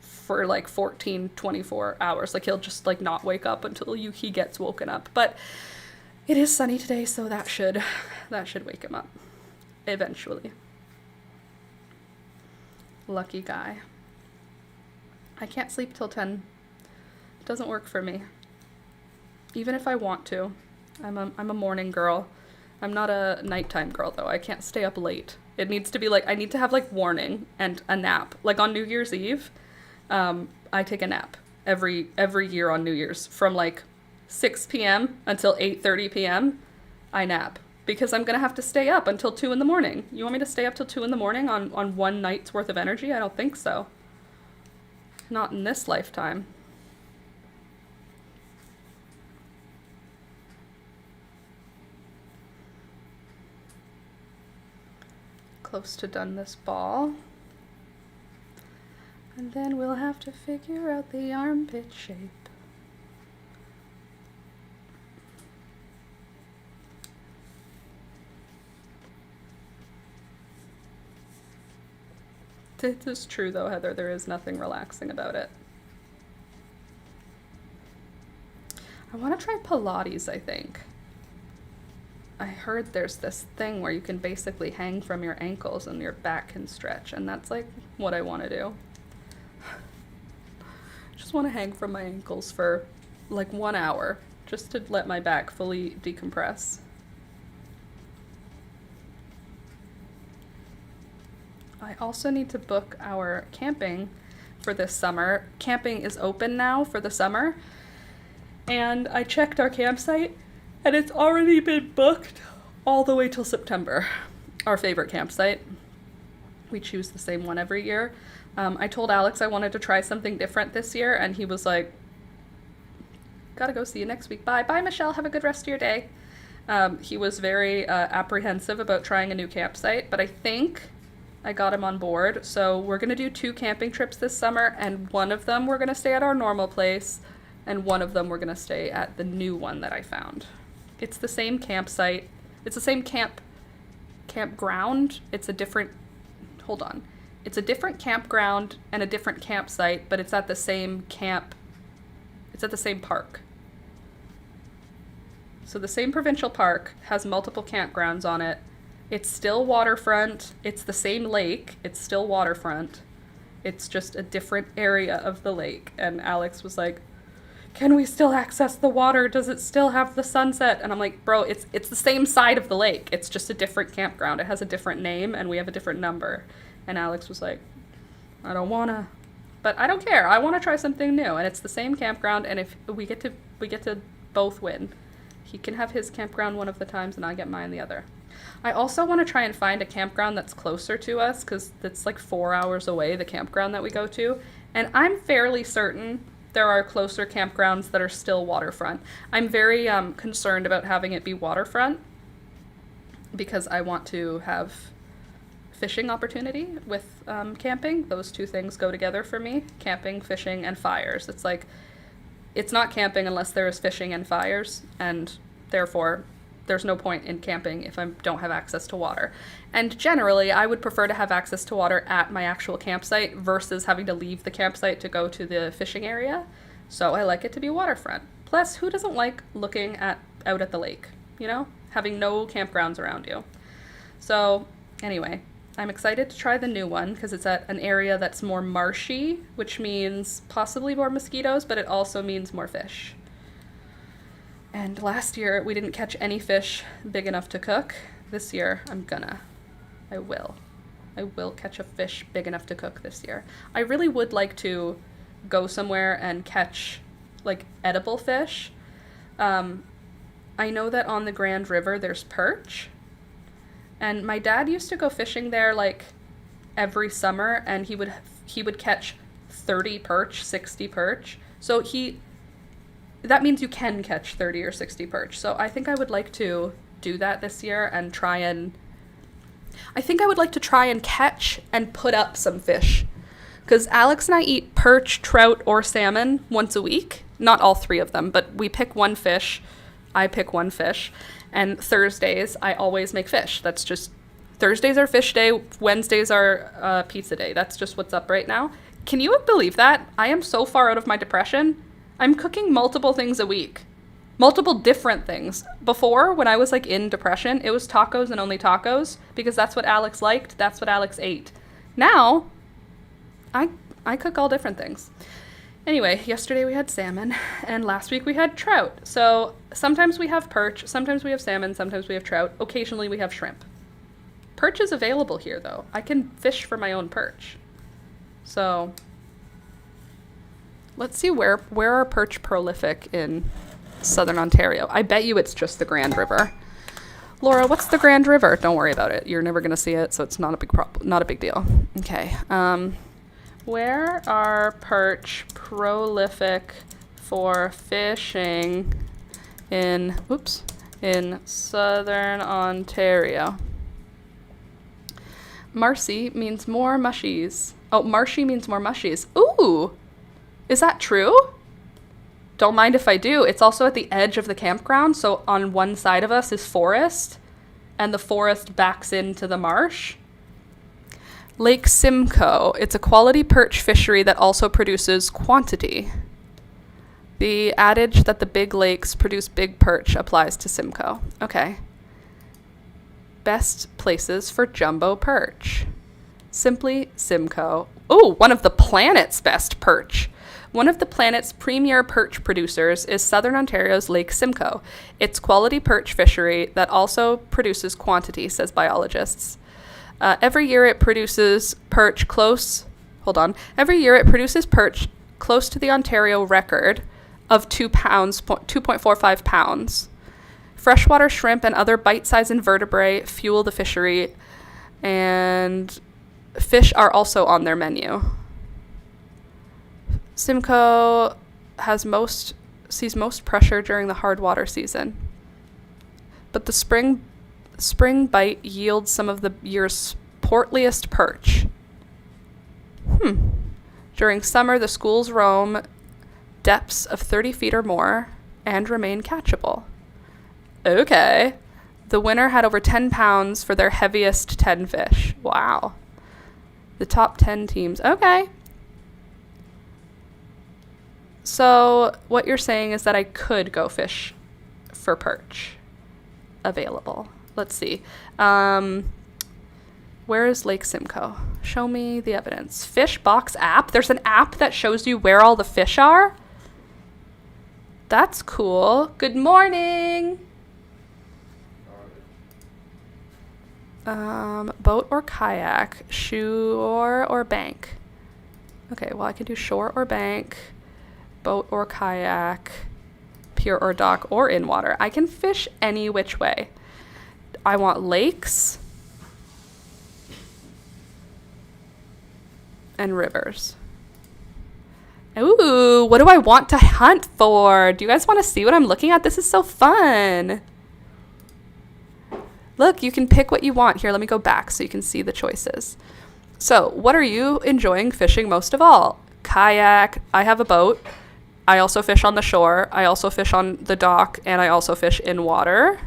for like 14, 24 hours. Like he'll just like not wake up until he gets woken up. But it is sunny today, so that should wake him up eventually. Lucky guy. I can't sleep till 10. It doesn't work for me. Even if I want to. I'm a morning girl. I'm not a nighttime girl though. I can't stay up late. It needs to be like I need to have like warning and a nap. Like on New Year's Eve, I take a nap every year on New Year's from like 6 p.m. until 8:30 p.m. I nap because I'm gonna have to stay up until 2 in the morning. You want me to stay up till 2 in the morning on one night's worth of energy? I don't think so. Not in this lifetime. Close to done this ball. And then we'll have to figure out the armpit shape. This is true though, Heather. There is nothing relaxing about it. I want to try Pilates, I think. I heard there's this thing where you can basically hang from your ankles and your back can stretch, and that's like what I want to do. Just want to hang from my ankles for like 1 hour, just to let my back fully decompress. I also need to book our camping for this summer. Camping is open now for the summer, and I checked our campsite, and it's already been booked all the way till September. Our favorite campsite. We choose the same one every year. I told Alex I wanted to try something different this year, and he was like, gotta go, see you next week. Bye. Bye, Michelle. Have a good rest of your day. He was very apprehensive about trying a new campsite, but I think I got him on board. So we're going to do 2 camping trips this summer, and one of them we're going to stay at our normal place, and one of them we're going to stay at the new one that I found. It's the same campsite. It's the same campground. It's a different, hold on. It's a different campground and a different campsite, but it's at the same camp. It's at the same park. So the same provincial park has multiple campgrounds on it. It's still waterfront. It's the same lake. It's still waterfront. It's just a different area of the lake. And Alex was like, can we still access the water? Does it still have the sunset? And I'm like, bro, it's the same side of the lake. It's just a different campground. It has a different name and we have a different number. And Alex was like, I don't wanna. But I don't care. I want to try something new. And it's the same campground, and if we get to both win. He can have his campground one of the times and I get mine the other. I also want to try and find a campground that's closer to us, because it's like 4 hours away, the campground that we go to. And I'm fairly certain there are closer campgrounds that are still waterfront. I'm very concerned about having it be waterfront because I want to have fishing opportunity with camping. Those two things go together for me. Camping, fishing, and fires. It's like, it's not camping unless there is fishing and fires, and therefore there's no point in camping if I don't have access to water. And generally, I would prefer to have access to water at my actual campsite versus having to leave the campsite to go to the fishing area. So I like it to be waterfront. Plus, who doesn't like looking out at the lake, you know? Having no campgrounds around you. So anyway, I'm excited to try the new one because it's at an area that's more marshy, which means possibly more mosquitoes, but it also means more fish. And last year, we didn't catch any fish big enough to cook. This year, I will catch a fish big enough to cook this year. I really would like to go somewhere and catch, like, edible fish. I know that on the Grand River there's perch. And my dad used to go fishing there like every summer, and he would catch 30 perch, 60 perch. So that means you can catch 30 or 60 perch. So I think I would like to do that this year and I think I would like to try and catch and put up some fish. Because Alex and I eat perch, trout, or salmon once a week. Not all three of them, but we pick one fish. I pick one fish. And Thursdays, I always make fish. That's just, Thursdays are fish day, Wednesdays are pizza day. That's just what's up right now. Can you believe that? I am so far out of my depression. I'm cooking multiple things a week. Multiple different things. Before, when I was like in depression, it was tacos and only tacos because that's what Alex liked. That's what Alex ate. Now, I cook all different things. Anyway, yesterday we had salmon and last week we had trout. So sometimes we have perch, sometimes we have salmon, sometimes we have trout. Occasionally we have shrimp. Perch is available here though. I can fish for my own perch. So let's see where are perch prolific in Southern Ontario. I bet you it's just the Grand River. Laura, what's the Grand River? Don't worry about it. You're never going to see it, so it's not a big problem, not a big deal. Okay. Where are perch prolific for fishing in Southern Ontario? Marcy means more mushies. Oh, marshy means more mushies. Ooh, is that true? Don't mind if I do. It's also at the edge of the campground, so on one side of us is forest, and the forest backs into the marsh. Lake Simcoe. It's a quality perch fishery that also produces quantity. The adage that the big lakes produce big perch applies to Simcoe. Okay. Best places for jumbo perch. Simply Simcoe. Oh, one of the planet's best perch. One of the planet's premier perch producers is Southern Ontario's Lake Simcoe. It's quality perch fishery that also produces quantity, says biologists. Every year it produces perch close to the Ontario record of 2.45 pounds. Freshwater shrimp and other bite-sized invertebrate fuel the fishery, and fish are also on their menu. Simcoe sees most pressure during the hard water season, but the spring bite yields some of the year's portliest perch. During summer, the schools roam depths of 30 feet or more and remain catchable. Okay. The winner had over 10 pounds for their heaviest 10 fish. Wow. The top 10 teams. Okay. So what you're saying is that I could go fish for perch available. Let's see. Where is Lake Simcoe? Show me the evidence. Fish box app. There's an app that shows you where all the fish are. That's cool. Good morning. Boat or kayak, shore or bank. Okay, well I can do shore or bank, boat or kayak, pier or dock, or in water. I can fish any which way. I want lakes and rivers. Ooh, what do I want to hunt for? Do you guys want to see what I'm looking at? This is so fun. Look, you can pick what you want. Here, let me go back so you can see the choices. So, what are you enjoying fishing most of all? Kayak. I have a boat. I also fish on the shore. I also fish on the dock. And I also fish in water.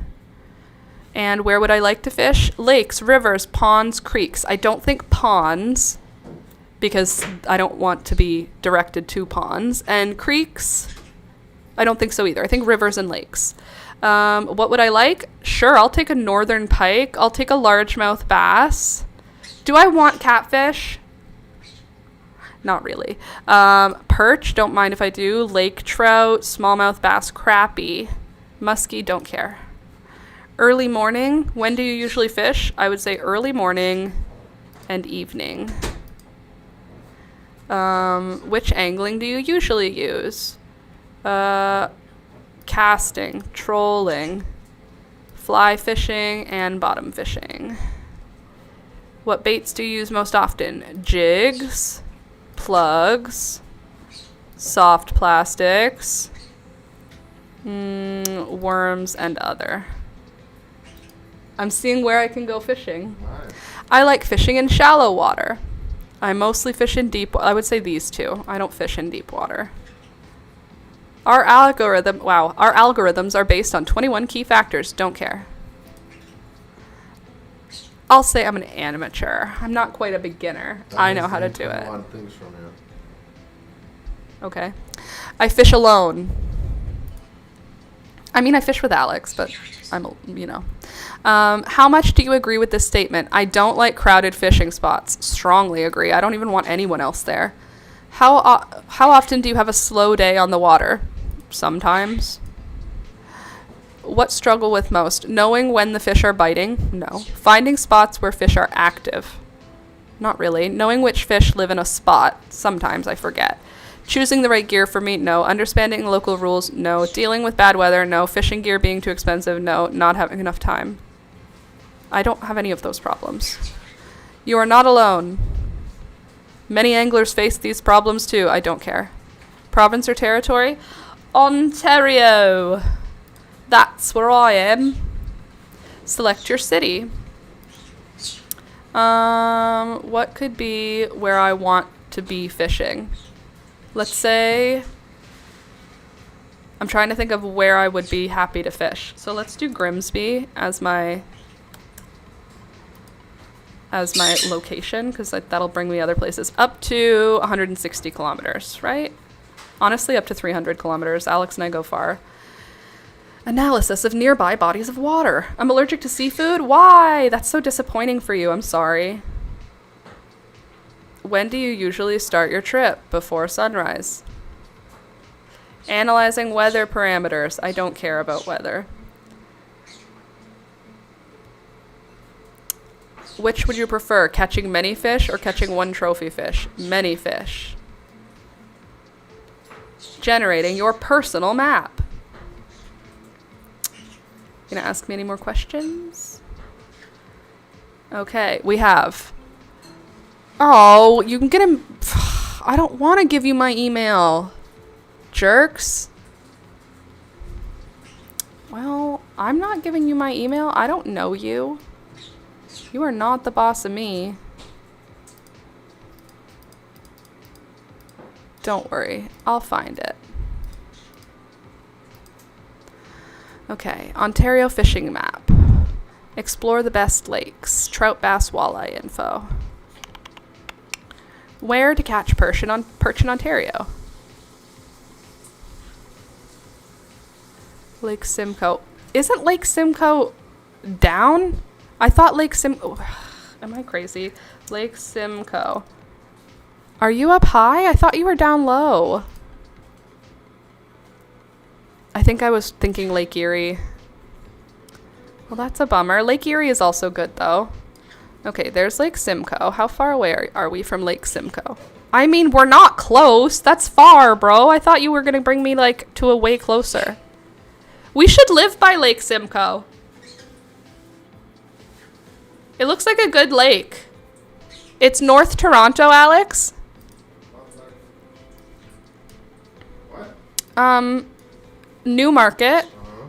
And where would I like to fish? Lakes, rivers, ponds, creeks. I don't think ponds, because I don't want to be directed to ponds. And creeks, I don't think so either. I think rivers and lakes. What would I like? Sure, I'll take a northern pike. I'll take a largemouth bass. Do I want catfish? Not really. Perch, don't mind if I do. Lake trout, smallmouth bass, crappie. Muskie, don't care. Early morning, when do you usually fish? I would say early morning and evening. Which angling do you usually use? casting, trolling, fly fishing, and bottom fishing. What baits do you use most often? Jigs, plugs, soft plastics, worms, and other. I'm seeing where I can go fishing. Nice. I like fishing in shallow water. I mostly fish in deep. I would say these two. I don't fish in deep water. Our algorithms are based on 21 key factors. Don't care. I'll say I'm an amateur. I'm not quite a beginner. I know how to do it. Things from you. Okay. I fish alone. I mean, I fish with Alex, but how much do you agree with this statement? I don't like crowded fishing spots. Strongly agree. I don't even want anyone else there. How often do you have a slow day on the water? Sometimes. What struggle with most? Knowing when the fish are biting? No. Finding spots where fish are active? Not really. Knowing which fish live in a spot? Sometimes I forget. Choosing the right gear for me? No. Understanding local rules? No. Dealing with bad weather? No. Fishing gear being too expensive? No. Not having enough time? I don't have any of those problems. You are not alone. Many anglers face these problems too. I don't care. Province or territory? Ontario. That's where I am. Select your city. What could be where I want to be fishing? Let's say I'm trying to think of where I would be happy to fish. So let's do Grimsby as my location, because that'll bring me other places. Up to 160 kilometers, right? Honestly, up to 300 kilometers. Alex and I go far. Analysis of nearby bodies of water. I'm allergic to seafood? Why? That's so disappointing for you. I'm sorry. When do you usually start your trip? Before sunrise. Analyzing weather parameters. I don't care about weather. Which would you prefer? Catching many fish or catching one trophy fish? Many fish. Generating your personal map. Gonna ask me any more questions? Okay, we have. Oh, you can get him. I don't want to give you my email. Jerks. Well, I'm not giving you my email. I don't know you. You are not the boss of me. Don't worry. I'll find it. Okay, Ontario fishing map. Explore the best lakes. Trout, bass, walleye info. Where to catch perch in Ontario. Lake Simcoe. Isn't Lake Simcoe down? I thought Lake Simcoe... Am I crazy? Lake Simcoe. Are you up high? I thought you were down low. I think I was thinking Lake Erie. Well, that's a bummer. Lake Erie is also good, though. Okay, there's Lake Simcoe. How far away are we from Lake Simcoe? I mean, we're not close. That's far, bro. I thought you were going to bring me, to a way closer. We should live by Lake Simcoe. It looks like a good lake. It's North Toronto, Alex. What? Newmarket.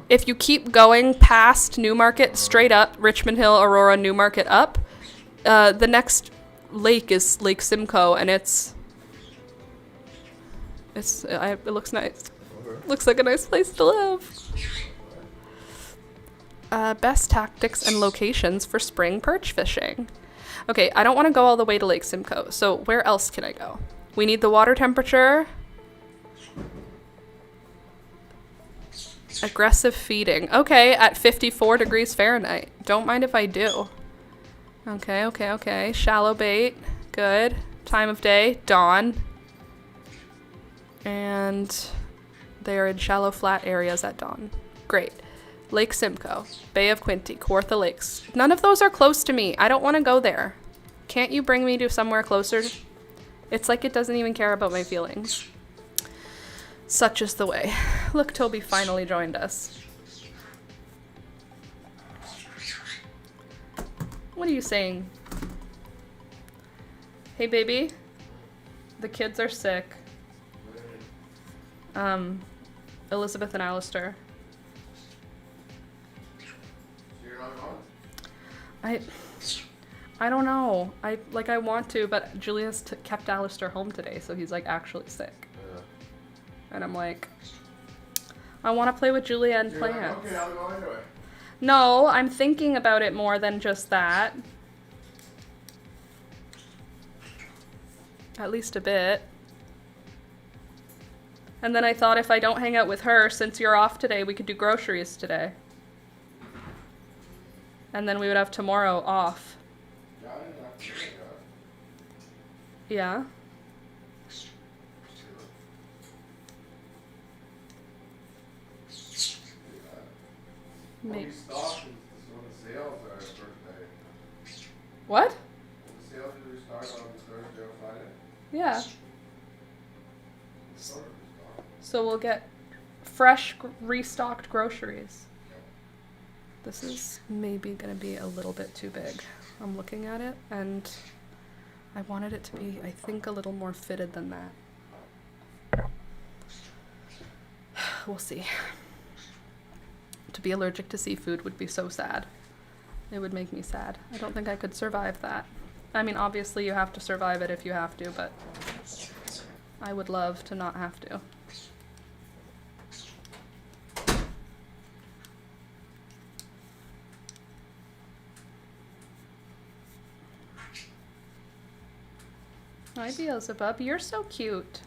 If you keep going past Newmarket, straight up, Richmond Hill, Aurora, Newmarket up, the next lake is Lake Simcoe, and it looks nice. Okay. Looks like a nice place to live. Best tactics and locations for spring perch fishing. Okay, I don't want to go all the way to Lake Simcoe, so where else can I go? We need the water temperature. Aggressive feeding. Okay, at 54 degrees Fahrenheit. Don't mind if I do. Okay. Shallow bait. Good. Time of day. Dawn. And they are in shallow, flat areas at dawn. Great. Lake Simcoe. Bay of Quinte. Kawartha Lakes. None of those are close to me. I don't want to go there. Can't you bring me to somewhere closer? It's like it doesn't even care about my feelings. Such is the way. Look, Toby finally joined us. What are you saying? Hey, baby. The kids are sick. Elizabeth and Alistair. You're not on? I don't know. I want to, but Julia's kept Alistair home today, so he's like actually sick. Yeah. And I'm like, I want to play with Julia and You're plants. like, okay, I'll go anyway. No, I'm thinking about it more than just that. At least a bit. And then I thought if I don't hang out with her, since you're off today, we could do groceries today. And then we would have tomorrow off. Yeah, I didn't have to do that. Yeah? Maybe. Maybe. Stock is when the sales are Thursday. What? The sales usually start on Thursday or Friday. Yeah. Sort of restock. So we'll get fresh, restocked groceries. This is maybe going to be a little bit too big. I'm looking at it, and I wanted it to be, I think, a little more fitted than that. We'll see. To be allergic to seafood would be so sad. It would make me sad. I don't think I could survive that. I mean, obviously you have to survive it if you have to, but I would love to not have to. Hi, Beelzebub. You're so cute.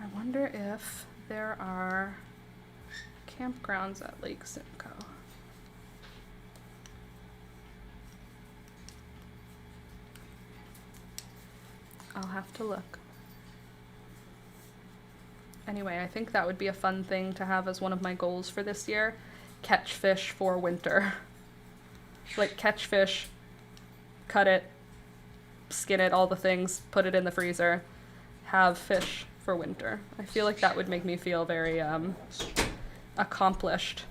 I wonder if there are campgrounds at Lake Simcoe. I'll have to look. Anyway, I think that would be a fun thing to have as one of my goals for this year. Catch fish for winter. Like, catch fish, cut it, skin it, all the things, put it in the freezer, have fish for winter. I feel like that would make me feel very, accomplished.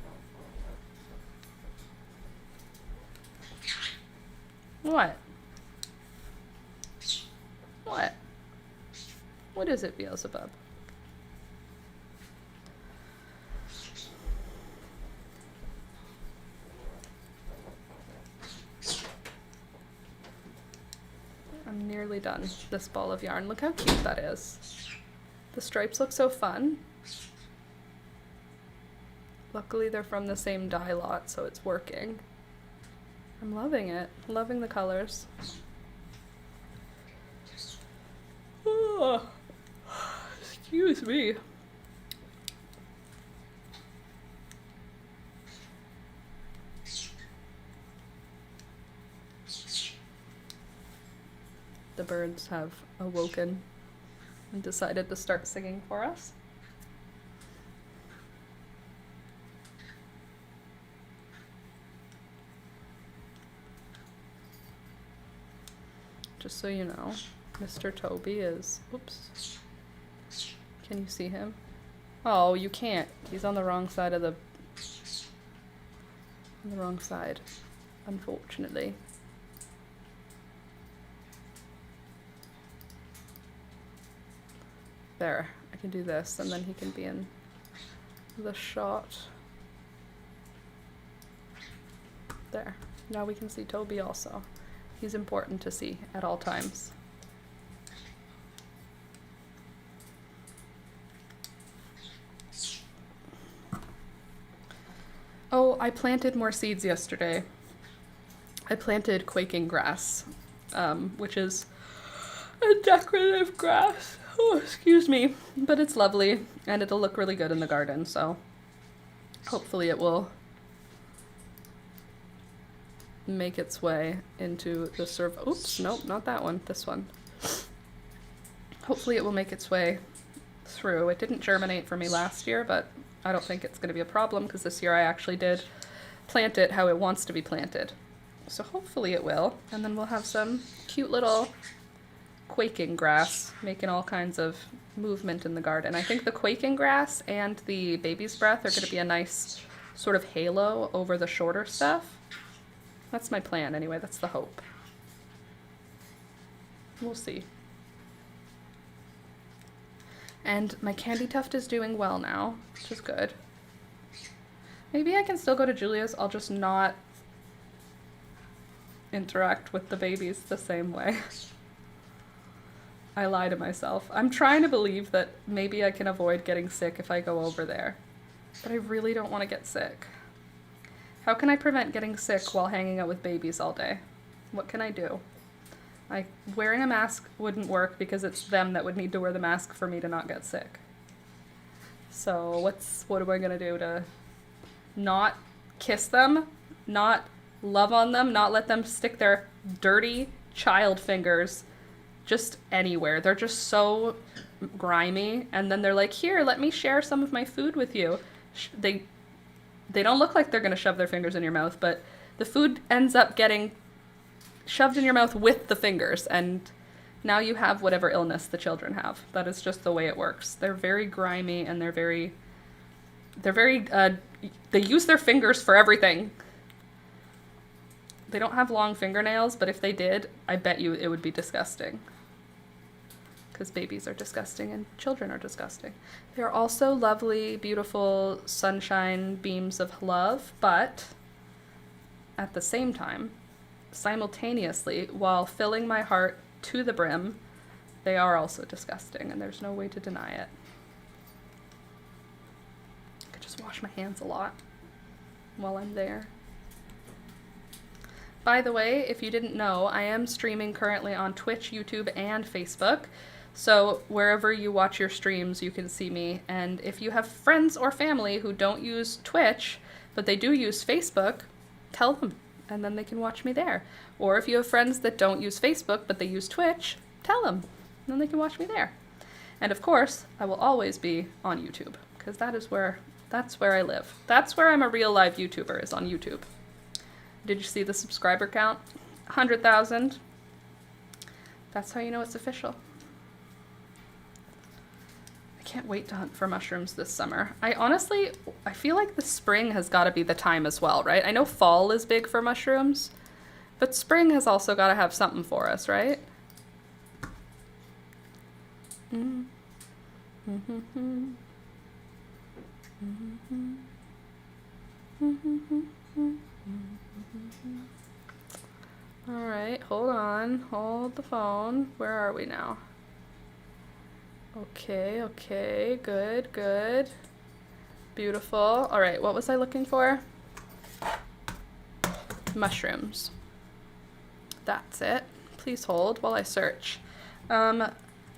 What? What? What is it, Beelzebub? I'm nearly done this ball of yarn. Look how cute that is. The stripes look so fun. Luckily they're from the same dye lot, so it's working. I'm loving it. Loving the colors. Oh, excuse me. The birds have awoken and decided to start singing for us. Just so you know, Mr. Toby is, oops, can you see him? Oh, you can't. He's on the wrong side of the, on the wrong side, unfortunately. There, I can do this, and then he can be in the shot. There, now we can see Toby also. He's important to see at all times. Oh, I planted more seeds yesterday. I planted quaking grass, which is a decorative grass. Oh, excuse me. But it's lovely, and it'll look really good in the garden, so hopefully it will make its way into the oops, nope, not that one, this one. Hopefully it will make its way through. It didn't germinate for me last year, but I don't think it's going to be a problem because this year I actually did plant it how it wants to be planted. So hopefully it will, and then we'll have some cute little quaking grass, making all kinds of movement in the garden. I think the quaking grass and the baby's breath are going to be a nice sort of halo over the shorter stuff. That's my plan anyway, that's the hope. We'll see. And my candy tuft is doing well now, which is good. Maybe I can still go to Julia's, I'll just not interact with the babies the same way. I lie to myself. I'm trying to believe that maybe I can avoid getting sick if I go over there. But I really don't want to get sick. How can I prevent getting sick while hanging out with babies all day? What can I do? Wearing a mask wouldn't work because it's them that would need to wear the mask for me to not get sick. So what am I gonna do to not kiss them, not love on them, not let them stick their dirty child fingers just anywhere? They're just so grimy, and then they're like, here, let me share some of my food with you. They don't look like they're gonna shove their fingers in your mouth, but the food ends up getting shoved in your mouth with the fingers, and now you have whatever illness the children have. That is just the way it works. They're very grimy, and they use their fingers for everything. They don't have long fingernails, but if they did, I bet you it would be disgusting. Because babies are disgusting and children are disgusting. They're also lovely, beautiful sunshine beams of love, but at the same time, simultaneously, while filling my heart to the brim, they are also disgusting, and there's no way to deny it. I could just wash my hands a lot while I'm there. By the way, if you didn't know, I am streaming currently on Twitch, YouTube, and Facebook. So wherever you watch your streams, you can see me. And if you have friends or family who don't use Twitch, but they do use Facebook, tell them, and then they can watch me there. Or if you have friends that don't use Facebook, but they use Twitch, tell them, and then they can watch me there. And of course, I will always be on YouTube, because that's where I live. That's where I'm a real live YouTuber, is on YouTube. Did you see the subscriber count? 100,000. That's how you know it's official. I can't wait to hunt for mushrooms this summer. I feel like the spring has got to be the time as well, right? I know fall is big for mushrooms, but spring has also got to have something for us, right? All right, hold on. Hold the phone. Where are we now? Okay, good. Beautiful. All right, what was I looking for? Mushrooms. That's it. Please hold while I search.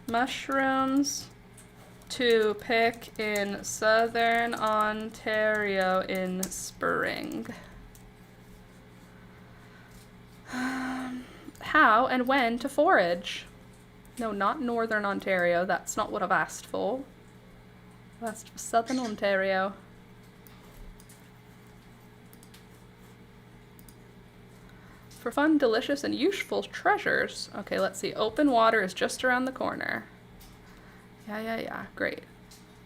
Mushrooms to pick in southern Ontario in spring. How and when to forage? No, not Northern Ontario. That's not what I've asked for. I've asked for Southern Ontario. For fun, delicious, and useful treasures. Okay, let's see. Open water is just around the corner. Yeah. Great.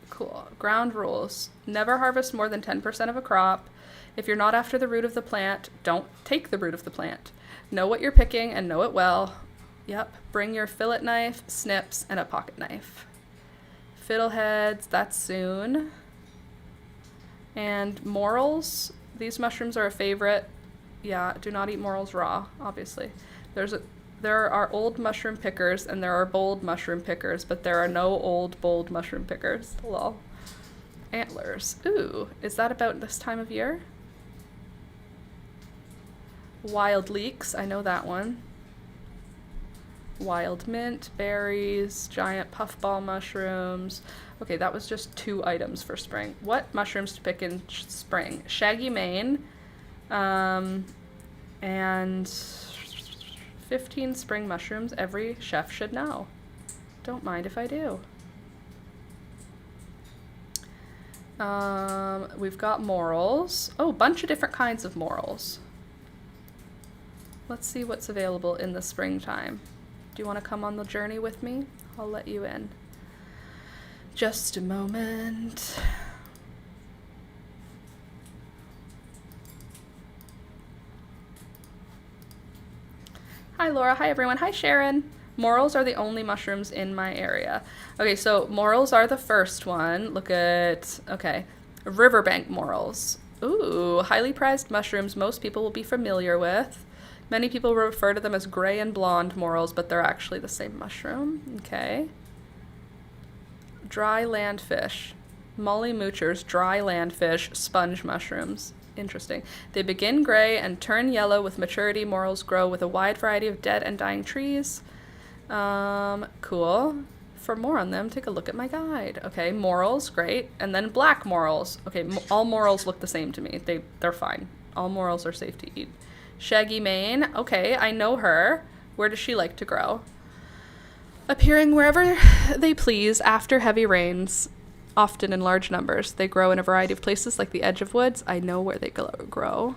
Cool. Ground rules. Never harvest more than 10% of a crop. If you're not after the root of the plant, don't take the root of the plant. Know what you're picking and know it well. Yep. Bring your fillet knife, snips, and a pocket knife. Fiddleheads, that's soon. And morels. These mushrooms are a favorite. Yeah, do not eat morels raw, obviously. There are old mushroom pickers and there are bold mushroom pickers, but there are no old, bold mushroom pickers. Lol. Antlers. Ooh, is that about this time of year? Wild leeks, I know that one. Wild mint, berries, giant puffball mushrooms. Okay, that was just 2 items for spring. What mushrooms to pick in spring? Shaggy mane, and 15 spring mushrooms every chef should know. Don't mind if I do. We've got morels. Oh, bunch of different kinds of morels. Let's see what's available in the springtime. Do you want to come on the journey with me? I'll let you in. Just a moment. Hi Laura, hi everyone, hi Sharon. Morels are the only mushrooms in my area. Okay, so morels are the first one. Look at, okay, riverbank morels. Ooh, highly prized mushrooms most people will be familiar with. Many people refer to them as gray and blonde morels, but they're actually the same mushroom. Okay. Dry land fish. Molly moochers, dry land fish, sponge mushrooms. Interesting. They begin gray and turn yellow with maturity. Morels grow with a wide variety of dead and dying trees. Cool. For more on them, take a look at my guide. Okay, morels, great. And then black morels. Okay, all morels look the same to me. They're fine. All morels are safe to eat. Shaggy mane. Okay, I know her. Where does she like to grow? Appearing wherever they please after heavy rains, often in large numbers. They grow in a variety of places like the edge of woods. I know where they grow,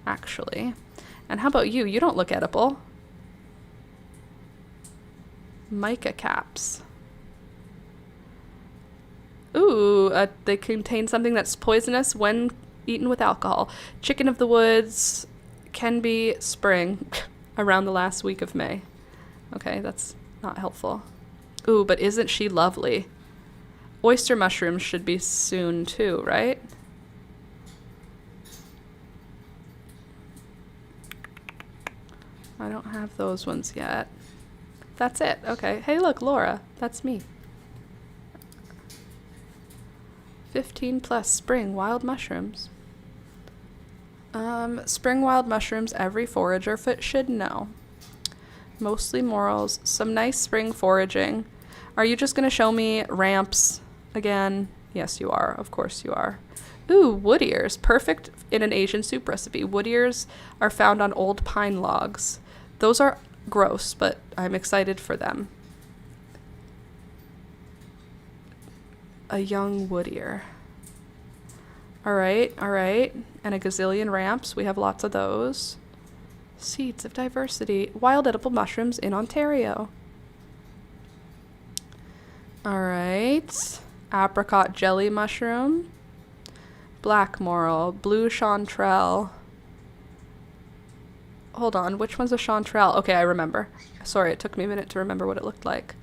actually. And how about you? You don't look edible. Mica caps. Ooh, they contain something that's poisonous when eaten with alcohol. Chicken of the woods can be spring around the last week of May. Okay, that's not helpful. Ooh, but isn't she lovely? Oyster mushrooms should be soon too, right? I don't have those ones yet. That's it. Okay. Hey, look, Laura. That's me. 15 plus spring wild mushrooms. Spring wild mushrooms every forager should know. Mostly morels. Some nice spring foraging. Are you just going to show me ramps again? Yes, you are. Of course you are. Ooh, wood ears. Perfect in an Asian soup recipe. Wood ears are found on old pine logs. Those are gross, but I'm excited for them. A young wood ear. All right. And a gazillion ramps. We have lots of those. Seeds of diversity. Wild edible mushrooms in Ontario. All right. Apricot jelly mushroom. Black morel. Blue chanterelle. Hold on. Which one's a chanterelle? Okay, I remember. Sorry, it took me a minute to remember what it looked like.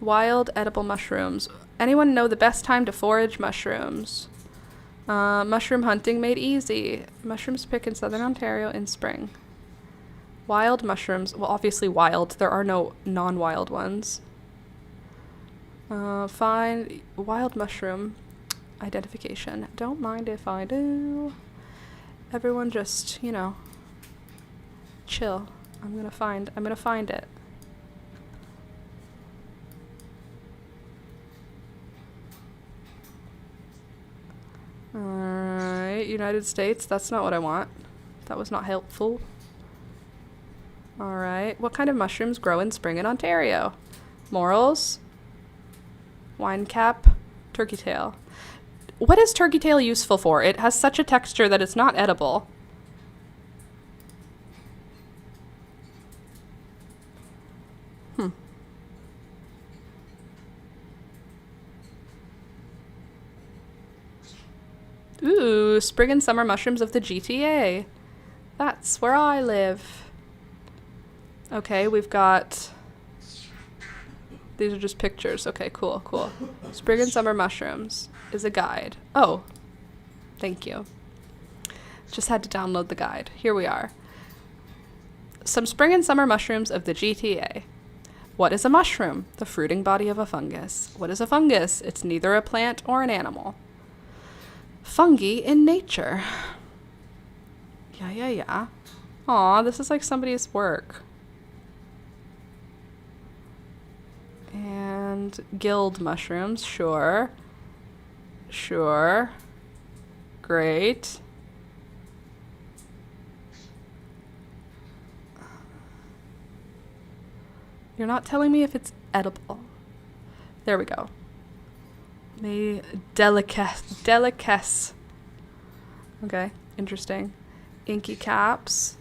Wild edible mushrooms. Anyone know the best time to forage mushrooms? Mushroom hunting made easy. Mushrooms pick in southern Ontario in spring. Wild mushrooms. Well, obviously wild. There are no non-wild ones. Find wild mushroom identification. Don't mind if I do. Everyone just, chill. I'm gonna find it. Alright, United States. That's not what I want. That was not helpful. Alright, what kind of mushrooms grow in spring in Ontario? Morels, wine cap, turkey tail. What is turkey tail useful for? It has such a texture that it's not edible. Ooh, spring and summer mushrooms of the GTA. That's where I live. Okay, we've got... These are just pictures. Okay, cool. Spring and summer mushrooms is a guide. Oh, thank you. Just had to download the guide. Here we are. Some spring and summer mushrooms of the GTA. What is a mushroom? The fruiting body of a fungus. What is a fungus? It's neither a plant or an animal. Fungi in nature. Yeah. Aw, this is like somebody's work. And guild mushrooms, sure. Great. You're not telling me if it's edible. There we go. Delicace. Okay, interesting. Inky caps.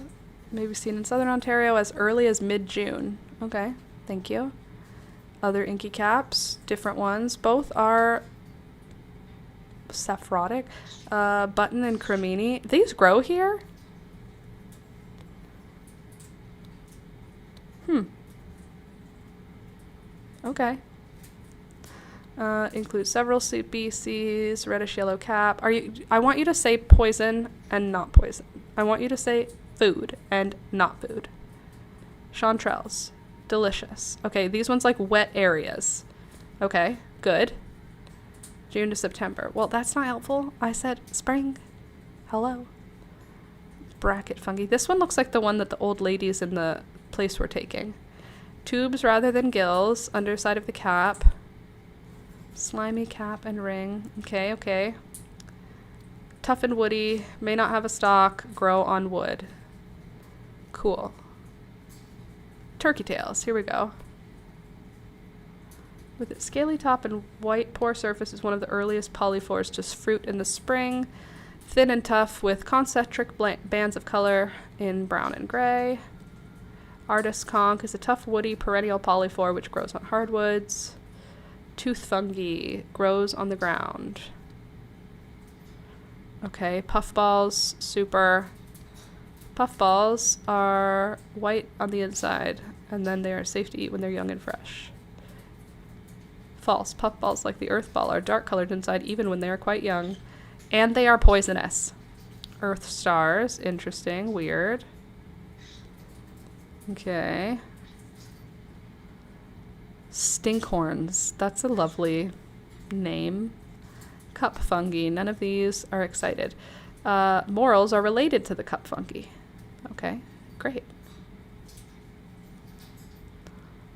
Maybe seen in southern Ontario as early as mid-June. Okay, thank you. Other inky caps, different ones. Both are saffrodic. Button and cremini. These grow here? Okay. Includes several species, reddish yellow cap. I want you to say poison and not poison. I want you to say food and not food. Chanterelles. Delicious. Okay, these ones like wet areas. Okay, good. June to September. Well, that's not helpful. I said spring. Hello. Bracket fungi. This one looks like the one that the old ladies in the place were taking. Tubes rather than gills. Underside of the cap. Slimy cap and ring. Okay, okay. Tough and woody. May not have a stalk. Grow on wood. Cool. Turkey tails. Here we go. With its scaly top and white pore surface is one of the earliest polyphores to fruit in the spring. Thin and tough with concentric bands of color in brown and gray. Artist conch is a tough woody perennial polyphore which grows on hardwoods. Tooth fungi grows on the ground. Okay, puffballs, super. Puffballs are white on the inside, and then they are safe to eat when they're young and fresh. False. Puffballs, like the earth ball, are dark colored inside even when they are quite young. And they are poisonous. Earth stars. Interesting. Weird. Okay. Stinkhorns. That's a lovely name. Cup fungi. None of these are excited. Morels are related to the cup fungi. Okay, great.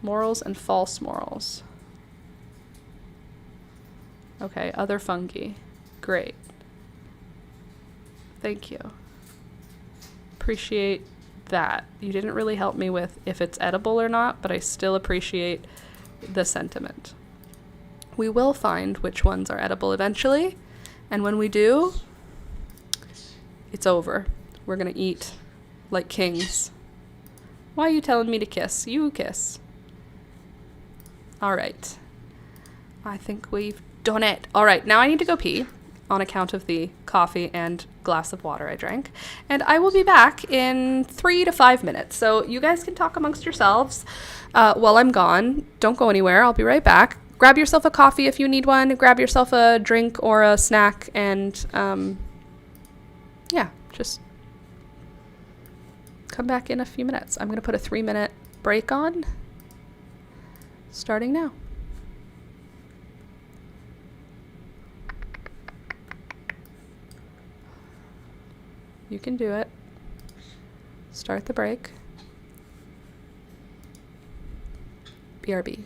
Morels and false morels. Okay, other fungi. Great. Thank you. Appreciate that. You didn't really help me with if it's edible or not, but I still appreciate the sentiment. We will find which ones are edible eventually, and when we do, it's over. We're gonna eat like kings. Why are you telling me to kiss? You kiss. All right. I think we've done it. All right, now I need to go pee on account of the coffee and glass of water I drank. And I will be back in 3 to 5 minutes. So you guys can talk amongst yourselves while I'm gone. Don't go anywhere. I'll be right back. Grab yourself a coffee if you need one. Grab yourself a drink or a snack. And yeah, just come back in a few minutes. I'm going to put a 3-minute break on starting now. You can do it. Start the break. BRB.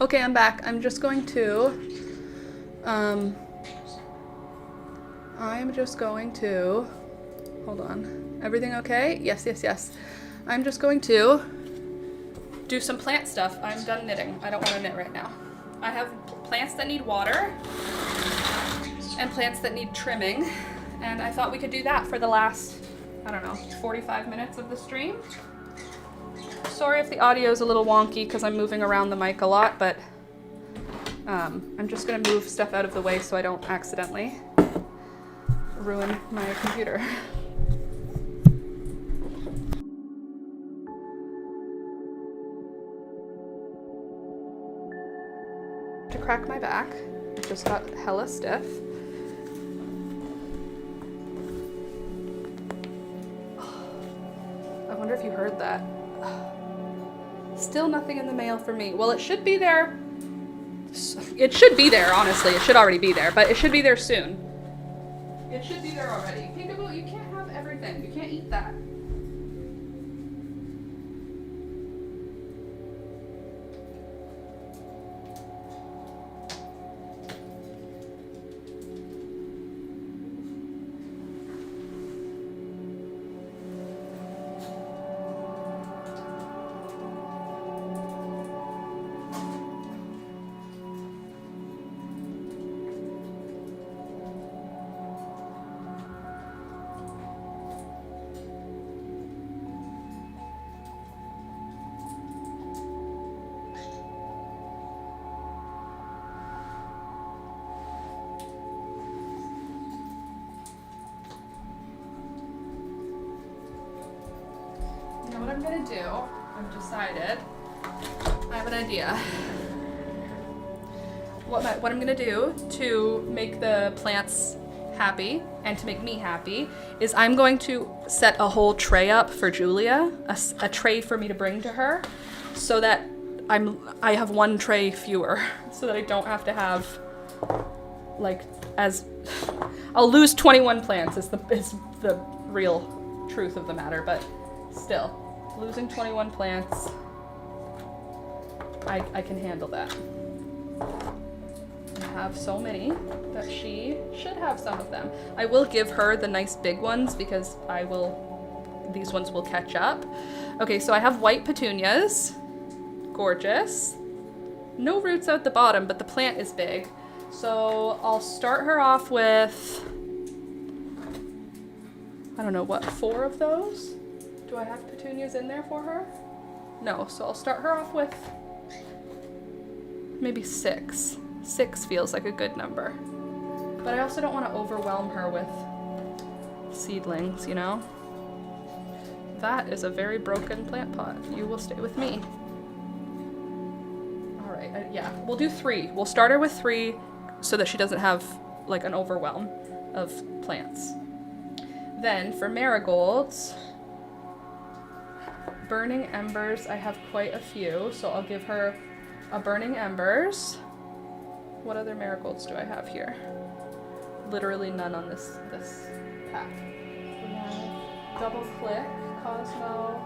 Okay, I'm back. I'm just going to, hold on. Everything okay? Yes, yes, yes. I'm just going to do some plant stuff. I'm done knitting. I don't want to knit right now. I have plants that need water and plants that need trimming, and I thought we could do that for the last, I don't know, 45 minutes of the stream. Sorry if the audio is a little wonky because I'm moving around the mic a lot, but I'm just gonna move stuff out of the way so I don't accidentally ruin my computer. To crack my back, it just got hella stiff. I wonder if you heard that. Still nothing in the mail for me. Well, it should be there. It should be there, honestly. It should already be there, but it should be there soon. It should be there already. Peekaboo, you can't have everything. You can't eat that. What I'm gonna do, I've decided, I have an idea. What I'm gonna do to make the plants happy and to make me happy is I'm going to set a whole tray up for Julia, a tray for me to bring to her, so that I have one tray fewer, so that I don't have to have, like, I'll lose 21 plants is the real truth of the matter, but still. Losing 21 plants, I can handle that. I have so many that she should have some of them. I will give her the nice big ones because these ones will catch up. Okay, so I have white petunias. Gorgeous. No roots out the bottom, but the plant is big. So I'll start her off with, I don't know, what, 4 of those? Do I have petunias in there for her? No, so I'll start her off with maybe 6. 6 feels like a good number. But I also don't want to overwhelm her with seedlings, you know? That is a very broken plant pot. You will stay with me. All right, yeah, we'll do 3. We'll start her with 3 so that she doesn't have like an overwhelm of plants. Then for marigolds, burning embers, I have quite a few, so I'll give her a burning embers. What other marigolds do I have here? Literally none on this pack. We have double click, Cosmo,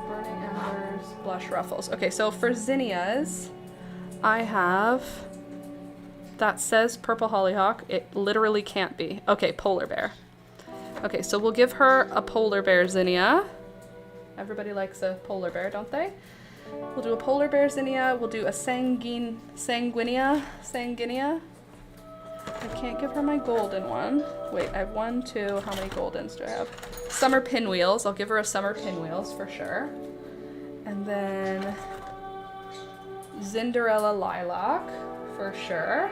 burning embers, blush ruffles. Okay, so for zinnias, I have, that says purple hollyhock. It literally can't be. Okay, polar bear. Okay, so we'll give her a polar bear zinnia. Everybody likes a polar bear, don't they? We'll do a polar bear zinnia. We'll do a sanguinea. I can't give her my golden one. Wait, I have 1, 2, how many goldens do I have? Summer pinwheels. I'll give her a summer pinwheels for sure. And then Cinderella lilac for sure.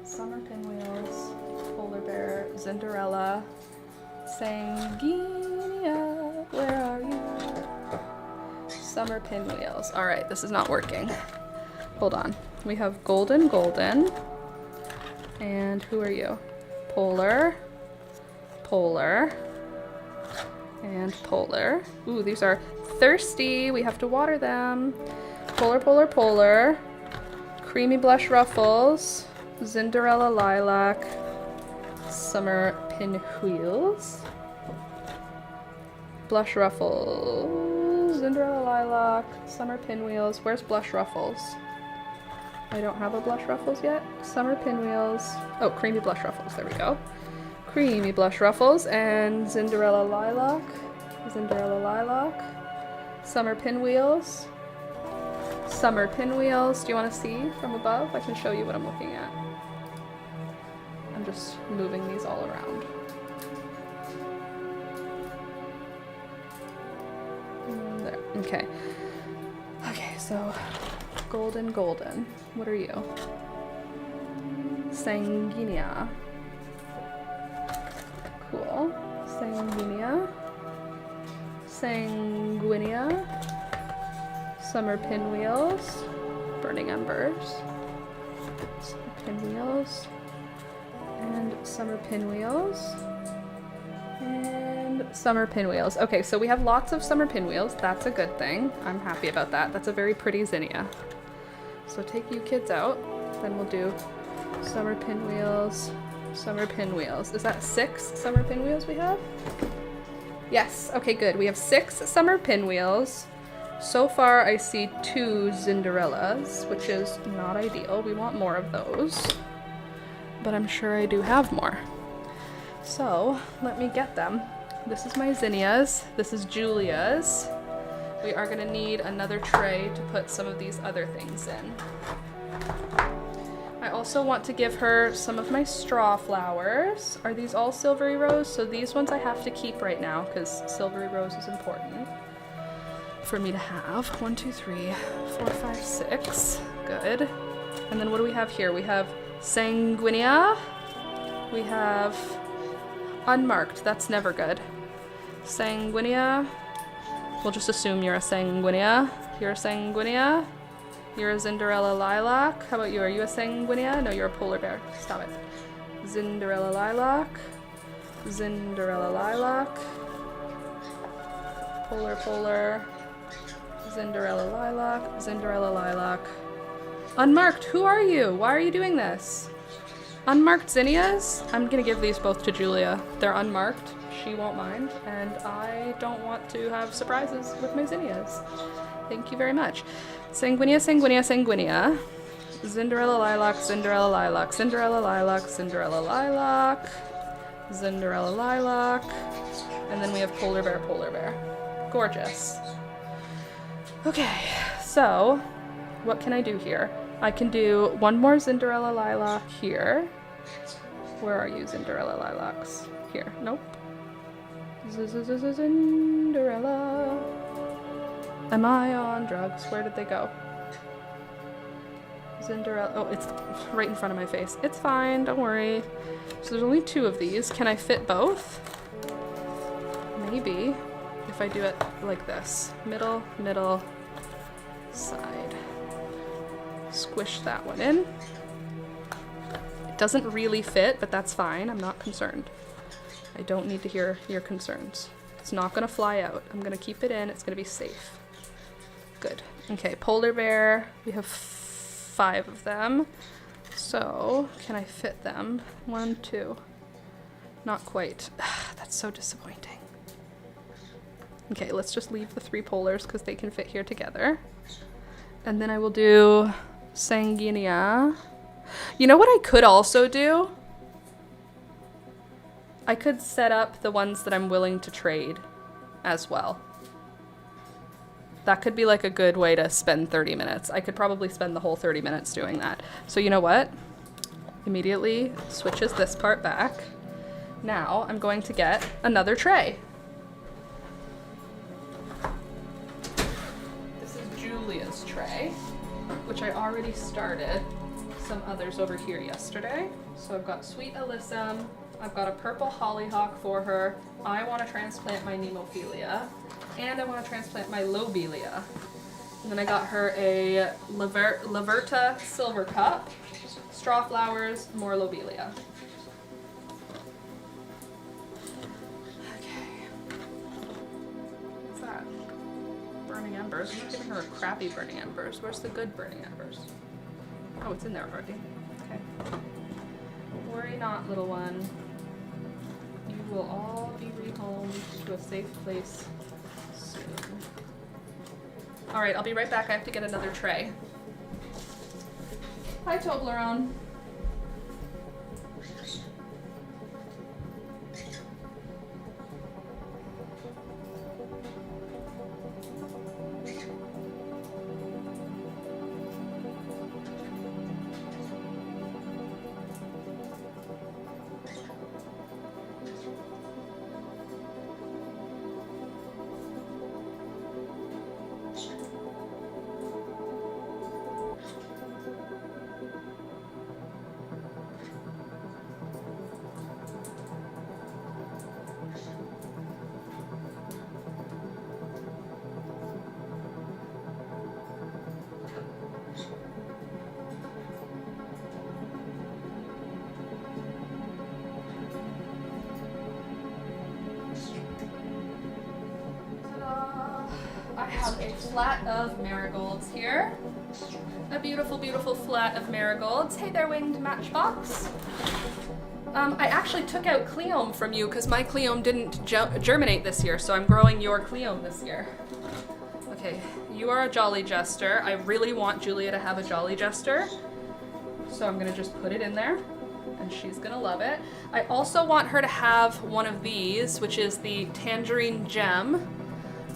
Summer pinwheels, polar bear, Cinderella, sanguinea, where are you? Summer pinwheels. All right, this is not working. Hold on. We have golden, and who are you? Polar, and polar. Ooh, these are thirsty. We have to water them. Polar. Creamy blush ruffles. Cinderella lilac. Summer pinwheels. Blush ruffles. Cinderella Lilac, Summer Pinwheels. Where's Blush Ruffles? I don't have a Blush Ruffles yet. Summer Pinwheels. Oh, Creamy Blush Ruffles. There we go. Creamy Blush Ruffles and Cinderella Lilac. Cinderella Lilac. Summer Pinwheels. Summer Pinwheels. Do you want to see from above? I can show you what I'm looking at. I'm just moving these all around. There. Okay. Okay, so golden, golden. What are you? Sanguinea. Cool. Sanguinea. Sanguinea. Summer Pinwheels. Burning Embers. Summer Pinwheels. And Summer Pinwheels. And Summer Pinwheels. Okay, so we have lots of Summer Pinwheels. That's a good thing. I'm happy about that. That's a very pretty zinnia. So take you kids out. Then we'll do Summer Pinwheels. Summer Pinwheels. Is that 6 Summer Pinwheels we have? Yes. Okay, good. We have 6 Summer Pinwheels. So far, I see 2 Cinderellas, which is not ideal. We want more of those. But I'm sure I do have more. So, let me get them. This is my zinnias. This is Julia's. We are going to need another tray to put some of these other things in. I also want to give her some of my straw flowers. Are these all Silvery Rose? So these ones I have to keep right now because Silvery Rose is important for me to have. 1, 2, 3, 4, 5, 6. Good. And then what do we have here? We have Sanguinea. We have unmarked. That's never good. Sanguinea. We'll just assume you're a Sanguinea. You're a Sanguinea. You're a Cinderella Lilac. How about you? Are you a Sanguinea? No, you're a polar bear. Stop it. Cinderella Lilac. Cinderella Lilac. Polar, polar. Cinderella Lilac. Cinderella Lilac. Unmarked. Who are you? Why are you doing this? Unmarked zinnias? I'm gonna give these both to Julia. They're unmarked. She won't mind. And I don't want to have surprises with my zinnias. Thank you very much. Sanguinea, Sanguinea, Sanguinea. Cinderella Lilac, Cinderella Lilac, Cinderella Lilac, Cinderella Lilac, Cinderella Lilac. And then we have Polar Bear, Polar Bear. Gorgeous. Okay, so what can I do here? I can do one more Cinderella Lilac here. Where are you, Cinderella Lilacs? Here. Nope. Cinderella. Am I on drugs? Where did they go? Cinderella. Oh, it's right in front of my face. It's fine. Don't worry. So there's only 2 of these. Can I fit both? Maybe. If I do it like this. Middle, middle, side. Squish that one in. It doesn't really fit, but that's fine. I'm not concerned. I don't need to hear your concerns. It's not going to fly out. I'm going to keep it in. It's going to be safe. Good. Okay, polar bear. We have 5 of them. So, can I fit them? 1, 2. Not quite. That's so disappointing. Okay, let's just leave the 3 polars because they can fit here together. And then I will do Sanguinea. You know what I could also do? I could set up the ones that I'm willing to trade as well. That could be like a good way to spend 30 minutes. I could probably spend the whole 30 minutes doing that. So you know what? Immediately switches this part back. Now I'm going to get another tray. This is Julia's tray, which I already started some others over here yesterday. So I've got Sweet Alyssum. I've got a purple hollyhock for her. I want to transplant my Nemophilia. And I want to transplant my Lobelia. And then I got her a Laverta silver cup, straw flowers, more Lobelia. Okay. What's that? Burning embers. I'm not giving her a crappy burning embers. Where's the good burning embers? Oh, it's in there already. Okay. Worry not, little one. You will all be rehomed to a safe place soon. All right, I'll be right back. I have to get another tray. Hi, Toblerone. I have a flat of marigolds here. A beautiful, beautiful flat of marigolds. Hey there, winged matchbox. I actually took out Cleome from you because my Cleome didn't germinate this year, so I'm growing your Cleome this year. Okay, you are a Jolly Jester. I really want Julia to have a Jolly Jester, so I'm gonna just put it in there, and she's gonna love it. I also want her to have one of these, which is the Tangerine Gem.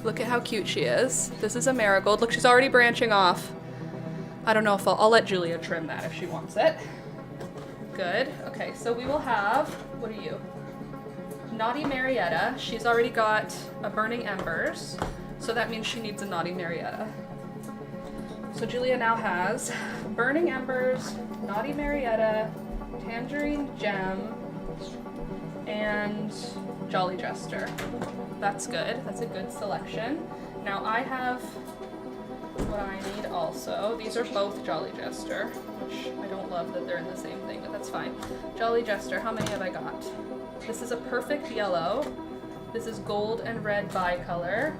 Look at how cute she is. This is a marigold. Look, she's already branching off. I don't know if I'll let Julia trim that if she wants it. Good. Okay, so we will have, what are you? Naughty Marietta. She's already got a Burning Embers, so that means she needs a Naughty Marietta. So Julia now has Burning Embers, Naughty Marietta, Tangerine Gem, and Jolly Jester. That's good. That's a good selection. Now I have what I need also. These are both Jolly Jester, which I don't love that they're in the same thing, but that's fine. Jolly Jester, how many have I got? This is a perfect yellow. This is gold and red bicolor.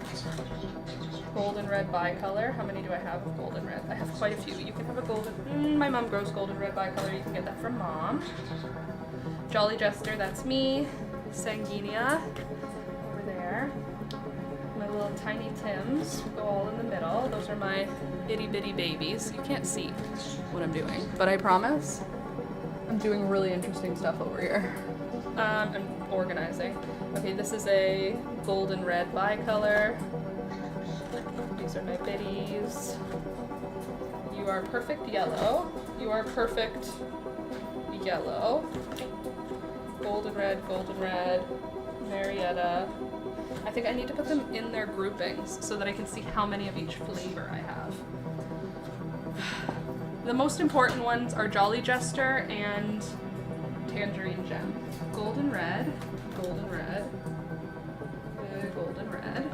Gold and red bicolor. How many do I have of gold and red? I have quite a few. You can have a golden, my mom grows gold and red bicolor. You can get that from mom. Jolly Jester, that's me. Sanguinea, over there. My little tiny Tims go all in the middle. Those are my itty bitty babies. You can't see what I'm doing, but I promise I'm doing really interesting stuff over here. I'm organizing. Okay, this is a golden red bicolor. These are my biddies. You are perfect yellow. You are perfect yellow. Golden red, Marietta. I think I need to put them in their groupings so that I can see how many of each flavor I have. The most important ones are Jolly Jester and Tangerine Gem. Golden red, golden red, golden red.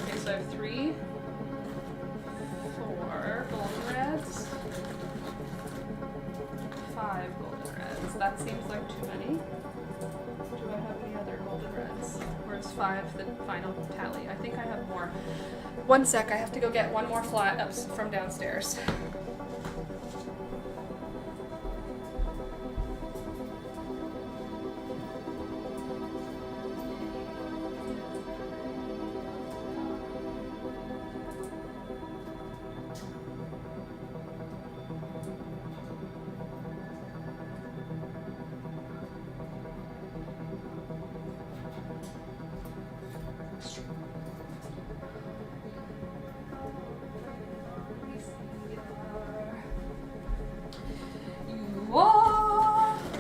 Okay, so I have 3, 4 golden reds, 5 golden reds. That seems like too many. Do I have any other golden reds? Or is 5 the final tally? I think I have more. One sec, I have to go get one more flat up from downstairs.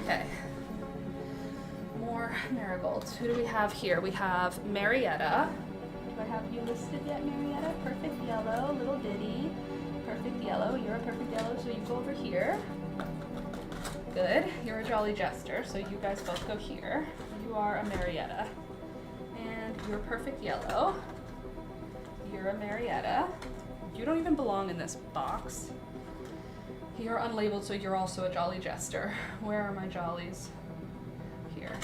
Okay. More marigolds. Who do we have here? We have Marietta. Do I have you listed yet, Marietta? Perfect yellow, little bitty. Perfect yellow. You're a perfect yellow, so you go over here. Good. You're a Jolly Jester, so you guys both go here. You are a Marietta. And you're perfect yellow. You're a Marietta. You don't even belong in this box. You're unlabeled, so you're also a Jolly Jester. Where are my Jollies? Here.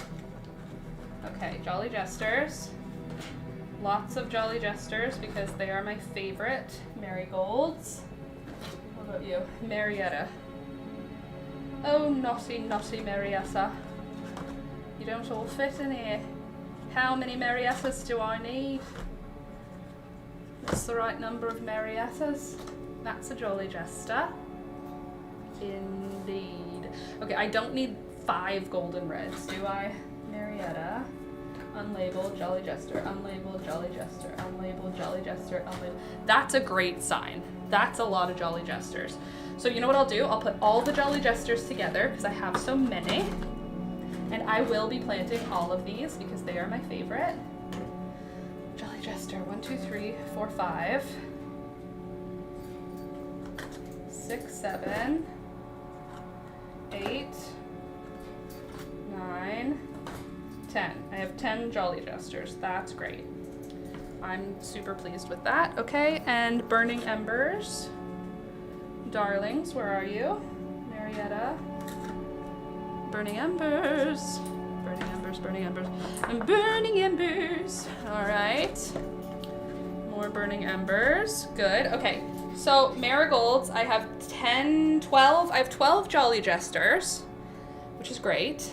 Okay, Jolly Jesters. Lots of Jolly Jesters because they are my favorite marigolds. What about you? Marietta. Oh, naughty, naughty Marietta. You don't all fit in here. How many Mariettas do I need? That's the right number of Mariettas. That's a Jolly Jester. Indeed. Okay, I don't need 5 golden reds, do I? Marietta. Unlabeled Jolly Jester. Unlabeled Jolly Jester. Unlabeled Jolly Jester. Unlabeled. That's a great sign. That's a lot of Jolly Jesters. So you know what I'll do? I'll put all the Jolly Jesters together because I have so many. And I will be planting all of these because they are my favorite. Jolly Jester, 1, 2, 3, 4, 5, 6, 7, 8, 9, 10. I have 10 Jolly Jesters. That's great. I'm super pleased with that. Okay, and Burning Embers. Darlings, where are you? Marietta. Burning Embers. Burning Embers, Burning Embers. And Burning Embers. All right. More Burning Embers. Good. Okay, so marigolds, I have 10, 12. I have 12 Jolly Jesters, which is great.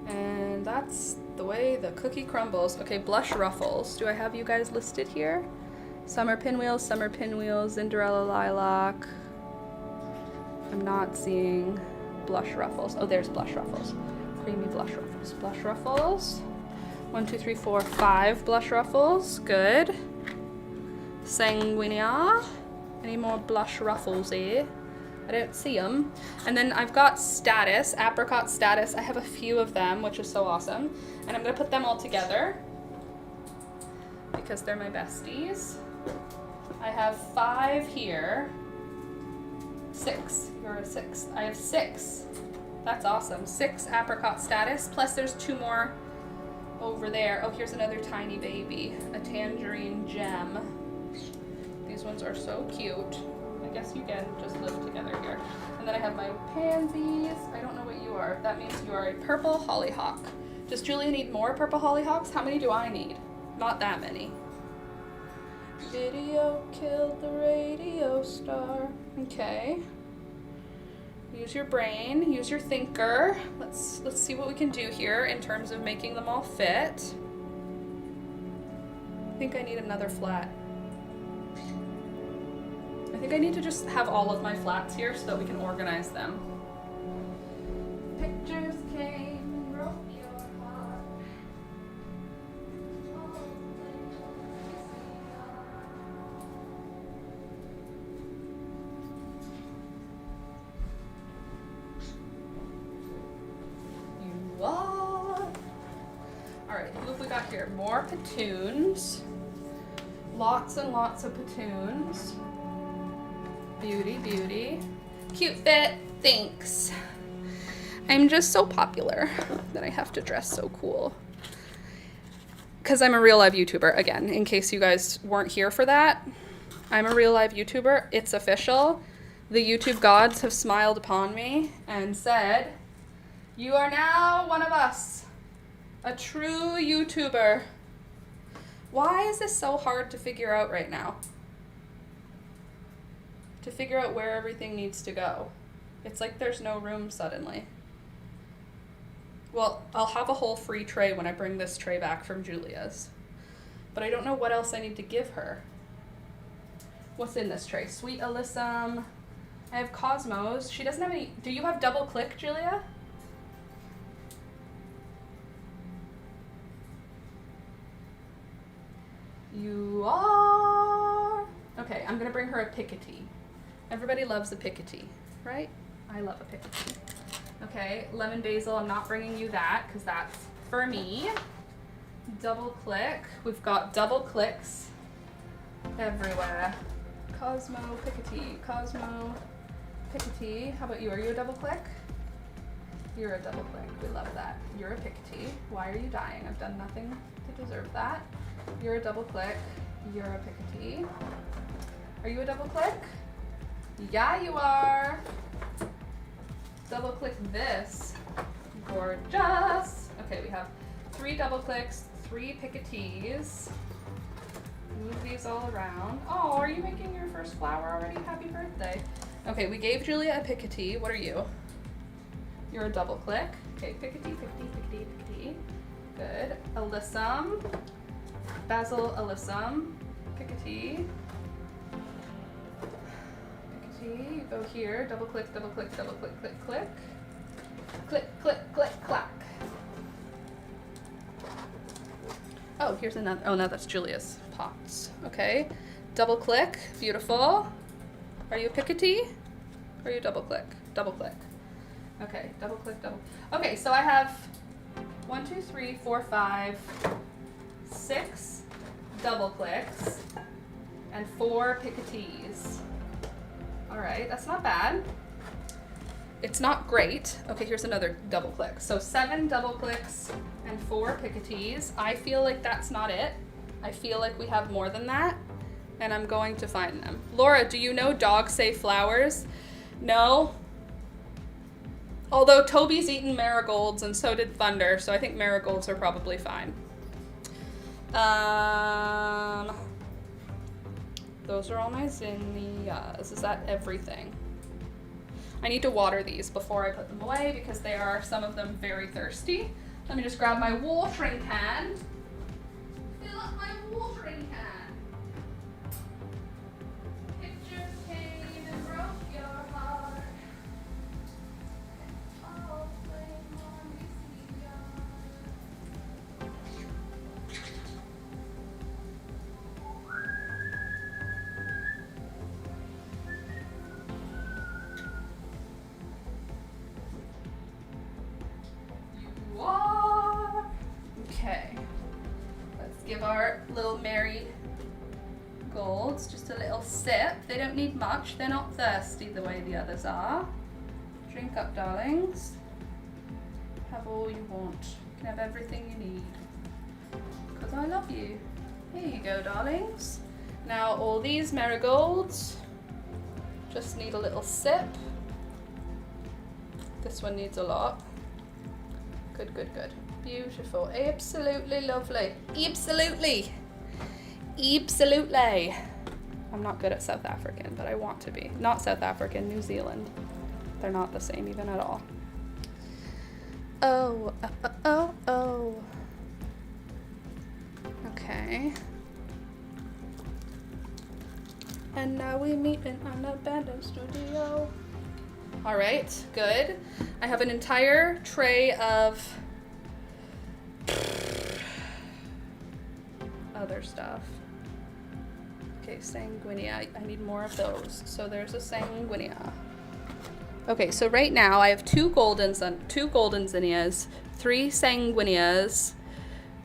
And that's the way the cookie crumbles. Okay, Blush Ruffles. Do I have you guys listed here? Summer Pinwheels, Cinderella Lilac. I'm not seeing Blush Ruffles. Oh, there's Blush Ruffles. Creamy Blush Ruffles. Blush Ruffles. 1, 2, 3, 4, 5 Blush Ruffles. Good. Sanguinea. Any more Blush Ruffles here? I don't see them. And then I've got Status, Apricot Status. I have a few of them, which is so awesome. And I'm gonna put them all together because they're my besties. I have 5 here. 6. You're a 6. I have 6. That's awesome. 6 Apricot Status, plus there's 2 more over there. Oh, here's another tiny baby. A Tangerine Gem. These ones are so cute. I guess you can just live together here. And then I have my pansies. I don't know what you are. That means you are a purple hollyhock. Does Julia need more purple hollyhocks? How many do I need? Not that many. Video killed the radio star. Okay. Use your brain, use your thinker. Let's see what we can do here in terms of making them all fit. I think I need another flat. I think I need to just have all of my flats here so that we can organize them. Pictures came and broke your heart. You are. Alright, look what we got here. More patoons. Lots and lots of patoons. Beauty, beauty. Cute fit, thanks. I'm just so popular that I have to dress so cool. Because I'm a real live YouTuber, again, in case you guys weren't here for that. I'm a real live YouTuber. It's official. The YouTube gods have smiled upon me and said, you are now one of us. A true YouTuber. Why is this so hard to figure out right now? To figure out where everything needs to go. It's like there's no room suddenly. Well, I'll have a whole free tray when I bring this tray back from Julia's. But I don't know what else I need to give her. What's in this tray? Sweet Alyssum. I have Cosmos. She doesn't have any... Do you have double click, Julia? You are... Okay, I'm gonna bring her a Piketty. Everybody loves a Piketty, right? I love a Piketty. Okay, Lemon Basil, I'm not bringing you that because that's for me. Double click. We've got double clicks everywhere. Cosmo, Piketty, Cosmo, Piketty. How about you? Are you a double click? You're a double click. We love that. You're a Piketty. Why are you dying? I've done nothing to deserve that. You're a double click. You're a Piketty. Are you a double click? Yeah, you are. Double click this. Gorgeous. Okay, we have 3 double clicks, 3 Piketties. Move these all around. Oh, are you making your first flower already? Happy birthday. Okay, we gave Julia a Piketty. What are you? You're a double click. Okay, Piketty, Piketty, Piketty, Piketty. Good. Alyssum. Basil alyssum, Picotee. Picotee, you go here, double click, double click, double click, click, click. Click, click, click, clack. Oh, here's another, oh no, that's Julia's pots. Okay, double click, beautiful. Are you Picotee? Or are you double click? Double click. Okay, double click, double. Okay, so I have 1, 2, 3, 4, 5, 6 double clicks and 4 Picotees. All right, that's not bad. It's not great. Okay, here's another double click. So 7 double clicks and 4 Picotees. I feel like that's not it. I feel like we have more than that, and I'm going to find them. Laura, do you know dogs say flowers? No. Although Toby's eaten marigolds and so did Thunder, so I think marigolds are probably fine. Those are all my zinnias. Is that everything? I need to water these before I put them away because they are, some of them, very thirsty. Let me just grab my watering can. Fill up my watering can. Pictures came and broke your heart. All blame on you are. Okay. Let's give our little married golds just a little sip. They don't need much. They're not thirsty the way the others are. Drink up, darlings. Have all you want. You can have everything you need. Because I love you. Here you go, darlings. Now all these marigolds just need a little sip. This one needs a lot. Good, good, good. Beautiful. Absolutely lovely. Absolutely. Absolutely. I'm not good at South African, but I want to be. Not South African, New Zealand. They're not the same even at all. Oh, oh. Okay. And now we meet in an abandoned studio. All right, good. I have an entire tray of other stuff. Okay, sanguinea. I need more of those. So there's a sanguinea. Okay, so right now I have 2 golden zinnias, 3 sanguineas,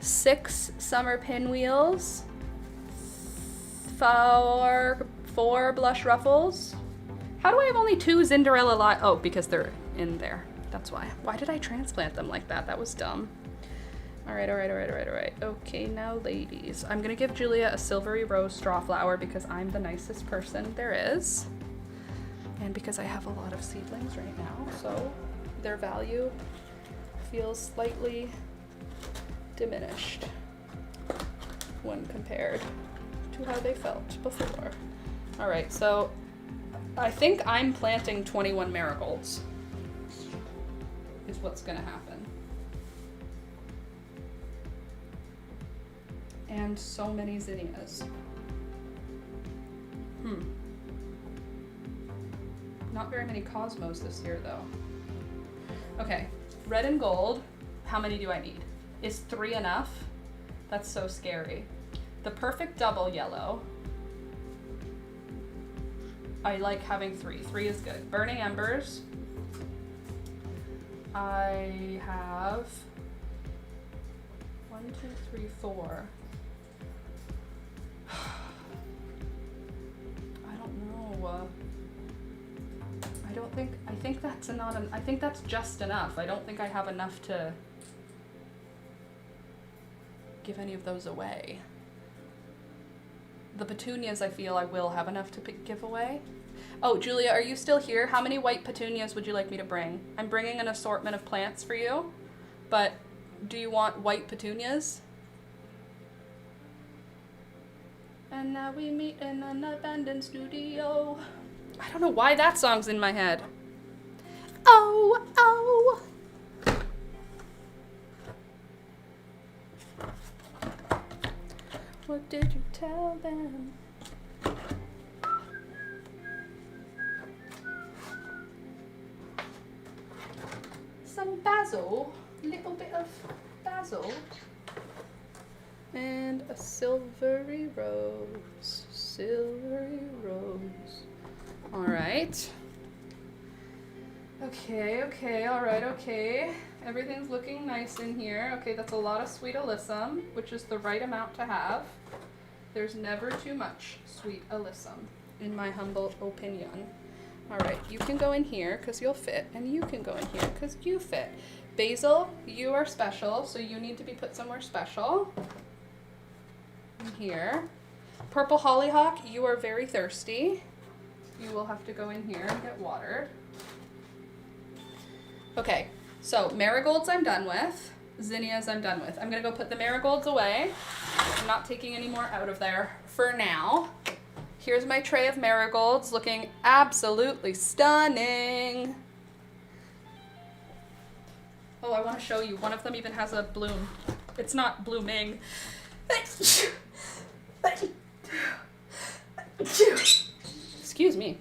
6 summer pinwheels, 4 blush ruffles. How do I have only 2 Zinderella oh, because they're in there. That's why. Why did I transplant them like that? That was dumb. All right. Okay, now ladies. I'm gonna give Julia a silvery rose straw flower because I'm the nicest person there is. And because I have a lot of seedlings right now, so their value feels slightly diminished when compared to how they felt before. All right, so I think I'm planting 21 marigolds is what's gonna happen. And so many zinnias. Not very many Cosmos this year though. Okay, red and gold. How many do I need? Is 3 enough? That's so scary. The perfect double yellow. I like having 3. 3 is good. Burning embers. I have 1, 2, 3, 4. I don't know. I think that's not I think that's just enough. I don't think I have enough to give any of those away. The petunias, I feel I will have enough to give away. Oh, Julia, are you still here? How many white petunias would you like me to bring? I'm bringing an assortment of plants for you, but do you want white petunias? And now we meet in an abandoned studio. I don't know why that song's in my head. Oh, oh. What did you tell them? Some basil, little bit of basil, and a silvery rose, silvery rose. All right. Okay, all right, okay. Everything's looking nice in here. Okay, that's a lot of sweet alyssum, which is the right amount to have. There's never too much sweet alyssum, in my humble opinion. All right, you can go in here because you'll fit, and you can go in here because you fit. Basil, you are special, so you need to be put somewhere special. In here. Purple hollyhock, you are very thirsty. You will have to go in here and get watered. Okay, so marigolds I'm done with. Zinnias I'm done with. I'm gonna go put the marigolds away. I'm not taking any more out of there for now. Here's my tray of marigolds looking absolutely stunning. Oh, I want to show you. One of them even has a bloom. It's not blooming. Excuse me.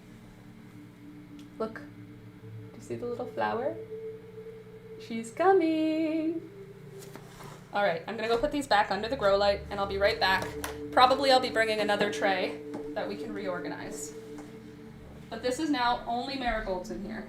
Look. Do you see the little flower? She's coming. All right, I'm gonna go put these back under the grow light and I'll be right back. Probably I'll be bringing another tray that we can reorganize. But this is now only marigolds in here.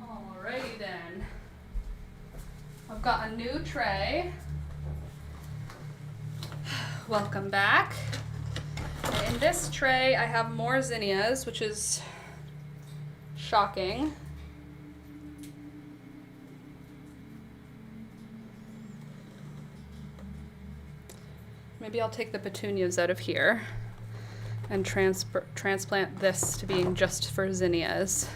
Alrighty then. I've got a new tray. Welcome back. In this tray I have more zinnias, which is shocking. Maybe I'll take the petunias out of here and transplant this to being just for zinnias.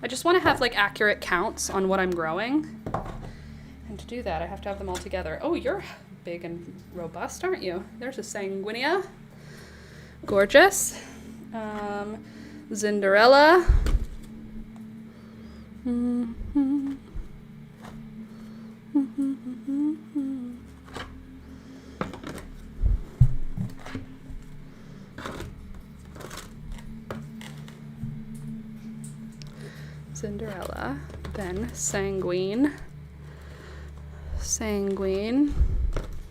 I just want to have like accurate counts on what I'm growing. And to do that, I have to have them all together. Oh, you're big and robust, aren't you? There's a sanguinea. Gorgeous. Zinderella. Cinderella, then sanguine, sanguine,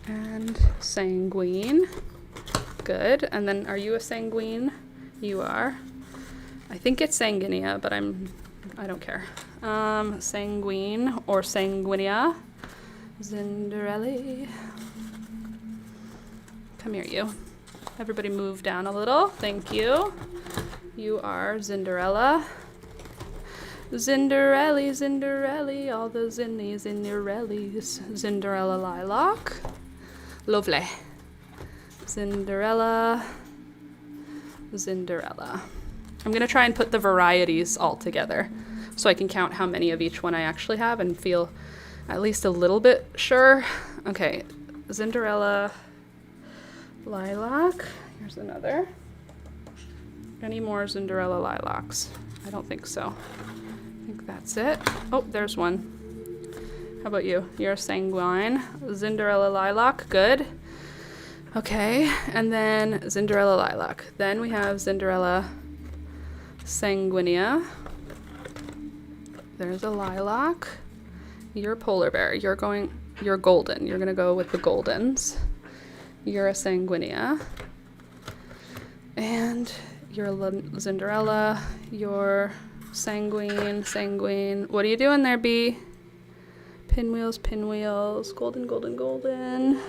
and sanguine. Good. And then are you a sanguine? You are. I think it's sanguinea, but I don't care. Sanguine or sanguinea. Zinderella. Come here, you. Everybody move down a little. Thank you. You are Zinderella. Zinderelli, Zinderelli, all the zinnies in your rellies. Zinderella lilac. Lovely. Zinderella. Zinderella. I'm gonna try and put the varieties all together so I can count how many of each one I actually have and feel at least a little bit sure. Okay, Zinderella lilac. Here's another. Any more Zinderella lilacs? I don't think so. I think that's it. Oh, there's one. How about you? You're a sanguine. Zinderella lilac. Good. Okay, and then Zinderella lilac. Then we have Zinderella sanguinea. There's a lilac. You're a polar bear. You're golden. You're gonna go with the goldens. You're a sanguinea. And you're a Zinderella. You're sanguine. What are you doing there, bee? pinwheels, pinwheels, golden, golden, golden.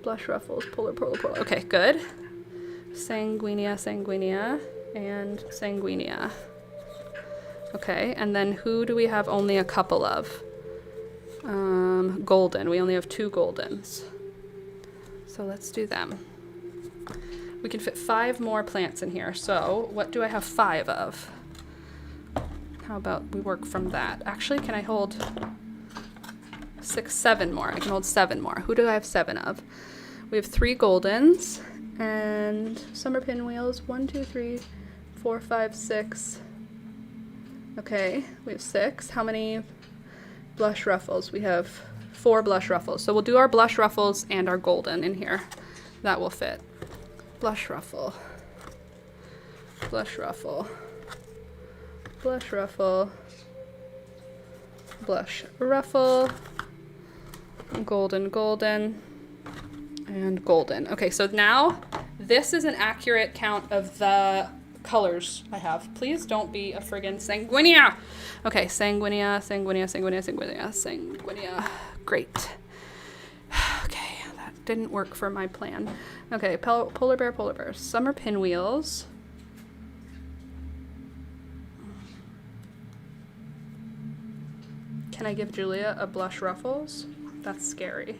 Blush ruffles, polar, polar, polar. Okay, good. Sanguinea, sanguinea, and sanguinea. Okay, and then who do we have only a couple of? Golden. We only have 2 goldens. So let's do them. We can fit 5 more plants in here. So what do I have 5 of? How about we work from that? Actually, can I hold 6, 7 more? I can hold 7 more. Who do I have 7 of? We have 3 goldens and summer pinwheels. 1, 2, 3, 4, 5, 6. Okay, we have 6. How many blush ruffles? We have 4 blush ruffles. So we'll do our blush ruffles and our golden in here. That will fit. Blush ruffle. Blush ruffle. Blush ruffle. Blush ruffle. Golden, golden. And golden. Okay, so now this is an accurate count of the colors I have. Please don't be a friggin' sanguinea. Okay, sanguinea, sanguinea, sanguinea, sanguinea, sanguinea. Great. Okay, that didn't work for my plan. Okay, polar bear, polar bear. Summer pinwheels. Can I give Julia a blush ruffles? That's scary.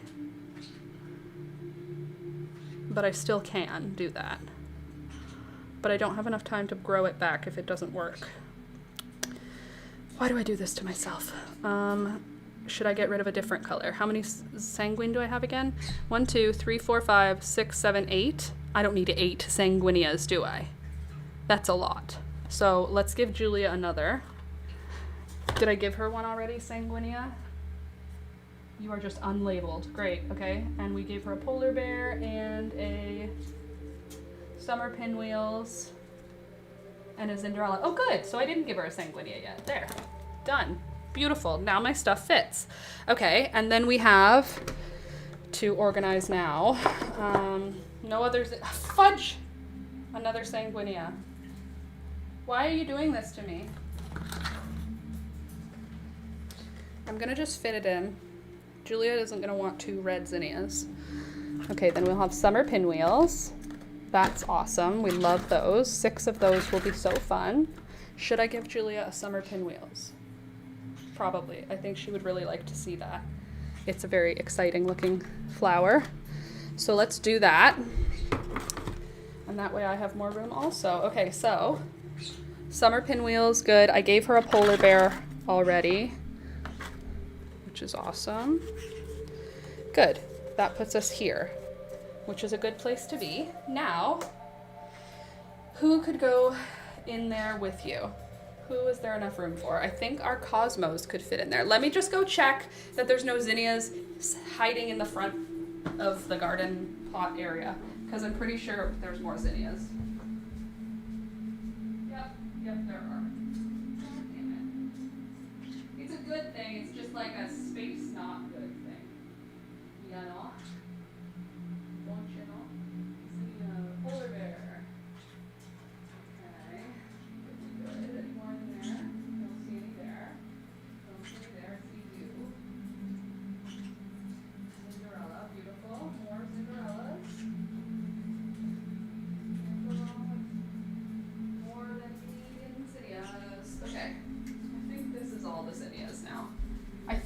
But I still can do that. But I don't have enough time to grow it back if it doesn't work. Why do I do this to myself? Should I get rid of a different color? How many sanguine do I have again? 1, 2, 3, 4, 5, 6, 7, 8. I don't need 8 sanguineas, do I? That's a lot. So let's give Julia another. Did I give her one already, sanguinea? You are just unlabeled. Great, okay. And we gave her a polar bear and a summer pinwheels and a Cinderella. Oh, good. So I didn't give her a sanguinea yet. There. Done. Beautiful. Now my stuff fits. Okay, and then we have to organize now. No others. Fudge! Another sanguinea. Why are you doing this to me? I'm gonna just fit it in. Julia isn't gonna want 2 red zinnias. Okay, then we'll have summer pinwheels. That's awesome. We love those. 6 of those will be so fun. Should I give Julia a summer pinwheels? Probably. I think she would really like to see that. It's a very exciting looking flower. So let's do that. And that way I have more room also. Okay, so summer pinwheels, good. I gave her a polar bear already, which is awesome. Good. That puts us here, which is a good place to be. Now, who could go in there with you? Who is there enough room for? I think our Cosmos could fit in there. Let me just go check that there's no zinnias hiding in the front of the garden pot area, because I'm pretty sure there's more zinnias. Yep, there are. Damn it. It's a good thing, it's just like a space not good thing. You know? Don't you know? See, polar bear. Okay. Good. Any more in there? Don't see any there. Don't see any there. See you. Cinderella. Beautiful. More Cinderellas. More than we need in zinnias. Okay. I think this is all the zinnias now. I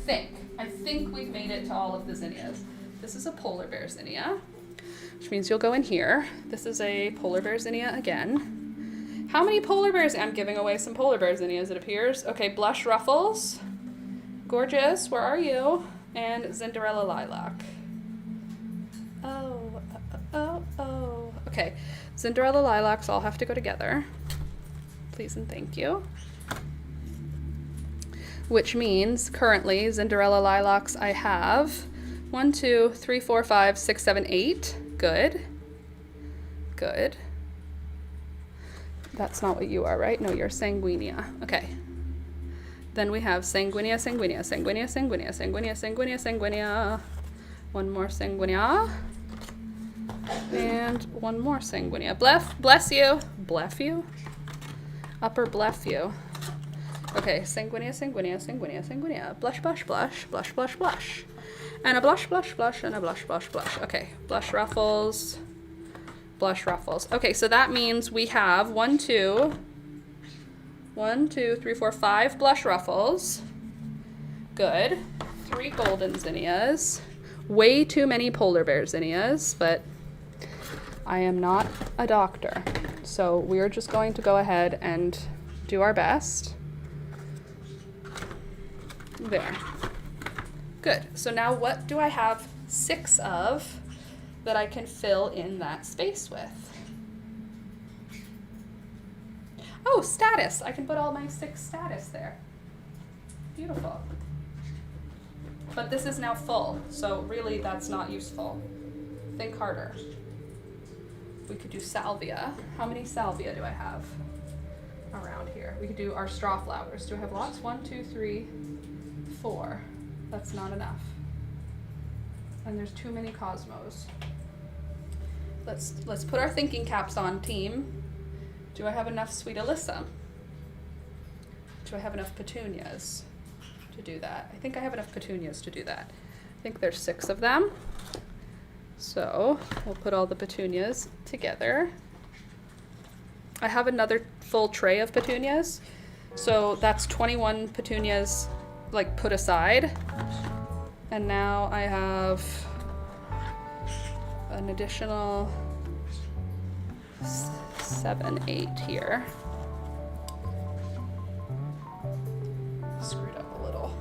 think we've made it to all of the zinnias. This is a polar bear zinnia, which means you'll go in here. This is a polar bear zinnia again. How many polar bears? I'm giving away some polar bear zinnias, it appears. Okay, blush ruffles. Gorgeous, where are you? And Cinderella lilac. Oh. Okay, Cinderella lilacs all have to go together. Please and thank you. Which means currently Cinderella lilacs I have 1, 2, 3, 4, 5, 6, 7, 8. Good. Good. That's not what you are, right? No, you're sanguinea. Okay. Then we have sanguinea, sanguinea, sanguinea, sanguinea, sanguinea, sanguinea, sanguinea. One more sanguinea. And one more sanguinea. Bless you. Bless you? Upper bless you. Okay, sanguinea, sanguinea, sanguinea, sanguinea. Blush, blush, blush, blush, blush, blush. And a blush, blush, blush, and a blush, blush, blush. Okay, blush ruffles, blush ruffles. Okay, so that means we have 1, 2, 3, 4, 5 blush ruffles. Good. 3 golden zinnias. Way too many polar bear zinnias, but I am not a doctor. So we're just going to go ahead and do our best. There. Good. So now what do I have 6 of that I can fill in that space with? Oh, status. I can put all my 6 status there. Beautiful. But this is now full, so really that's not useful. Think harder. We could do salvia. How many salvia do I have around here? We could do our straw flowers. Do I have lots? 1, 2, 3, 4. That's not enough. And there's too many cosmos. Let's put our thinking caps on, team. Do I have enough sweet alyssum? Do I have enough petunias to do that? I think I have enough petunias to do that. I think there's 6 of them. So we'll put all the petunias together. I have another full tray of petunias. So that's 21 petunias like put aside. And now I have an additional 7, 8 here. Screwed up a little.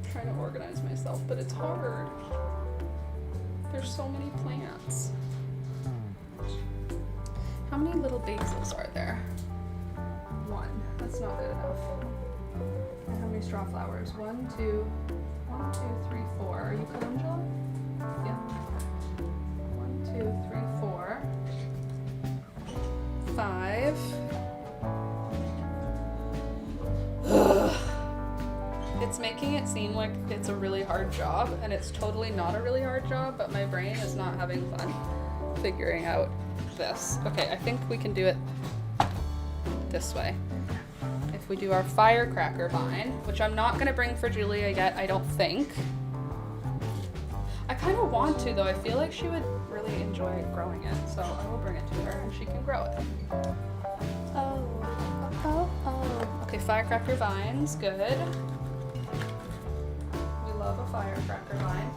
I'm trying to organize myself, but it's hard. There's so many plants. How many little basils are there? 1. That's not good enough. And how many straw flowers? 1, 2, 3, 4. Are you calendula? Yeah. 1, 2, 3, 4. 5. Ugh. It's making it seem like it's a really hard job, and it's totally not a really hard job, but my brain is not having fun figuring out this. Okay, I think we can do it this way. If we do our firecracker vine, which I'm not going to bring for Julia yet, I don't think. I kind of want to, though. I feel like she would really enjoy growing it, so I will bring it to her and she can grow it. Oh. Okay, firecracker vines, good. We love a firecracker vine.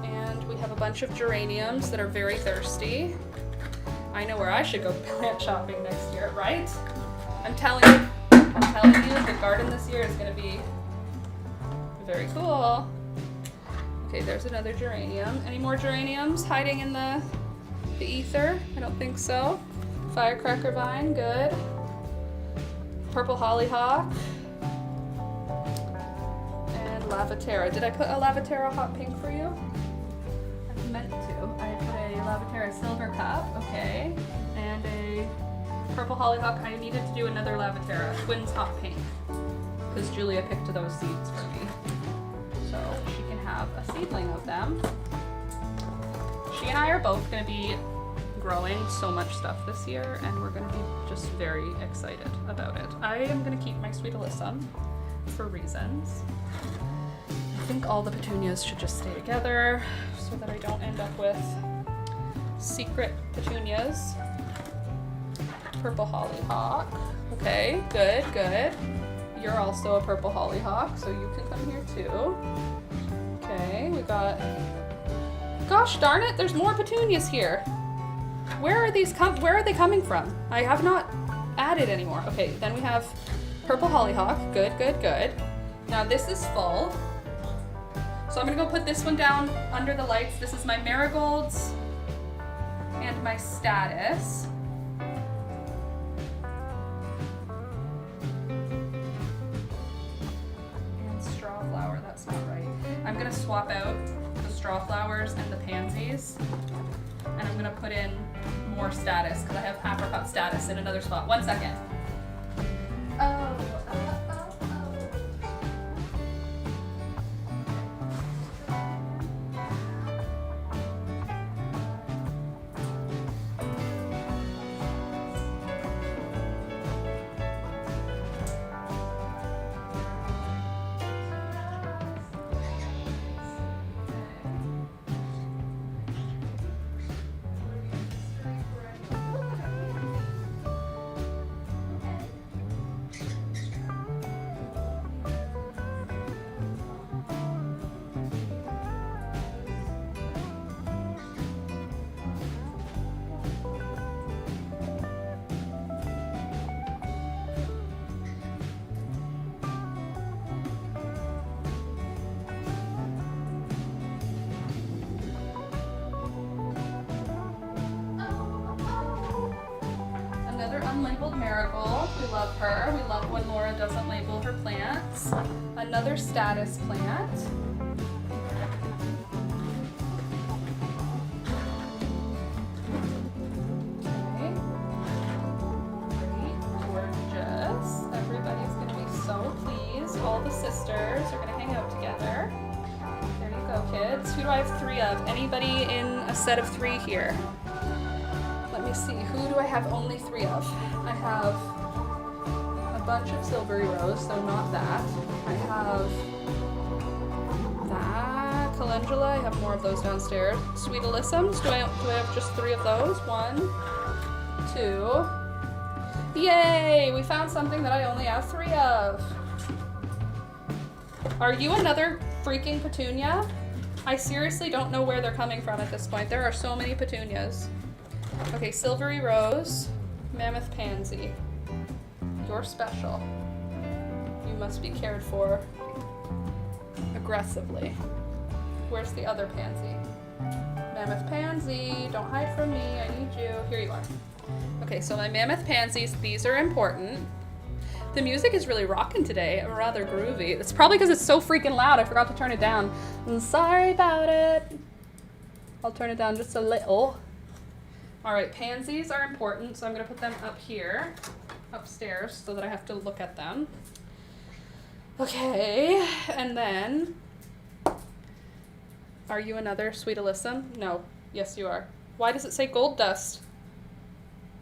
And we have a bunch of geraniums that are very thirsty. I know where I should go plant shopping next year, right? I'm telling you, the garden this year is going to be very cool. Okay, there's another geranium. Any more geraniums hiding in the ether? I don't think so. Firecracker vine, good. Purple hollyhock. And lavatera. Did I put a lavatera hot pink for you? I meant to. I put a lavatera silver cup, okay. And a purple hollyhock. I needed to do another lavatera, twins hot pink, because Julia picked those seeds for me. So she can have a seedling of them. She and I are both going to be growing so much stuff this year, and we're going to be just very excited about it. I am going to keep my sweet alyssum for reasons. I think all the petunias should just stay together so that I don't end up with secret petunias. Purple hollyhock. Okay, good, good. You're also a purple hollyhock, so you can come here too. Okay, we got... Gosh darn it, there's more petunias here. Where are these where are they coming from? I have not added anymore. Okay, then we have purple hollyhock. Good, good, good. Now this is full. So I'm gonna go put this one down under the lights. This is my marigolds and my status. And straw flower, that's not right. I'm gonna swap out the straw flowers and the pansies. And I'm gonna put in more status because I have apricot status in another spot. 1 second. unlabeled marigold. We love her. We love when Laura doesn't label her plants. Another status plant. Okay. Great. Gorgeous. Everybody's going to be so pleased. All the sisters are going to hang out together. There you go, kids. Who do I have 3 of? Anybody in a set of 3 here? Let me see. Who do I have only 3 of? I have a bunch of silvery rose, so not that. I have that. Calendula. I have more of those downstairs. Sweet alyssums. Do I have just 3 of those? 1, 2. Yay! We found something that I only have 3 of. Are you another freaking petunia? I seriously don't know where they're coming from at this point. There are so many petunias. Okay, silvery rose, mammoth pansy. You're special. You must be cared for aggressively. Where's the other pansy? Mammoth pansy, don't hide from me, I need you. Here you are. Okay, so my mammoth pansies, these are important. The music is really rocking today, rather groovy. It's probably because it's so freaking loud, I forgot to turn it down. I'm sorry about it. I'll turn it down just a little. All right, pansies are important, so I'm gonna put them up here, upstairs, so that I have to look at them. Okay, and then, are you another sweet alyssum? No, yes you are. Why does it say gold dust?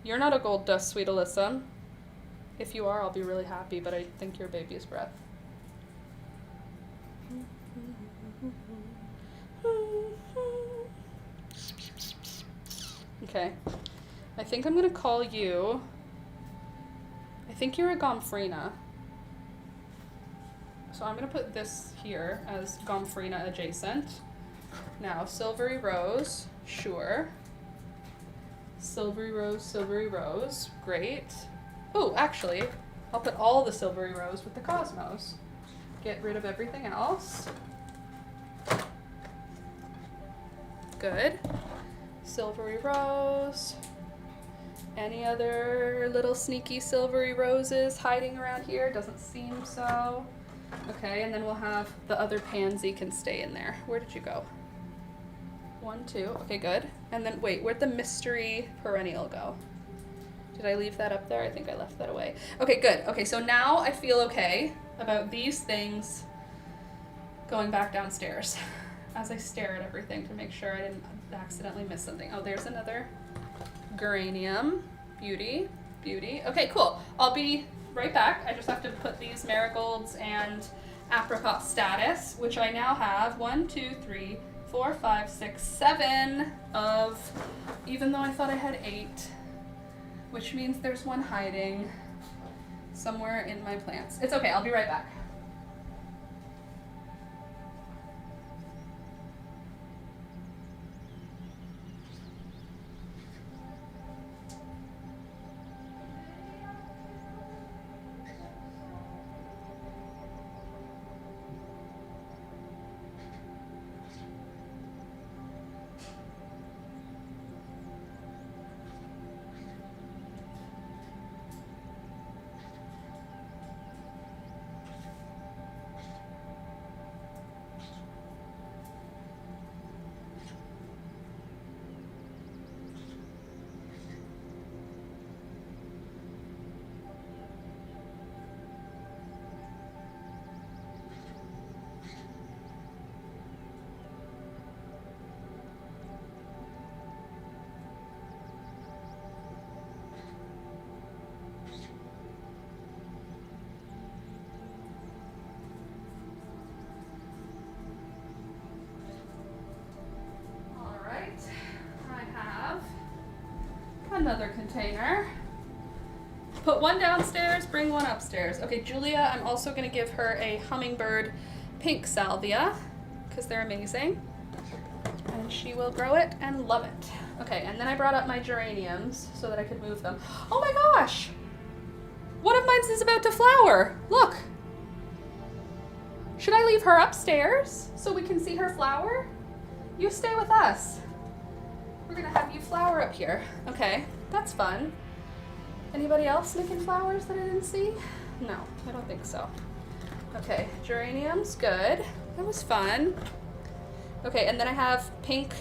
You're not a gold dust sweet alyssum. If you are, I'll be really happy, but I think you're baby's breath. Okay, I think I'm gonna call you, I think you're a gomphrena. So I'm gonna put this here as gomphrena adjacent. Now, silvery rose, sure. Silvery rose, great. Oh, actually, I'll put all the silvery rose with the cosmos. Get rid of everything else. Good. Silvery rose. Any other little sneaky silvery roses hiding around here? Doesn't seem so. Okay, and then we'll have the other pansy can stay in there. Where did you go? 1, 2, okay, good. And then, wait, where'd the mystery perennial go? Did I leave that up there? I think I left that away. Okay, good. Okay, so now I feel okay about these things going back downstairs as I stare at everything to make sure I didn't accidentally miss something. Oh, there's another geranium. Beauty, beauty. Okay, cool. I'll be right back. I just have to put these marigolds and apricot status, which I now have 1, 2, 3, 4, 5, 6, 7 of, even though I thought I had 8. Which means there's one hiding somewhere in my plants. It's okay, I'll be right back. Another container. Put one downstairs, bring one upstairs. Okay, Julia, I'm also gonna give her a hummingbird pink salvia because they're amazing. And she will grow it and love it. Okay, and then I brought up my geraniums so that I could move them. Oh my gosh! One of mine is about to flower. Look. Should I leave her upstairs so we can see her flower? You stay with us. We're gonna have you flower up here. Okay, that's fun. Anybody else making flowers that I didn't see? No, I don't think so. Okay, geraniums, good. That was fun. Okay, and then I have pink,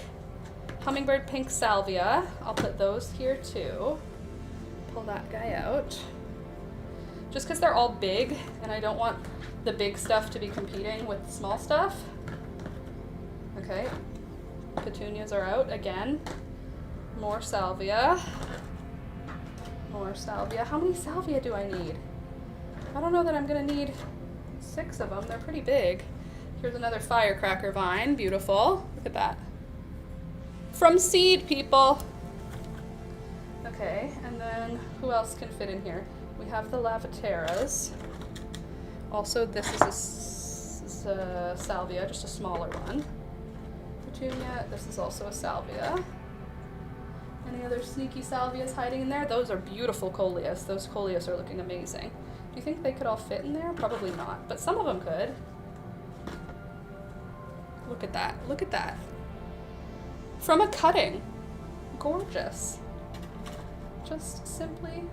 hummingbird pink salvia. I'll put those here too. Pull that guy out. Just because they're all big and I don't want the big stuff to be competing with the small stuff. Okay, petunias are out again. More salvia. More salvia. How many salvia do I need? I don't know that I'm gonna need 6 of them. They're pretty big. Here's another firecracker vine. Beautiful. Look at that. From seed, people. Okay, and then who else can fit in here? We have the lavateras. Also, this is a salvia, just a smaller one. Petunia, this is also a salvia. Any other sneaky salvias hiding in there? Those are beautiful coleus. Those coleus are looking amazing. Do you think they could all fit in there? Probably not, but some of them could. Look at that. Look at that. From a cutting. Gorgeous. Just simply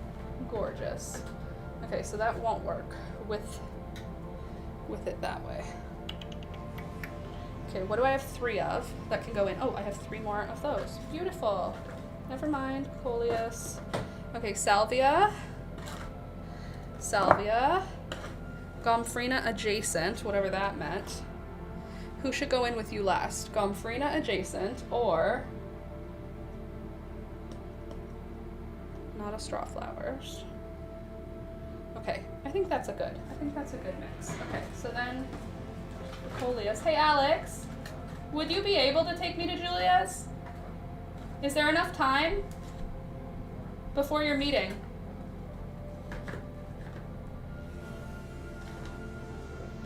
gorgeous. Okay, so that won't work with it that way. Okay, what do I have 3 of that can go in? Oh, I have 3 more of those. Beautiful. Never mind, coleus. Okay, salvia. Salvia. Gomphrena adjacent, whatever that meant. Who should go in with you last? Gomphrena adjacent or not a straw flowers. Okay, I think that's a good mix. Okay, so then coleus. Hey Alex, would you be able to take me to Julia's? Is there enough time before your meeting?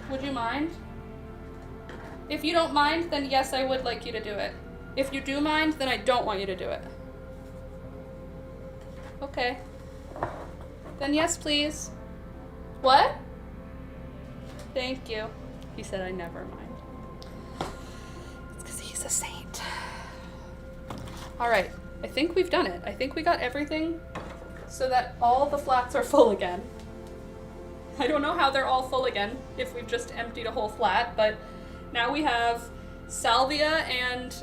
Would you mind? If you don't mind, then yes, I would like you to do it. If you do mind, then I don't want you to do it. Okay. Then yes, please. What? Thank you. He said I never mind. It's because he's a saint. All right, I think we've done it. I think we got everything so that all the flats are full again. I don't know how they're all full again if we've just emptied a whole flat, but now we have salvia and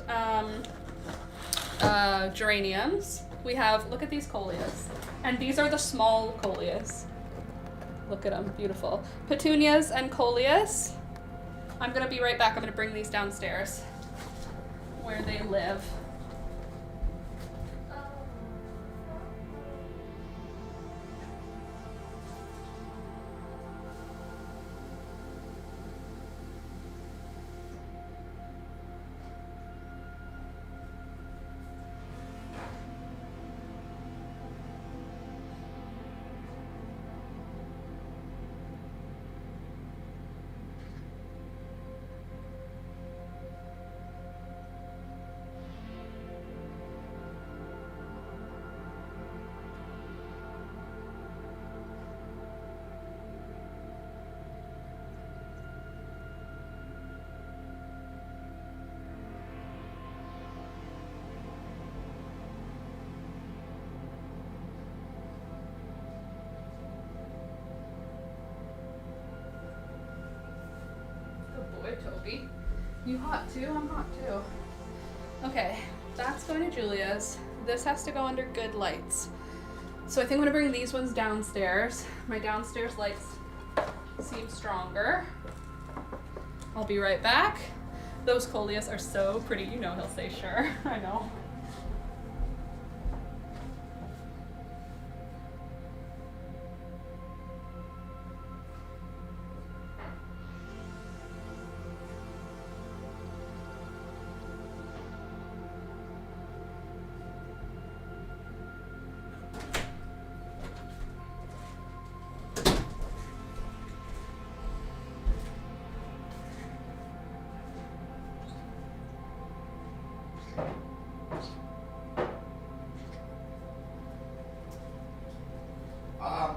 geraniums. We have, look at these coleus. And these are the small coleus. Look at them, beautiful. Petunias and coleus. I'm gonna be right back. I'm gonna bring these downstairs where they live. Toby. You hot too? I'm hot too. Okay, that's going to Julia's. This has to go under good lights. So I think I'm gonna bring these ones downstairs. My downstairs lights seem stronger. I'll be right back. Those coleus are so pretty. You know he'll say sure. I know.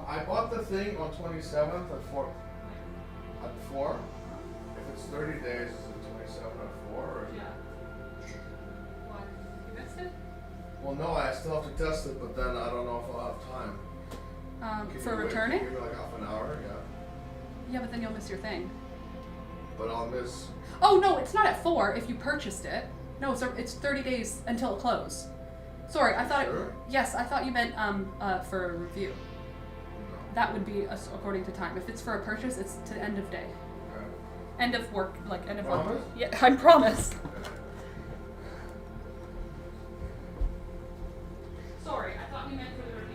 I bought the thing on 27th at 4. At 4. If it's 30 days, is it 27 at 4? Or is Yeah. What? You missed it? Well, no, I still have to test it, but then I don't know if I'll have time. For returning? Maybe like half an hour, yeah. Yeah, but then you'll miss your thing. But I'll miss. Oh no, it's not at 4 if you purchased it. No, it's 30 days until it close. Sorry, I thought Sure? yes, I thought you meant for a review. No. That would be according to time. If it's for a purchase, it's to end of day. Okay. End of work, like end of work. Promise? Yeah, I promise. Sorry, I thought you meant for the reviews.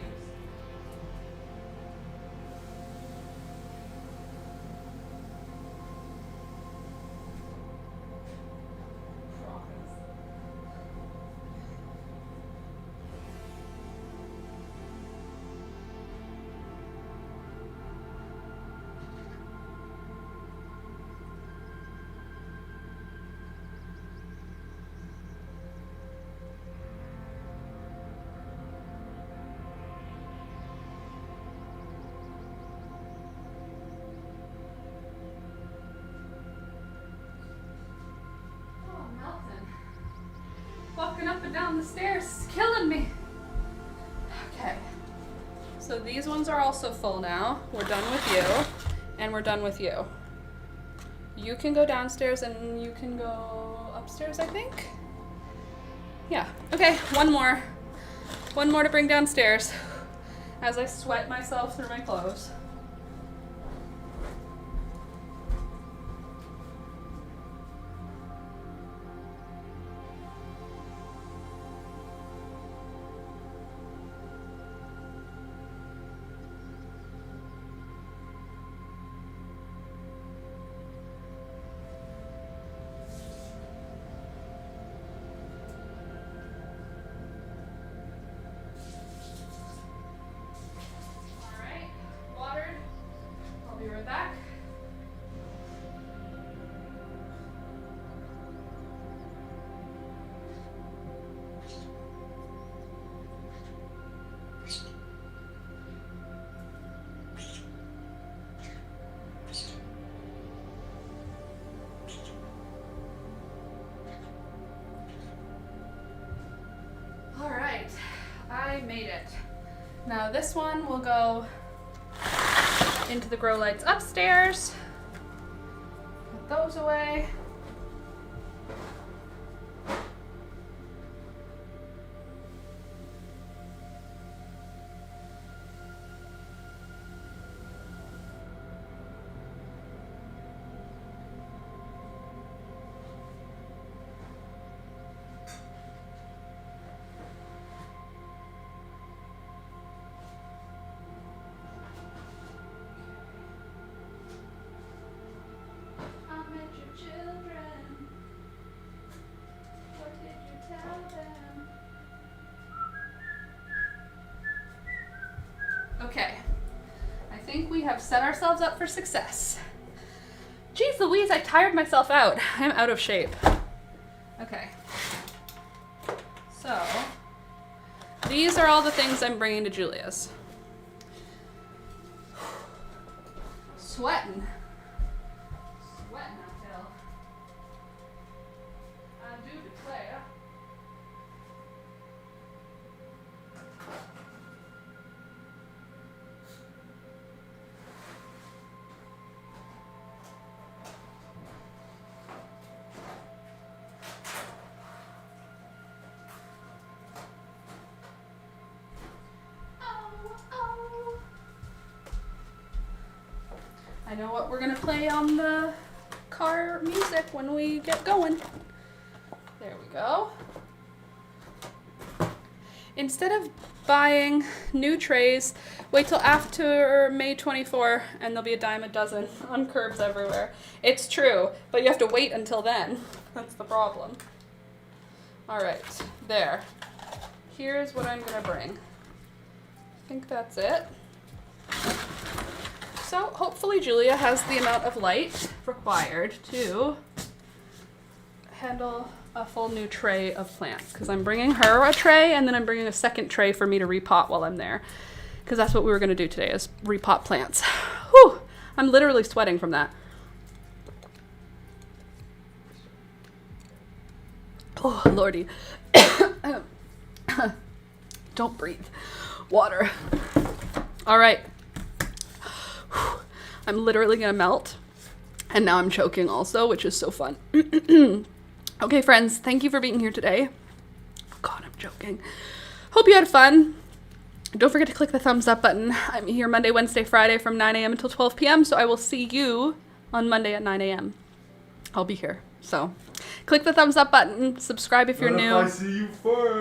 Walking up and down the stairs is killing me. Okay. So these ones are also full now. We're done with you, and we're done with you. You can go downstairs and you can go upstairs, I think. Yeah. Okay, one more. One more to bring downstairs as I sweat myself through my clothes. Be right back. All right, I made it. Now this one will go into the grow lights upstairs. Put those away. Okay, I think we have set ourselves up for success. Jeez Louise, I tired myself out. I'm out of shape. Okay, so these are all the things I'm bringing to Julia's. Sweating. Sweating, I tell. I do declare. I know what we're gonna play on the car music when we get going. There we go. Instead of buying new trays, wait till after May 24 and there'll be a dime a dozen on curbs everywhere. It's true, but you have to wait until then. That's the problem. All right, there. Here's what I'm gonna bring. I think that's it. So hopefully Julia has the amount of light required to handle a full new tray of plants, because I'm bringing her a tray and then I'm bringing a second tray for me to repot while I'm there, because that's what we were going to do today, is repot plants. Whew, I'm literally sweating from that. Oh, Lordy. Don't breathe. Water. All right. I'm literally gonna melt. And now I'm choking also, which is so fun. Okay, friends, thank you for being here today. Oh God, I'm joking. Hope you had fun. Don't forget to click the thumbs up button. I'm here Monday, Wednesday, Friday from 9 a.m. until 12 p.m. So I will see you on Monday at 9 a.m. I'll be here. So click the thumbs up button. Subscribe if you're new. I see you first.